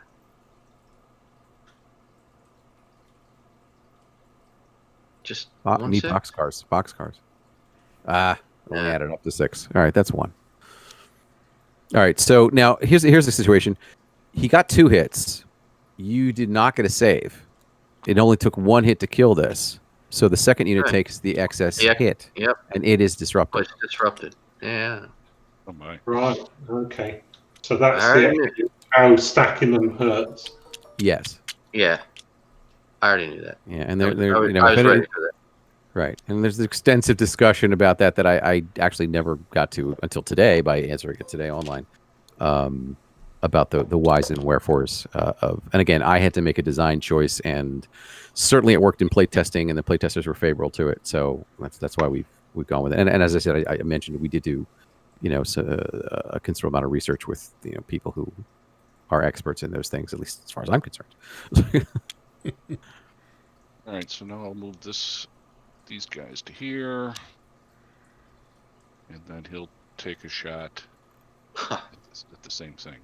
Just one Need sec? boxcars. Only Yeah. added up to 6. All right, that's 1. All right, so now here's the situation. He got 2 hits. You did not get a save. It only took 1 hit to kill this. So the second unit Right. takes the excess Yeah, hit, Yep. and it is Oh, disrupted. it's disrupted. Yeah. Oh my. Right. Okay. So that's All right. how stacking them hurts. Yes. Yeah. I already knew that. Yeah, and I they're was, you know, I was if it- ready for that. right, and there's extensive discussion about that I actually never got to until today by answering it today online, about the whys and wherefores of. And again, I had to make a design choice, and certainly it worked in play testing, and the play testers were favorable to it. So that's why we've gone with it. And as I said, I mentioned we did do, a considerable amount of research with people who are experts in those things, at least as far as I'm concerned. All right, so now I'll move these guys to here, and then he'll take a shot at the same thing.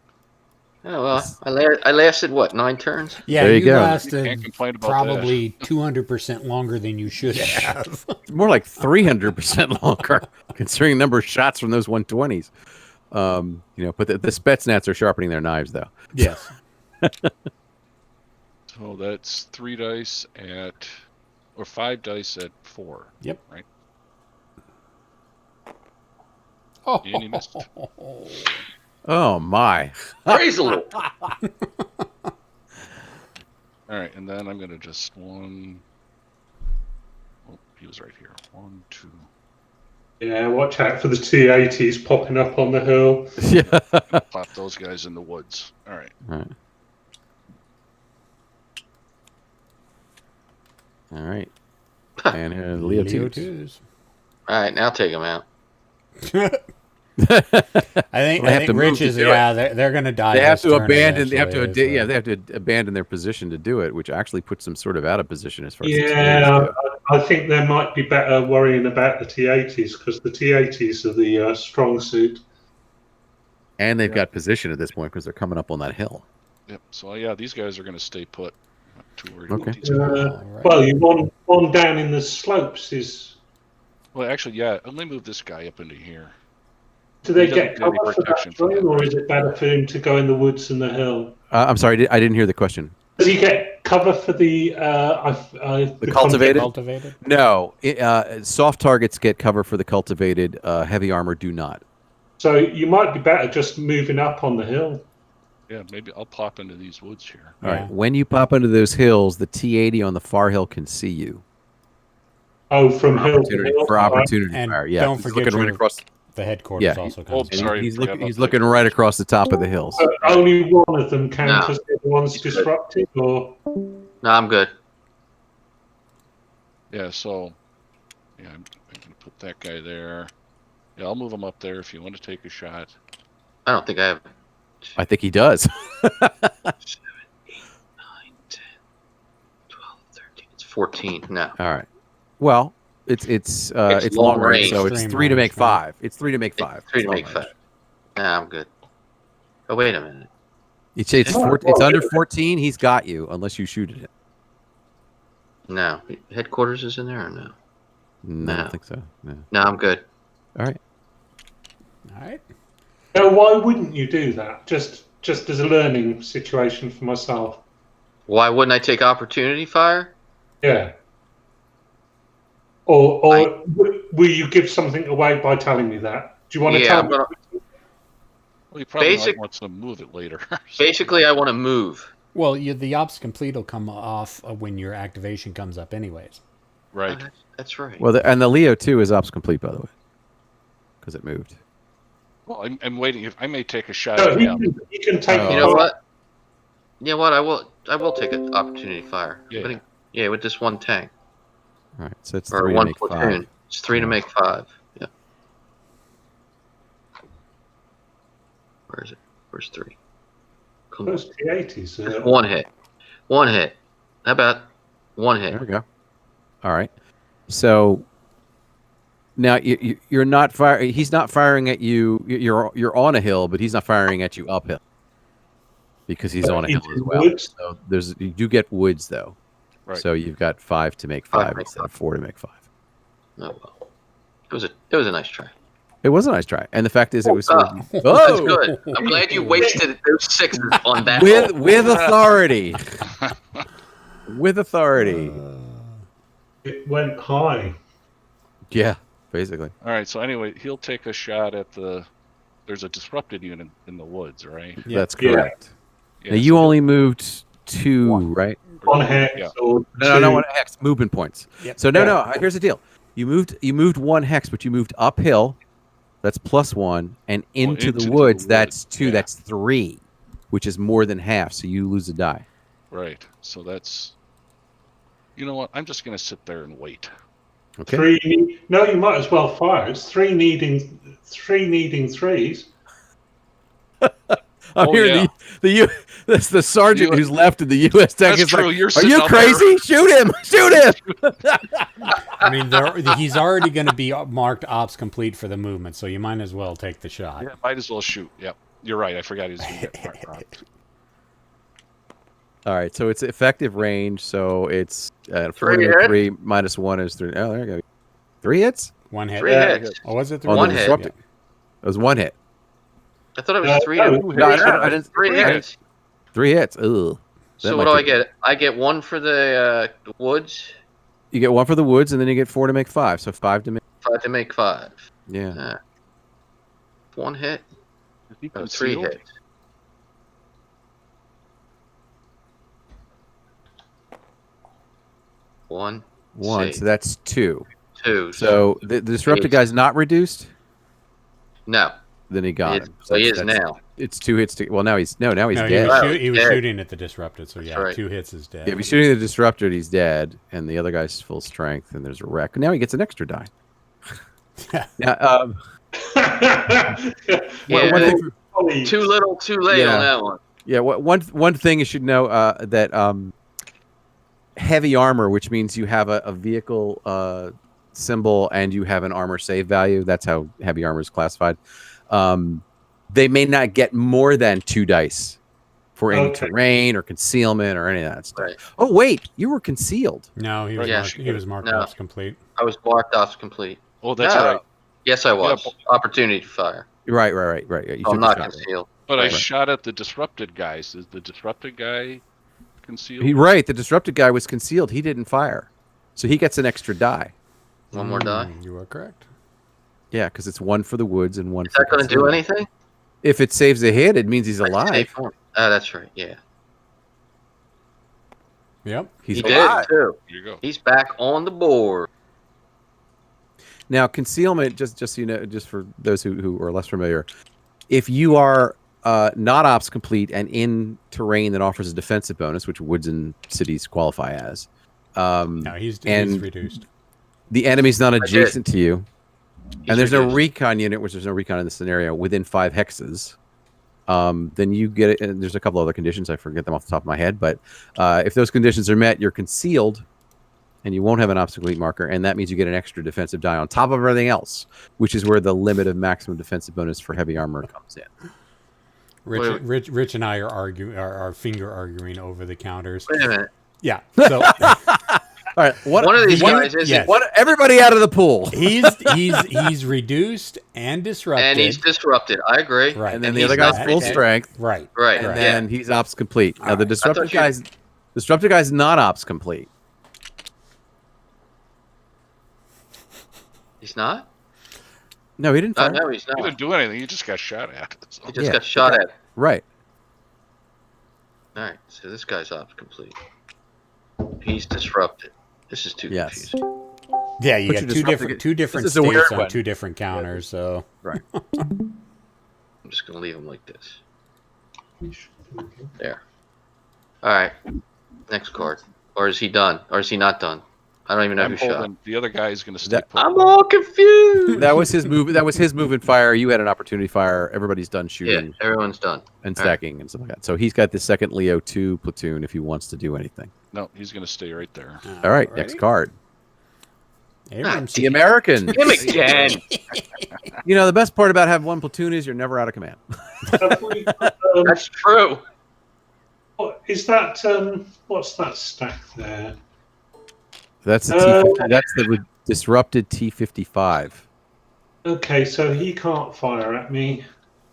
Oh well, I lasted what, 9 turns? Yeah, There you go. lasted Can't complain about probably 200% longer than you should have. It's more like 300% longer, considering the number of shots from those 120s. But the Spetsnats are sharpening their knives, though. Yes. So that's 3 dice or 5 dice at 4. Yep. Right. Oh, And he missed. Oh my! Praise the Lord. All right, and then I'm gonna just one. Oh, he was right here. 1, 2. Yeah, watch out for the T80s popping up on the hill. Yeah. Pop those guys in the woods. All right. All right. And Leo twos. twos. All right, now take him out. I think Well, they have to Rich move to is do they're going to die. They have this to turn abandon. They have eventually, to. so- They have to abandon their position to do it, which actually puts them sort of out of position as far as. Yeah, I think there might be better worrying about the T80s because the T80s are the strong suit. And they've got position at this point because they're coming up on that hill. Yep. So yeah, these guys are gonna stay put. Not too worried Okay. about these guys. Alright. Well, you one down in the slopes is. Well, actually, yeah. Let me move this guy up into here. Do they He get doesn't get any cover for protection that from terrain, that. or is it better for him to go in the woods and the hill? I'm sorry, I didn't hear the question. Does he get cover for the cultivated? Cultivated. No, soft targets get cover for the cultivated. Heavy armor do not. So you might be better just moving up on the hill. Yeah, maybe I'll pop into these woods here. All Yeah. right. When you pop into those hills, the T80 on the far hill can see you. Oh, from hill to hill. For opportunity And fire. Yeah. don't He's forget looking right your- across. The headquarters Yeah. also Oh, comes. sorry. He's forgot looking. about He's the looking right across the top of the hills. Only one of them can No. because the other one's He's good. disrupted, or No, I'm good. Yeah. So, yeah, I'm gonna put that guy there. Yeah, I'll move him up there if you want to take a shot. I don't think I have I think he does. 7, 8, 9, 10, 12, 13. It's 14. No. All right. Well, it's long long range, range. so it's Extreme 3 to make range, right? 5. It's 3 to make 5. It's 3 to Long make range. 5. Nah, I'm good. Oh, wait a minute. It's it's under 14. He's got you unless you shoot at it. No. Headquarters is in there or no? No, I No. don't think so. No. No, I'm good. All right. All right. no, why wouldn't you do that? Just as a learning situation for myself. Why wouldn't I take opportunity fire? Yeah. Or will you give something away by telling me that? Do you want to Yeah, tell I'm me? gonna, Well, he probably Basic- wants to move it later. basically, I want to move. Well, the ops complete will come off when your activation comes up, anyways. Right. Oh, that's right. Well, and the Leo 2 is ops complete, by the way, because it moved. Well, I'm waiting. If I may take a shot No, at him. he can take. Oh. You know what? You know what? I will take an opportunity fire. Yeah. But yeah, with this one tank All right. So it's or 3 to one make platoon. 5. It's 3 to make 5. Yeah. Where is it? Where's 3? Come on. Those T80s. Just one hit. One hit. How about one There hit? we go. All right. So now you're not firing. He's not firing at you. You're on a hill, but he's not firing at you uphill because he's on a hill Into as well. woods? So you do get woods though. Right. So you've got 5 to make 5 5 to make instead of 4 to make 5. Oh well. It was a nice try. It was a nice try, and the fact is, it was That's oh, good. I'm glad you wasted those 6s on that. with authority. With authority. It went high. Yeah, basically. All right. So anyway, he'll take a shot at the. There's a disrupted unit in the woods, right? Yeah. That's Yeah. correct. Yeah, Now so you only moved 2, right? One hex Yeah. or No, two. one hex. Movement points. Yep. So no. Here's the deal. You moved 1 hex, but you moved uphill. That's +1, and into the woods. That's 2. Yeah. That's 3, which is more than half. So you lose a die. Right. So that's. You know what? I'm just going to sit there and wait. Okay. 3. No, you might as well fire. It's 3 needing 3s. I'm hearing the sergeant who's left in the U.S. Tech That's is true. like, You're "Are sitting you out crazy? Shoot him! Shoot him!" I mean, he's already going to be marked ops complete for the movement, so you might as well take the shot. Yeah, might as well shoot. Yep. You're right. I forgot he was going to get marked off. All right, so it's effective range. So it's 4 3 to make hits. 3 minus 1 is 3. Oh, there you go. 3 hits. 1 hit. 3 hits. Oh, was it 3 On the One hit. disrupted. It was 1 hit. I thought it was 3 no, to no, I didn't. 3 hits. 3 hits. Ugh. So That what might do I be- get? I get 1 for the woods, You get 1 for the woods, and then you get 4 to make 5. So 5 to make. 5 to make 5. Yeah. 1 hit. Is he Oh, 3 concealed? hits. One, 1. see. So that's 2. 2. So the disrupted guy's not reduced. no, Then he got he is, him. so he is That's- now. It's 2 hits. Well, now he's No, he dead. was, Oh, he was dead. shooting at the disrupted, so yeah, right. 2 hits is dead. Yeah, if he's shooting the disruptor, he's dead, and the other guy's full strength, and there's a wreck. Now he gets an extra die. Yeah. Yeah, one thing, too little, too late Yeah. on that one. yeah. One thing you should know that heavy armor, which means you have a vehicle symbol and you have an armor save value. That's how heavy armor is classified. They may not get more than 2 dice for any Okay. terrain or concealment or any of that stuff. Right. Oh wait, you were concealed. No, he was Yeah. marked, he was marked No. ops complete. I was marked off complete. Oh, that's No. right. Yes, I was. Yeah, Opportunity to fire. Right. You I'm took the not shot. concealed. But I Right. shot at the disrupted guys. Is the disrupted guy concealed? The disrupted guy was concealed. He didn't fire, so he gets an extra die. One more die. You are correct. Yeah, because it's 1 for the woods and 1 Is for that going to do concealment. anything? If it saves a hit, it means he's I can alive. save for him. Oh, that's right. Yeah. Yep. He's He alive. did, too. Here you go. He's back on the board. Now, concealment, just so you know, just for those who are less familiar, if you are not ops complete and in terrain that offers a defensive bonus, which woods and cities qualify as, No, he's and reduced. the enemy's not adjacent to you, He's and there's no reduced. recon unit, which there's no recon in this scenario, within 5 hexes, then you get it. And there's a couple other conditions. I forget them off the top of my head. But if those conditions are met, you're concealed and you won't have an obstacle marker. And that means you get an extra defensive die on top of everything else, which is where the limit of maximum defensive bonus for heavy armor comes in. Rich and I are finger arguing over the counters. Wait a minute. Yeah. So All right. One of these guys is yes. Everybody out of the pool. he's reduced and disrupted. and he's disrupted. I agree. Right. And then the he's other guy's not- full strength. Right. Right. And Yeah. then he's ops complete. Now the right. disrupted guy's not ops complete. He's not? No, he didn't fire. No, he's He not. didn't do anything. He just got shot at. So. He just Yeah. got shot at. Right. All right. So this guy's ops complete. He's disrupted. This is too Yes. confusing. Yeah, you But got you two disrupted different it. two different This is a weird states on one. 2 different counters. So Right. I'm just gonna leave him like this. There. All right. Next card. Or is he done? Or is he not done? I don't even know I'm who shot. holding. The other guy is going to stay That- put. I'm all confused. That was his move. That was his move and fire. You had an opportunity fire. Everybody's done Yeah, shooting everyone's done. and all right. stacking and stuff like that. So he's got the second Leo 2 platoon if he wants to do anything. No, he's going to stay right there. All right, next card. Abrams. The American. Him again. You know, the best part about having 1 platoon is you're never out of command. Have we, That's true. is that what's that stack there? That's the T50, that's the disrupted T55. Okay, so he can't fire at me,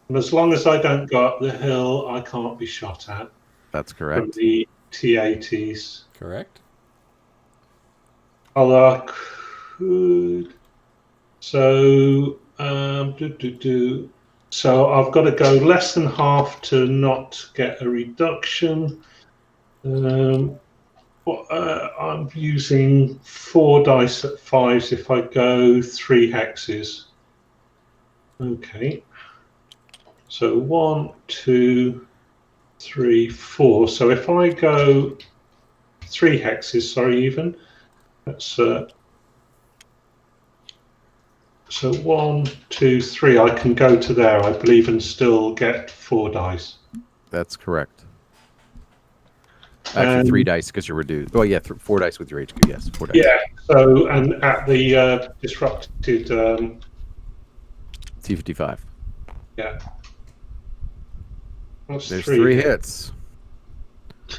and as long as I don't go up the hill, I can't be shot at That's from correct. the T80s. Correct. Although I could, so so I've got to go less than half to not get a reduction. I'm using 4 dice at 5s if I go 3 hexes. Okay. So 1, 2, 3, 4. So if I go 3 hexes, sorry, even. That's so 1, 2, 3. I can go to there, I believe, and still get 4 dice. That's correct. Actually, 3 dice because you're reduced. Oh yeah, 4 dice with your HQ. Yes, 4 dice. Yeah. So and at the disrupted T55. Yeah. That's There's 3 hits.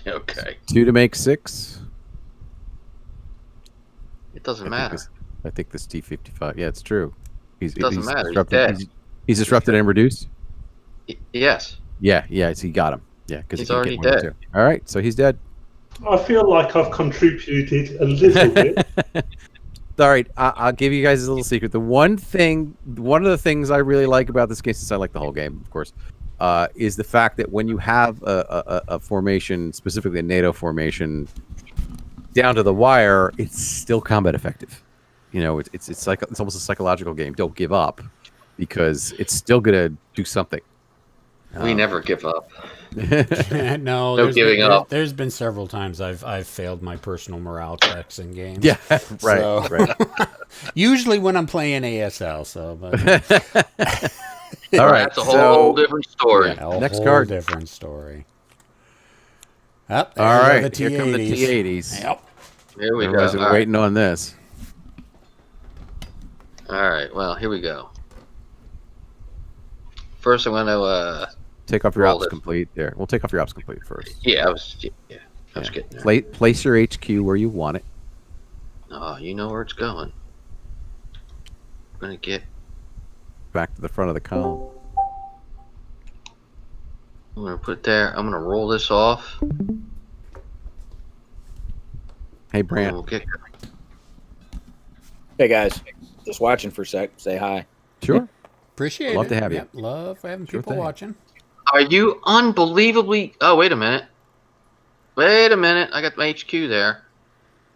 Okay. 2 to make 6. It doesn't matter. I think this T55. Yeah, it's true. It doesn't matter. Disrupted. He's dead. He's disrupted and reduced. Yes. Yeah. So he got him. Yeah, because He's already dead. All right, so he's dead. I feel like I've contributed a little bit. All right, I'll give you guys a little secret. One of the things I really like about this game, since I like the whole game, of course, is the fact that when you have a formation, specifically a NATO formation, down to the wire, it's still combat effective. You know, it's almost a psychological game. Don't give up, because it's still gonna do something. We never give up. No giving up. There's been several times I've failed my personal morale checks in games. Yeah, right. So, right. Usually when I'm playing ASL. So, but All right, That's a whole different story. yeah, Next whole card. different story. All All right, the T80s. here come the T80s. Yep. Here we Everybody's go. been waiting on this. All right. Well, here we go. First, I'm going to. Take off your roll ops this. complete. There, we'll take off your ops complete first. Yeah, I was getting there. Place your HQ where you want it. Oh, you know where it's going. I'm going to get. Back to the front of the column. I'm going to put it there. I'm going to roll this off. Hey, And Brant. we'll get. Hey guys, just watching for a sec. Say hi. Sure. Appreciate Love it. to have you. Yep, love having Sure people thing. watching. Are you unbelievably? Oh, wait a minute. Wait a minute. I got my HQ there.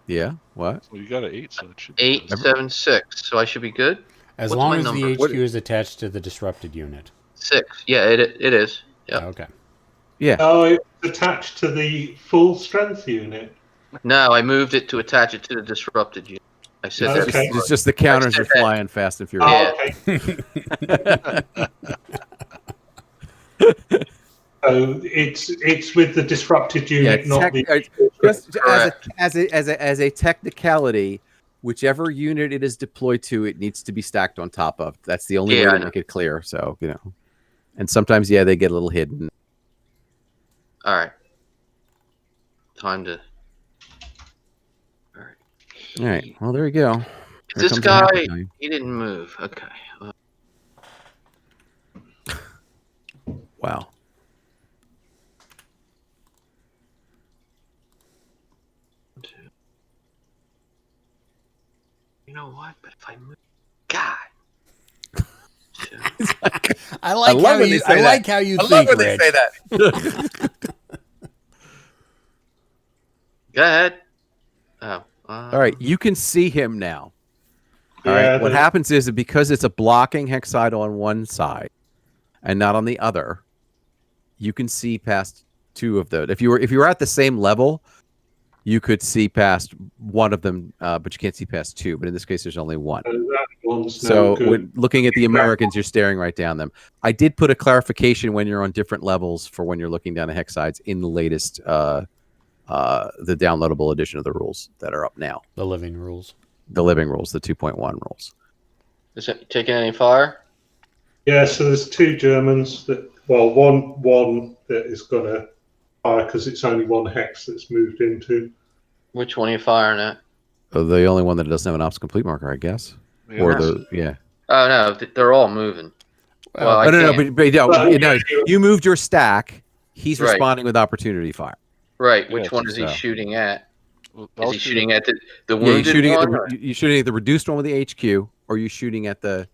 Yeah. What? Well, you got an 8, so it should be 876. So I should be good. As What's long my as number? the HQ is attached to the disrupted unit. 6. Yeah, it is. Yep. Okay. Yeah. Oh, it's attached to the full strength unit. No, I moved it to attach it to the disrupted unit. I said Okay. that. It's just the counters are said that. flying fast and furious. Yeah. Oh, okay. So it's with the disrupted unit, not the. Just Correct. as a technicality, whichever unit it is deployed to, it needs to be stacked on top of. That's the only Yeah, way I to know. make it clear. So and sometimes they get a little hidden. All right. Time to. All right. All right. Well, there you go. Here This comes the happy guy, time. he didn't move. Okay. Well, Wow. you know what? But if I move, God. I like love how when you. they say I that. like how you I think, love when they Rich. say that. Go ahead. Oh. All right, you can see him now. All Yeah, right. What happens is that because it's a blocking hexide on one side and not on the other, you can see past 2 of those. If you were at the same level, you could see past one of them, but you can't see past 2. But in this case, there's only 1. That one's So no good. when looking at the Americans, you're staring right down them. I did put a clarification when you're on different levels for when you're looking down at hexides in the latest, the downloadable edition of the rules that are up now. The living rules. The living rules, the 2.1 rules. Is it taking any fire? Yeah, so there's 2 Germans that. Well, one that is going to fire because it's only 1 hex that's moved into. Which one are you firing at? The only one that doesn't have an ops complete marker, I guess. Yeah. Or the Oh no, they're all moving. Well, I no, can't. but Well, you moved your stack. He's Right. responding with opportunity fire. Right. Yeah, Which one is he so. shooting at? Well, Is I'll he shoot shooting it. at the Yeah, wounded you're shooting one? you're shooting at the reduced one with the HQ, or you're shooting at the.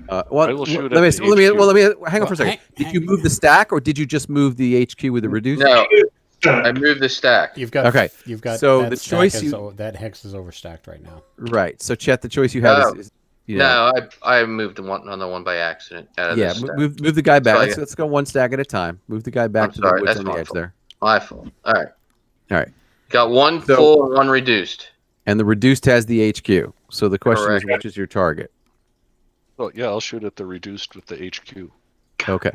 I will shoot let me at the HQ. hang on for a second. Hang- Did you move the stack, or did you just move the HQ with the reduced? No, I moved the stack. You've got Okay, You've got so that the stack choice is you- that hex is overstacked right now. Right. So, Chet, the choice you have is you know, No, I moved another one by accident out of yeah, this stack. move the guy back. So I Let's go one stack at a time. Move the guy back I'm to sorry, the woods that's on the my edge fault. there. My fault. All right. All right. Got one So- full and one reduced. And the reduced has the HQ. So the question Correct. is, which is your target? Well, yeah, I'll shoot at the reduced with the HQ. Okay.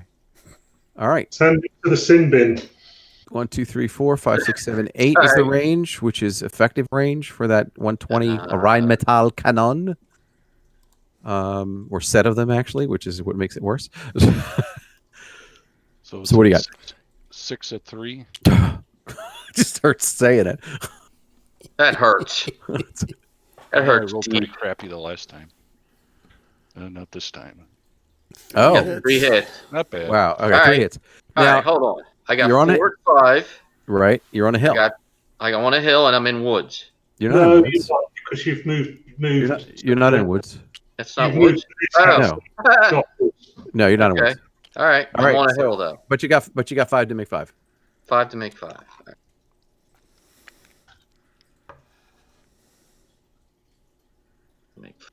All right. Send it to the sin bin. 1, 2, 3, 4, 5, 6, 7, 8 is the range, which is effective range for that 120 Rheinmetall Cannon. Or set of them, actually, which is what makes it worse. So what do you got? 6 at 3. Just start saying it. That hurts. That I hurts. rolled pretty crappy the last time. Not this time. Oh, Got 3 hits. Not bad. wow. Okay, All 3 right. hits. All Now, right, hold on. I got you're on 4 at 5. right, you're on a hill. I got on a hill and I'm in woods. You're not No, in you're woods. not, because you've moved. You're not in woods. That's not You've moved woods. to this house. Oh. No, Not woods. no, you're not in Okay. woods. All right. All I'm right, on a so- hill though. But you got 5 to make 5. 5 to make 5. All right. Make 5.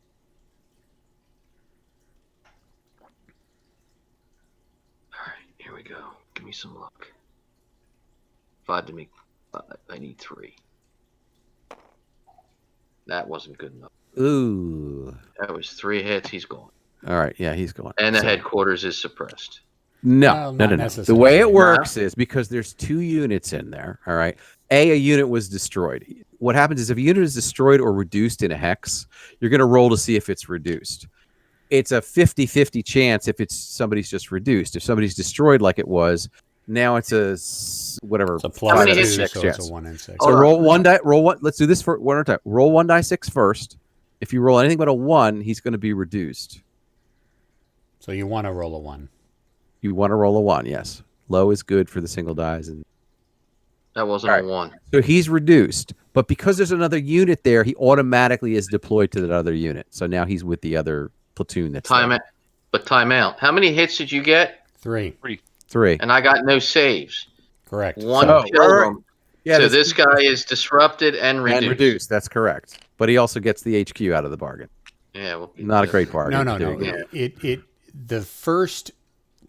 All right, here we go. Give me some luck. 5 to make 5. I need 3. That wasn't good enough. Ooh. That was 3 hits. He's gone. All right, yeah, he's going. And the So- headquarters is suppressed. Well, No. not The necessarily. way it works is because there's 2 units in there. All right. A unit was destroyed. What happens is if a unit is destroyed or reduced in a hex, you're going to roll to see if it's reduced. It's a 50-50 chance if it's somebody's just reduced. If somebody's destroyed like it was, now it's a whatever. It's a How plus many 2, hits? so 6 it's chance. a 1 in 6. So Hold on. roll one die. Roll one. Let's do this for one more time. Roll 1d6 first. If you roll anything but a 1, he's going to be reduced. So you want to roll a 1. You want to roll a 1, yes. Low is good for the single dies, and That wasn't All a right. 1. so he's reduced. But because there's another unit there, he automatically is deployed to that other unit. So now he's with the other platoon. That's Time there. out. But time out. How many hits did you get? 3. 3. And I got no saves. Correct. One So- killed right. him. Yeah, So this guy is disrupted and reduced. and reduced. That's correct. But he also gets the HQ out of the bargain. Yeah. Well, Not a great bargain. No. There you go. The first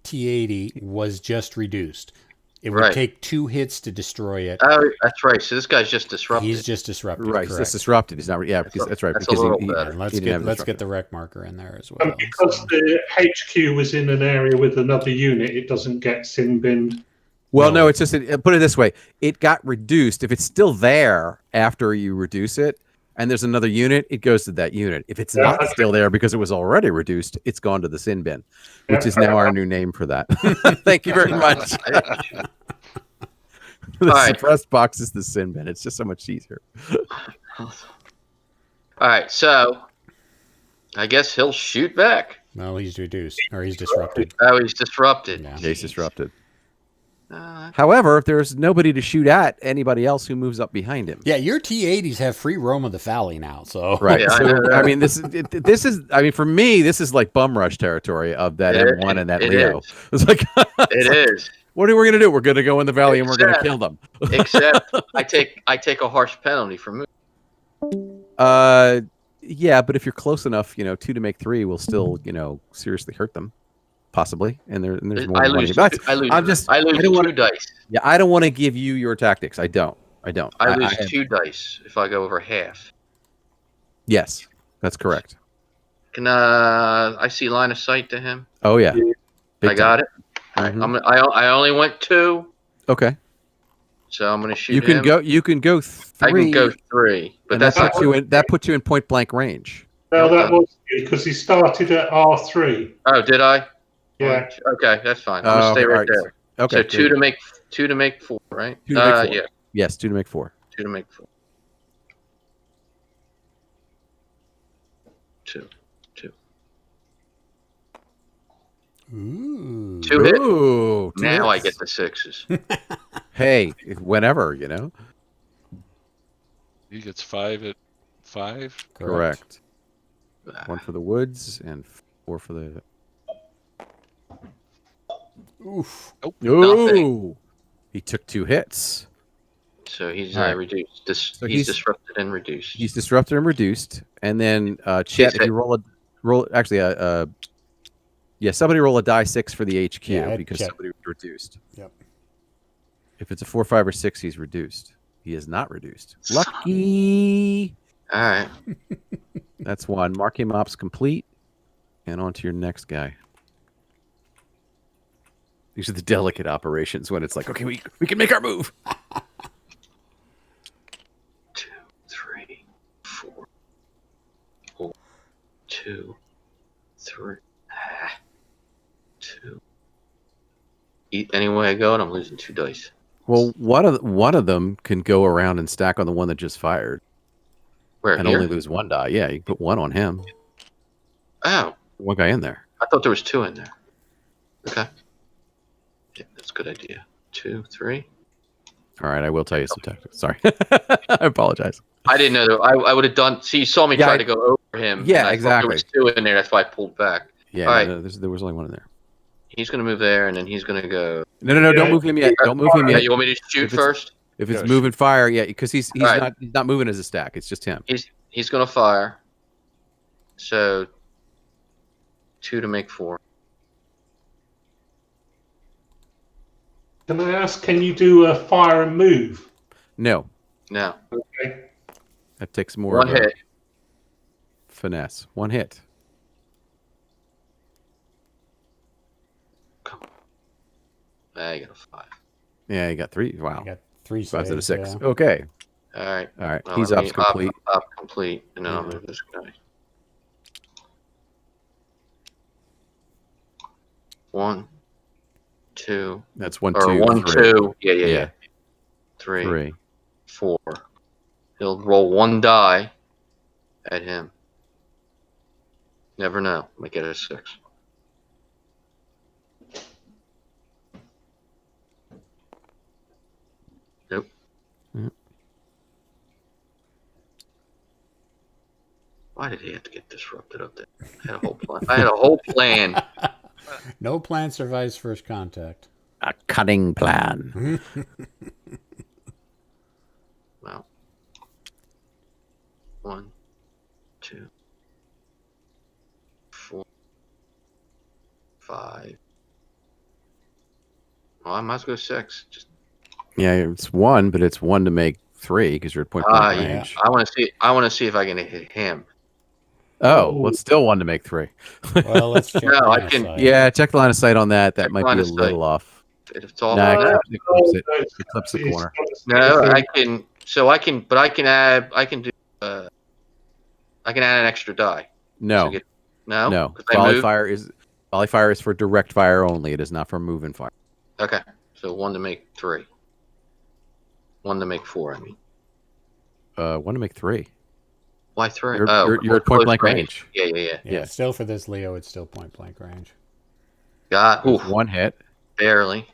T80 was just reduced. It would Right. take 2 hits to destroy it. Oh, that's right. So this guy's just disrupted. He's just disrupted. Right. Correct. It's disrupted. He's not. Yeah, because that's right. That's a Because little he, better. And let's he didn't have get disrupted. the wreck marker in there as well. Because So- the HQ was in an area with another unit, it doesn't get sin binned. Well, No. no, it's just put it this way: it got reduced. If it's still there after you reduce it, and there's another unit, it goes to that unit. If it's Yeah, not okay. still there because it was already reduced, it's gone to the sin bin, which Yeah, is now our new name for that. Thank you very much. The right. suppressed box is the sin bin. It's just so much easier. All right. So I guess he'll shoot back. No, he's reduced or he's disrupted. Oh, he's disrupted. Yeah. Case disrupted. Uh, However, if there's nobody to shoot at, anybody else who moves up behind him. Yeah, your T80s have free roam of the valley now. So Right. Yeah, I so know that. I mean, this is. I mean, for me, this is like bum rush territory of that It- M1 and that it Leo. is. It's like, it is. what are we gonna do? We're gonna go in the valley and we're gonna Except- kill them. Except I take a harsh penalty for moving. Yeah, but if you're close enough, 2 to make 3 will still, seriously hurt them, possibly. And there's more I money. lose. But I lose. I'm just- I lose I don't 2 wanna- dice. yeah, I don't want to give you your tactics. I don't. I lose have- 2 dice if I go over half. Yes, that's correct. Can I see line of sight to him? Oh yeah, Big I got it. Mhm. I only went 2, Okay, so I'm gonna shoot you can him. go. You can go 3. I can go 3, but and that's that puts you in point blank range. No, that Okay. was because he started at R3. Oh, did I? Yeah. Okay, that's fine. I'm gonna stay all right right. there. Okay, So there 2 you to go. make 4, right? 2 to make 4. Yeah, Yes, 2 to make 4. 2 to make 4. 2. Ooh. 2 hit. Ooh, 2 Now I hits. get the 6s. Hey, whenever He gets 5 at 5. Correct. 1 for the woods and 4 for the. Oof. Ooh, he took 2 hits. So he's All right. reduced. So He's disrupted and reduced. He's disrupted and reduced. And then Chet, if you roll actually somebody roll a die 6 for the HQ because Chet. somebody was reduced. Yep. If it's a 4, 5, or 6, he's reduced. He is not reduced. Lucky. All right. That's one. Marking ops complete. And on to your next guy. These are the delicate operations when it's like, okay, we can make our move. 2, 3, 4. 4. 2, 3. 2. Any way I go, and I'm losing 2 dice. Well, one of them can go around and stack on the one that just fired. Where, and here? only lose 1 die. Yeah, you can put 1 on him. Oh. One guy in there. I thought there was 2 in there. Okay. Yeah, that's a good idea. 2, 3. All right, I will tell you some tactics. Sorry. I apologize. I didn't know that. I would have done. See, you saw me try to go over him. Yeah, and I exactly. thought there was 2 in there. That's why I pulled back. Yeah, All right. no, there was only 1 in there. He's going to move there, and then he's going to go. No, don't move him yet. Don't move him Yeah, yet. you want me to shoot first? If it's move and fire, yeah, because he's right. not moving as a stack. It's just him. He's going to fire. So 2 to make 4. Can I ask, can you do a fire and move? No. No. Okay. That takes more 1 of a hit. finesse. 1 hit. I got a 5. Yeah, you got 3. Wow. I got 3 5 to 6. Yeah. Okay. All right. All right. Well, He's up complete. Up complete, and then I'll move this guy. 1, 2. That's 1, Or 2, 1, 3. 2. Yeah. 3, 4. He'll roll 1 die at him. Never know. Might get a 6. Nope. Why did he have to get disrupted up there? I had a whole plan. No plan survives first contact. A cunning plan. Well, 1, 2, 4, 5. Well, I might as well go 6. Just Yeah, it's 1, but it's 1 to make 3 because you're at point blank yeah. range. I want to see if I can hit him. Oh, well, it's still 1 to make 3. Well, let's check. No, the I line of can- sight. Yeah, check the line of sight on that. That Check might line be a of sight. little off. If it's all Nah, right. it clips it. It clips the corner. No, I can. So I can, but I can add. I can do. I can add an extra die. No, No. no. 'Cause I moved? Volley fire is for direct fire only. It is not for move and fire. Okay. So 1 to make 3. 1 to make 4. I mean, 1 to make 3. why 3? You're Oh, at close point blank range. Yeah. Yeah, still for this Leo, it's still point blank range. Got oof, 1 hit, barely.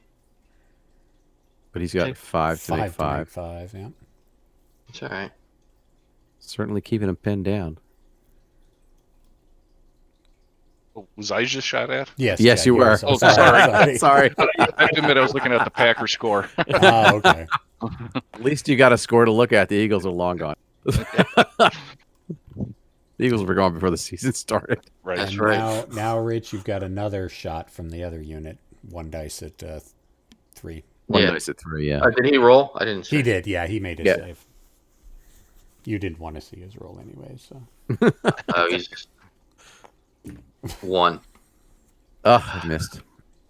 but he's got 5 to make 5. 5, yeah. It's all right. Certainly keeping him pinned down. Oh, was I just shot at? Yes, Yes, you were. Oh, sorry. Sorry. I have to admit I was looking at the Packer score. Oh, okay. At least you got a score to look at. The Eagles are long gone. The Eagles were gone before the season started. Right. That's And right. now, Rich, you've got another shot from the other unit. 1 dice at 3. 1 Yeah. dice at 3, yeah. Did he roll? I didn't see. He did, yeah. He made his Yeah. save. You didn't want to see his roll anyway, so. Oh, he's just 1. Oh, I missed.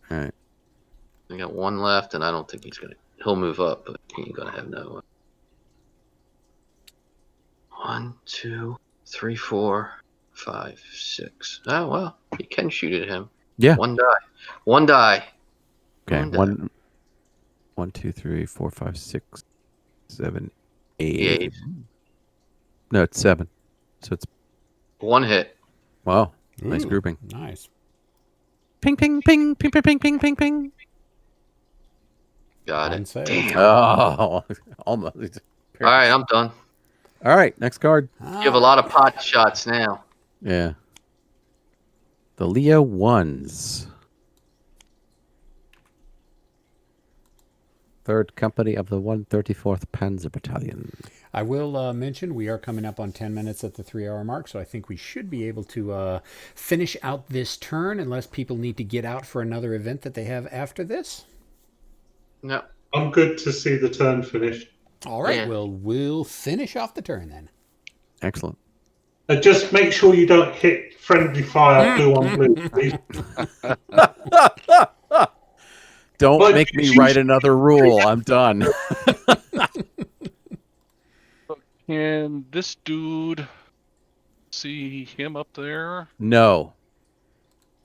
All right. We got 1 left, and I don't think he'll move up, but he ain't gonna have no. 1, 2, 3, 4, 5, 6. Oh well, he can shoot at him. Yeah. 1 die. 1 die. Okay. One die. 1, 2, 3, 4, 5, 6, 7, Yeah, 8. No, it's 7. So it's 1 hit. wow. Nice Ooh, grouping. Nice. Ping, ping, ping, ping, ping, ping, ping, ping, ping. Got One it. save. Damn. Oh, almost. All right, I'm done. All right, next card. You have a lot of pot shots now. Yeah. The Leo ones. 3rd Company of the 134th Panzer Battalion. I will mention we are coming up on 10 minutes at the 3-hour mark, so I think we should be able to finish out this turn unless people need to get out for another event that they have after this. No. I'm good to see the turn finished. All right, Yeah. we'll finish off the turn then. Excellent. Just make sure you don't hit friendly fire blue on blue, please. Don't But make me you- write another rule. I'm done. Can this dude see him up there? No,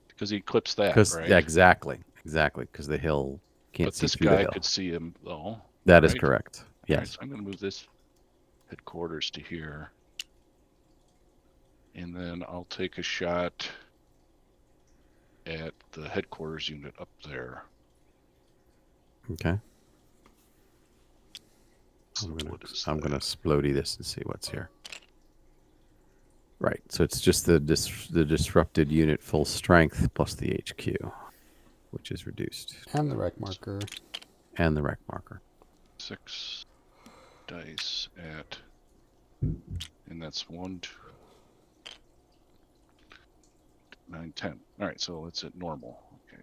Because he clips that, because right? exactly, because the hill can't But see this through the guy hill. could see him, though. That is right? correct. All right, Yes. so I'm going to move this headquarters to here. And then I'll take a shot at the headquarters unit up there. Okay. So I'm what is gonna that? splody this and see what's here. Right. So it's just the disrupted unit full strength plus the HQ, which is reduced, And the rec marker. and the rec marker. 6 dice at, and that's 1, 2, 9, 10. All right, so it's at normal. Okay.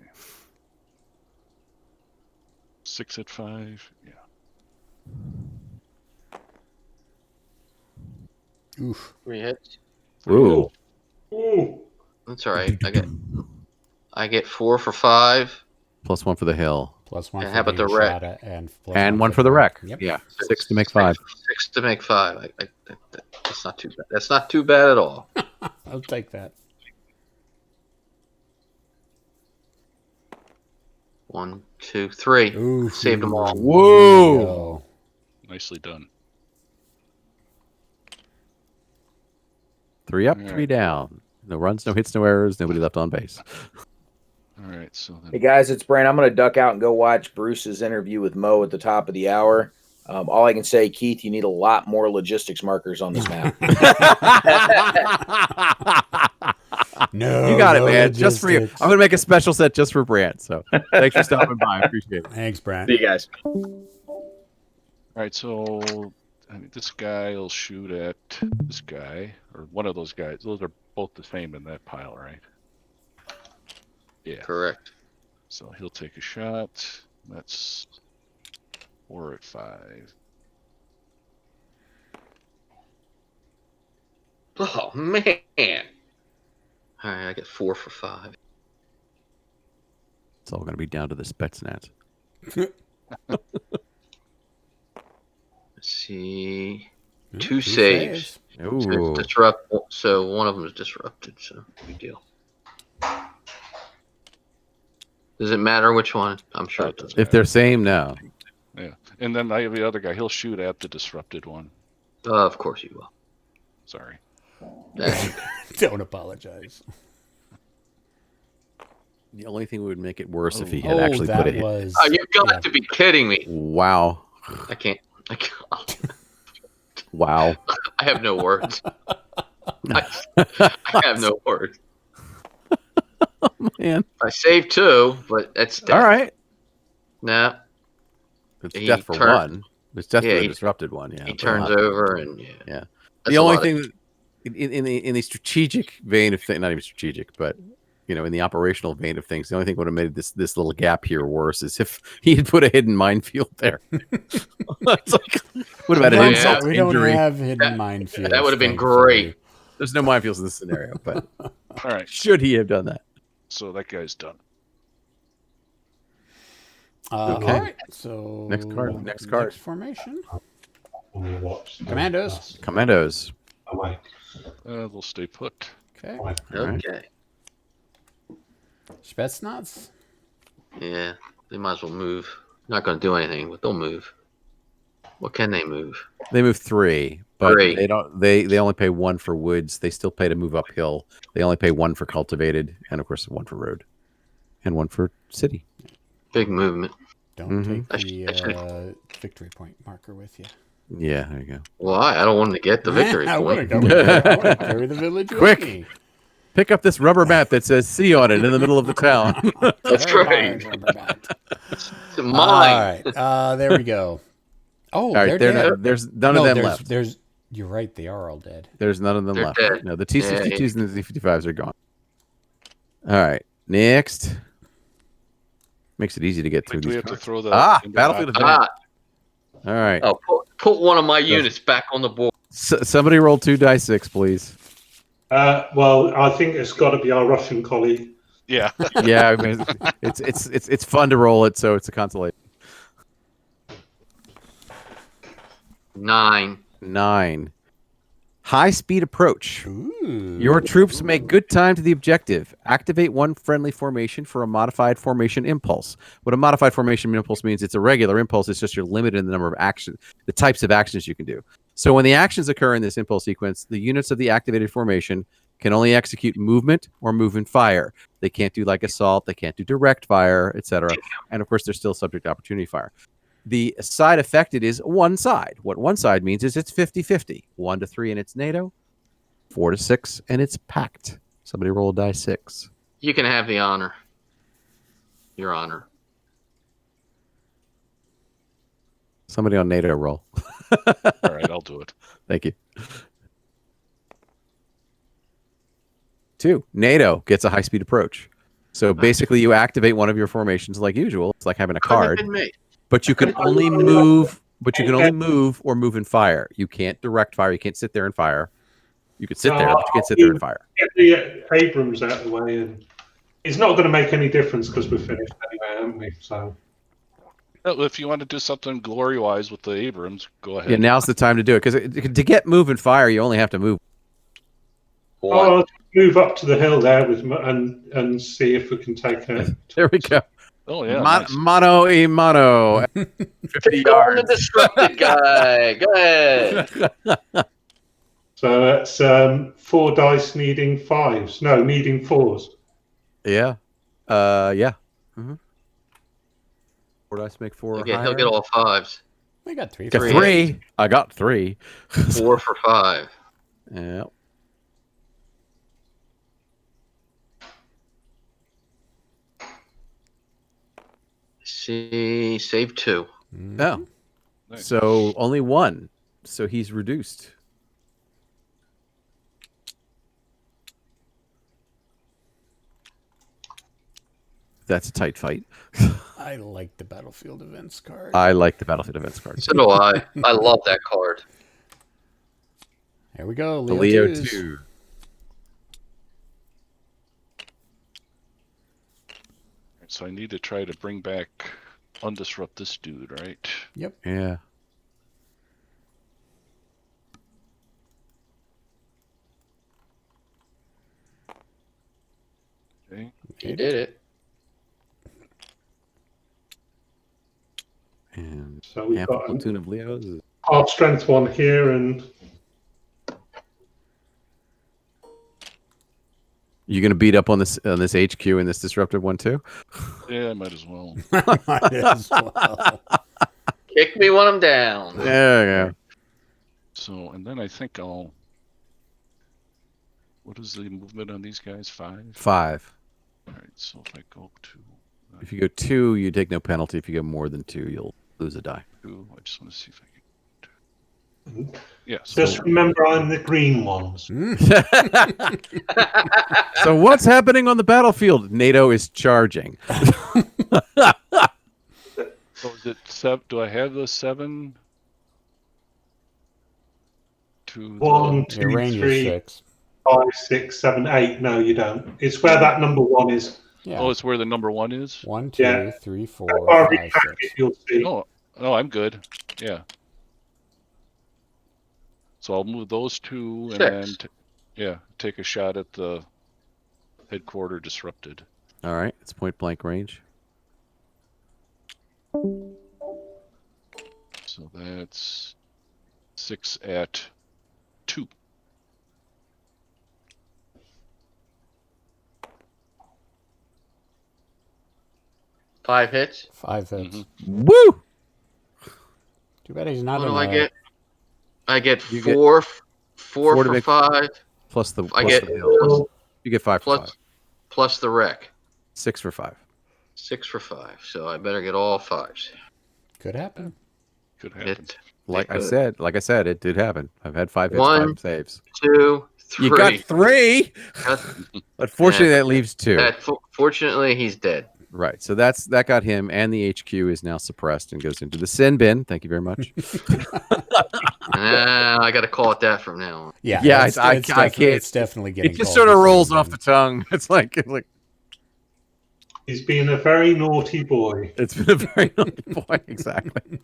6 at 5. Yeah. Oof. 3 hits. Ooh. Ooh. That's all right. I get 4 for 5. +1 for the hill. +1 And for how about being the wreck? shot at, and plus And 1 for the wreck. Yep. Yeah. 6 to make 5. 6 to make 5. That's not too bad. That's not too bad at all. I'll take that. 1, 2, 3. Ooh, Saved them all. Whoa. Nicely done. 3 up, All 3 right. down. No runs, no hits, no errors. Nobody left on base. All right, so Hey then guys, it's Brent. I'm going to duck out and go watch Bruce's interview with Mo at the top of the hour. All I can say, Keith, you need a lot more logistics markers on this map. No, You got it, no man. Just for you. I'm logistics. going to make a special set just for Brant. So thanks for stopping by. I appreciate it. Thanks, Brent. See you guys. all right, so I mean, this guy will shoot at this guy or one of those guys. Those are both the same in that pile, right? Yeah. Correct. So he'll take a shot. That's 4 at 5. Oh, man. All right, I get 4 for 5. It's all going to be down to the Spetsnaz. Let's see. Ooh, 2 saves. Ooh. So, so one of them is disrupted, so big deal. Does it matter which one? I'm sure it doesn't. If they're same, no. Yeah. And then I have the other guy. He'll shoot at the disrupted one. Of course you will. Sorry. That's, Don't apologize. The only thing would make it worse if he Oh, had actually that put a hit. was. oh, you've got yeah. to be kidding me. Wow. I can't. Wow. I have no words. I have no words. Man. I saved 2, but that's death. All right. No, It's He death for turned- one. It's death Yeah, for the he- disrupted one. Yeah. he but turns not- over and yeah. Yeah. That's The a only lot of- thing in the strategic vein of things, not even strategic, but in the operational vein of things, the only thing would have made this little gap here worse is if he had put a hidden minefield there. It's like, would have had Yeah, an insult to we don't injury. have hidden That- minefields. that would have been thankfully. great. There's no minefields in this scenario, but All right. should he have done that? So that guy's done. Okay. All right. So Next card, next card. formation. When you watch the- Commandos. Commandos. Away. They'll stay put. Okay. Away. All right. Okay. Spetsnaz. Yeah, they might as well move. Not going to do anything, but they'll move. What can they move? They move 3, but 3. they don't. They only pay 1 for woods. They still pay to move uphill. They only pay 1 for cultivated, and of course 1 for road, and 1 for city. Big movement. Don't Mhm. I take should- the victory point marker with you. Yeah, there you go. Why? I don't want them to get the victory I want to point. go. I want to carry the village Quick. with me. Pick up this rubber mat that says "C" on it in the middle of the town. That's Very right. large rubber mat. It's All mine. right, there we go. Oh, All right, they're dead. there's none of them left. You're right. They are all dead. There's none of them They're left. dead. No, the T-62s and the T-55s are gone. All right, next. Makes it easy to get through Do we these have to cards. throw the Battlefield event. Ah, All right. oh, put one of my units back on the board. Somebody roll 2d6, please. Well, I think it's got to be our Russian colleague. Yeah. Yeah, I mean, it's fun to roll it, so it's a consolation. 9. 9. High speed approach. Ooh. Your troops make good time to the objective. Activate one friendly formation for a modified formation impulse. What a modified formation impulse means, it's a regular impulse. It's just you're limited in the number of actions, the types of actions you can do. So when the actions occur in this impulse sequence, the units of the activated formation can only execute movement or move and fire. They can't do like assault. They can't do direct fire, etc. And of course, they're still subject to opportunity fire. The side affected is one side. What one side means is it's 50-50. 1 to 3 and it's NATO. 4 to 6 and it's pact. Somebody roll a die 6. You can have the honor. Your honor. Somebody on NATO roll. All right, I'll do it. Thank you. 2. NATO gets a high-speed approach. So basically, you activate one of your formations like usual. It's like having a card, but you can only move. But you can only move or move and fire. You can't direct fire. You can't sit there and fire. You can sit there, but you can't sit there and fire. Get the Abrams out of the way, and it's not going to make any difference because we're finished anyway, aren't we? So. Well, if you want to do something glory-wise with the Abrams, go ahead. Yeah, now's the time to do it, because to get move and fire, you only have to move. I'll move up to the hill there with and see if we can take it. There we go. Oh yeah, nice. Mano y mano. 50 yards. The disrupted guy. Go ahead. So that's 4 dice needing 5s. No, needing 4s. Yeah. Yeah. Mm-hmm. 4 dice make 4 or higher. He'll get all 5s. I got 3. Got 3. I got 3. 4 for 5. Yeah. See, save 2. No. Nice. So only 1. So he's reduced. That's a tight fight. I like the battlefield events card. I like the battlefield events card. So do I. I love that card. There we go. The Leo, Leo 2s. 2. So I need to try to bring back undisrupt this dude, right? Yep. Yeah. Okay. He did it. And So we've half a got platoon of Leos. half strength one here, and You gonna beat up on this HQ and this disruptive one too? Yeah, I might as well. Might as well. Kick me when I'm down. There you go. So, and then I think I'll. What is the movement on these guys? 5? 5. All right. So if I go to If you go 2, you take no penalty. If you go more than 2, you'll lose a die. 2, I just want to see if I can. Yeah. just remember I'm the green ones. So what's happening on the battlefield? NATO is charging. So is it 7? Do I have the 7? To 1, Your 2, range is 3, 6. 5, 6, 7, 8. No, you don't. It's where that number 1 is. Yeah. Oh, it's where the number 1 is. 1, 2, Yeah. 3, 4, If I 5, repack 6. it, you'll see. Oh, I'm good. Yeah. So I'll move those 2 and 6. then, take a shot at the headquarter disrupted. All right, it's point blank range. So that's 6 at 2. Five hits. 5 hits. Mhm. Woo! Too bad he's not What in do I a- get? I get You get 4 4 to for make- 5. Plus the I plus get the hill. You get 5 for 5. Plus the wreck. 6 for 5. 6 for 5. So I better get all 5s. Could happen. Could happen. Like I said, it did happen. I've had 5 hits, 1, 5 saves. 2, 3. You got 3. But fortunately, that leaves 2. Fortunately, he's dead. Right. So that got him, and the HQ is now suppressed and goes into the sin bin. Thank you very much. I got to call it that from now on. Yeah. I can't. It's definitely getting. It just sort of rolls off the tongue. It's like. He's been a very naughty boy. It's been a very naughty boy. Exactly.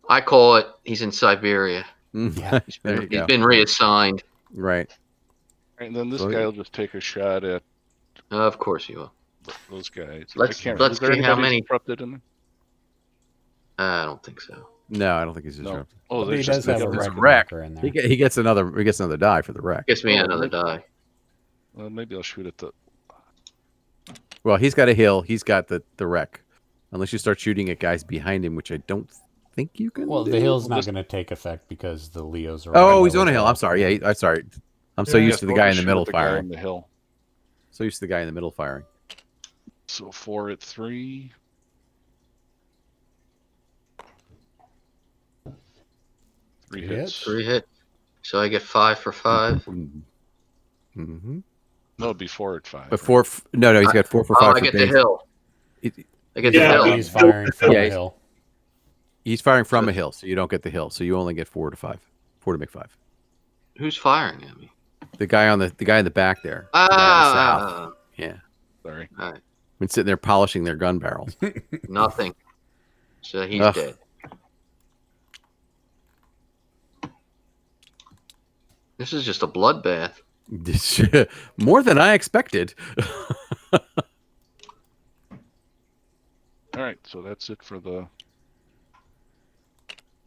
I call it. He's in Siberia. Yeah. He's been reassigned. Right. And then this guy will just take a shot at. Of course he will. Those guys. Let's see how many disrupted in there. I don't think so. No, I don't think he's disrupted. Oh, He does have a wreck in there. He gets another die for the wreck. Gets me another die. Well, maybe I'll shoot at the. Well, he's got a hill. He's got the wreck. Unless you start shooting at guys behind him, which I don't think you can. Well, do. the hill's not going to take effect because the Leos are. Oh, he's on a hill. I'm sorry. Yeah, I'm sorry. I'm so used to the guy in the middle firing. The hill. So used to the guy in the middle firing. So 4 at 3. Three hits. 3 hits. So I get 5 for 5. Mm-hmm. No, it'd be 4 at 5. But no, he's got 4 for 5. I get the hill. I get the hill. He's firing from a hill. He's firing from a hill, so you don't get the hill. So you only get 4 to 5. 4 to make 5. Who's firing at me? The guy in the back there. Yeah. Sorry. All right. Been sitting there polishing their gun barrels. Nothing. So he's dead. This is just a bloodbath. More than I expected. All right, so that's it for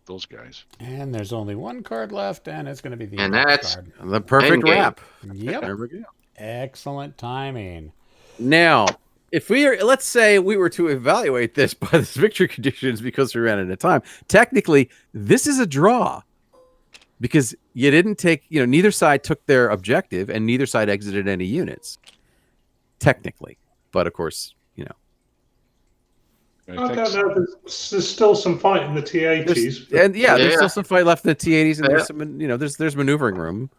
those guys. And there's only one card left, and it's going to be the card. The perfect wrap. Yep. There we go. Excellent timing. Now, if let's say we were to evaluate this by the victory conditions because we ran out of time, technically, this is a draw because you didn't take, neither side took their objective and neither side exited any units. Technically. But of course, I don't know. There's still some fight in the T80s. There's still some fight left in the T80s, and there's some, there's maneuvering room.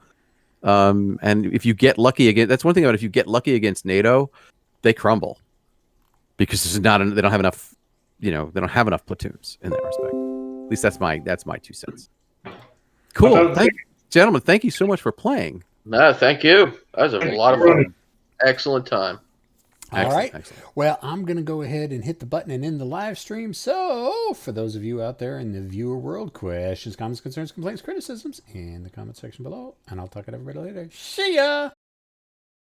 And if you get lucky again, that's one thing about if you get lucky against NATO, they crumble because they don't have enough, they don't have enough platoons in that respect. At least that's my 2 cents. Cool, gentlemen. Thank you so much for playing. No, thank you. That was a lot of fun. Excellent time. All right. Excellent. Well, I'm going to go ahead and hit the button and end the live stream. So, for those of you out there in the viewer world, questions, comments, concerns, complaints, criticisms in the comment section below. And I'll talk to everybody later. See ya!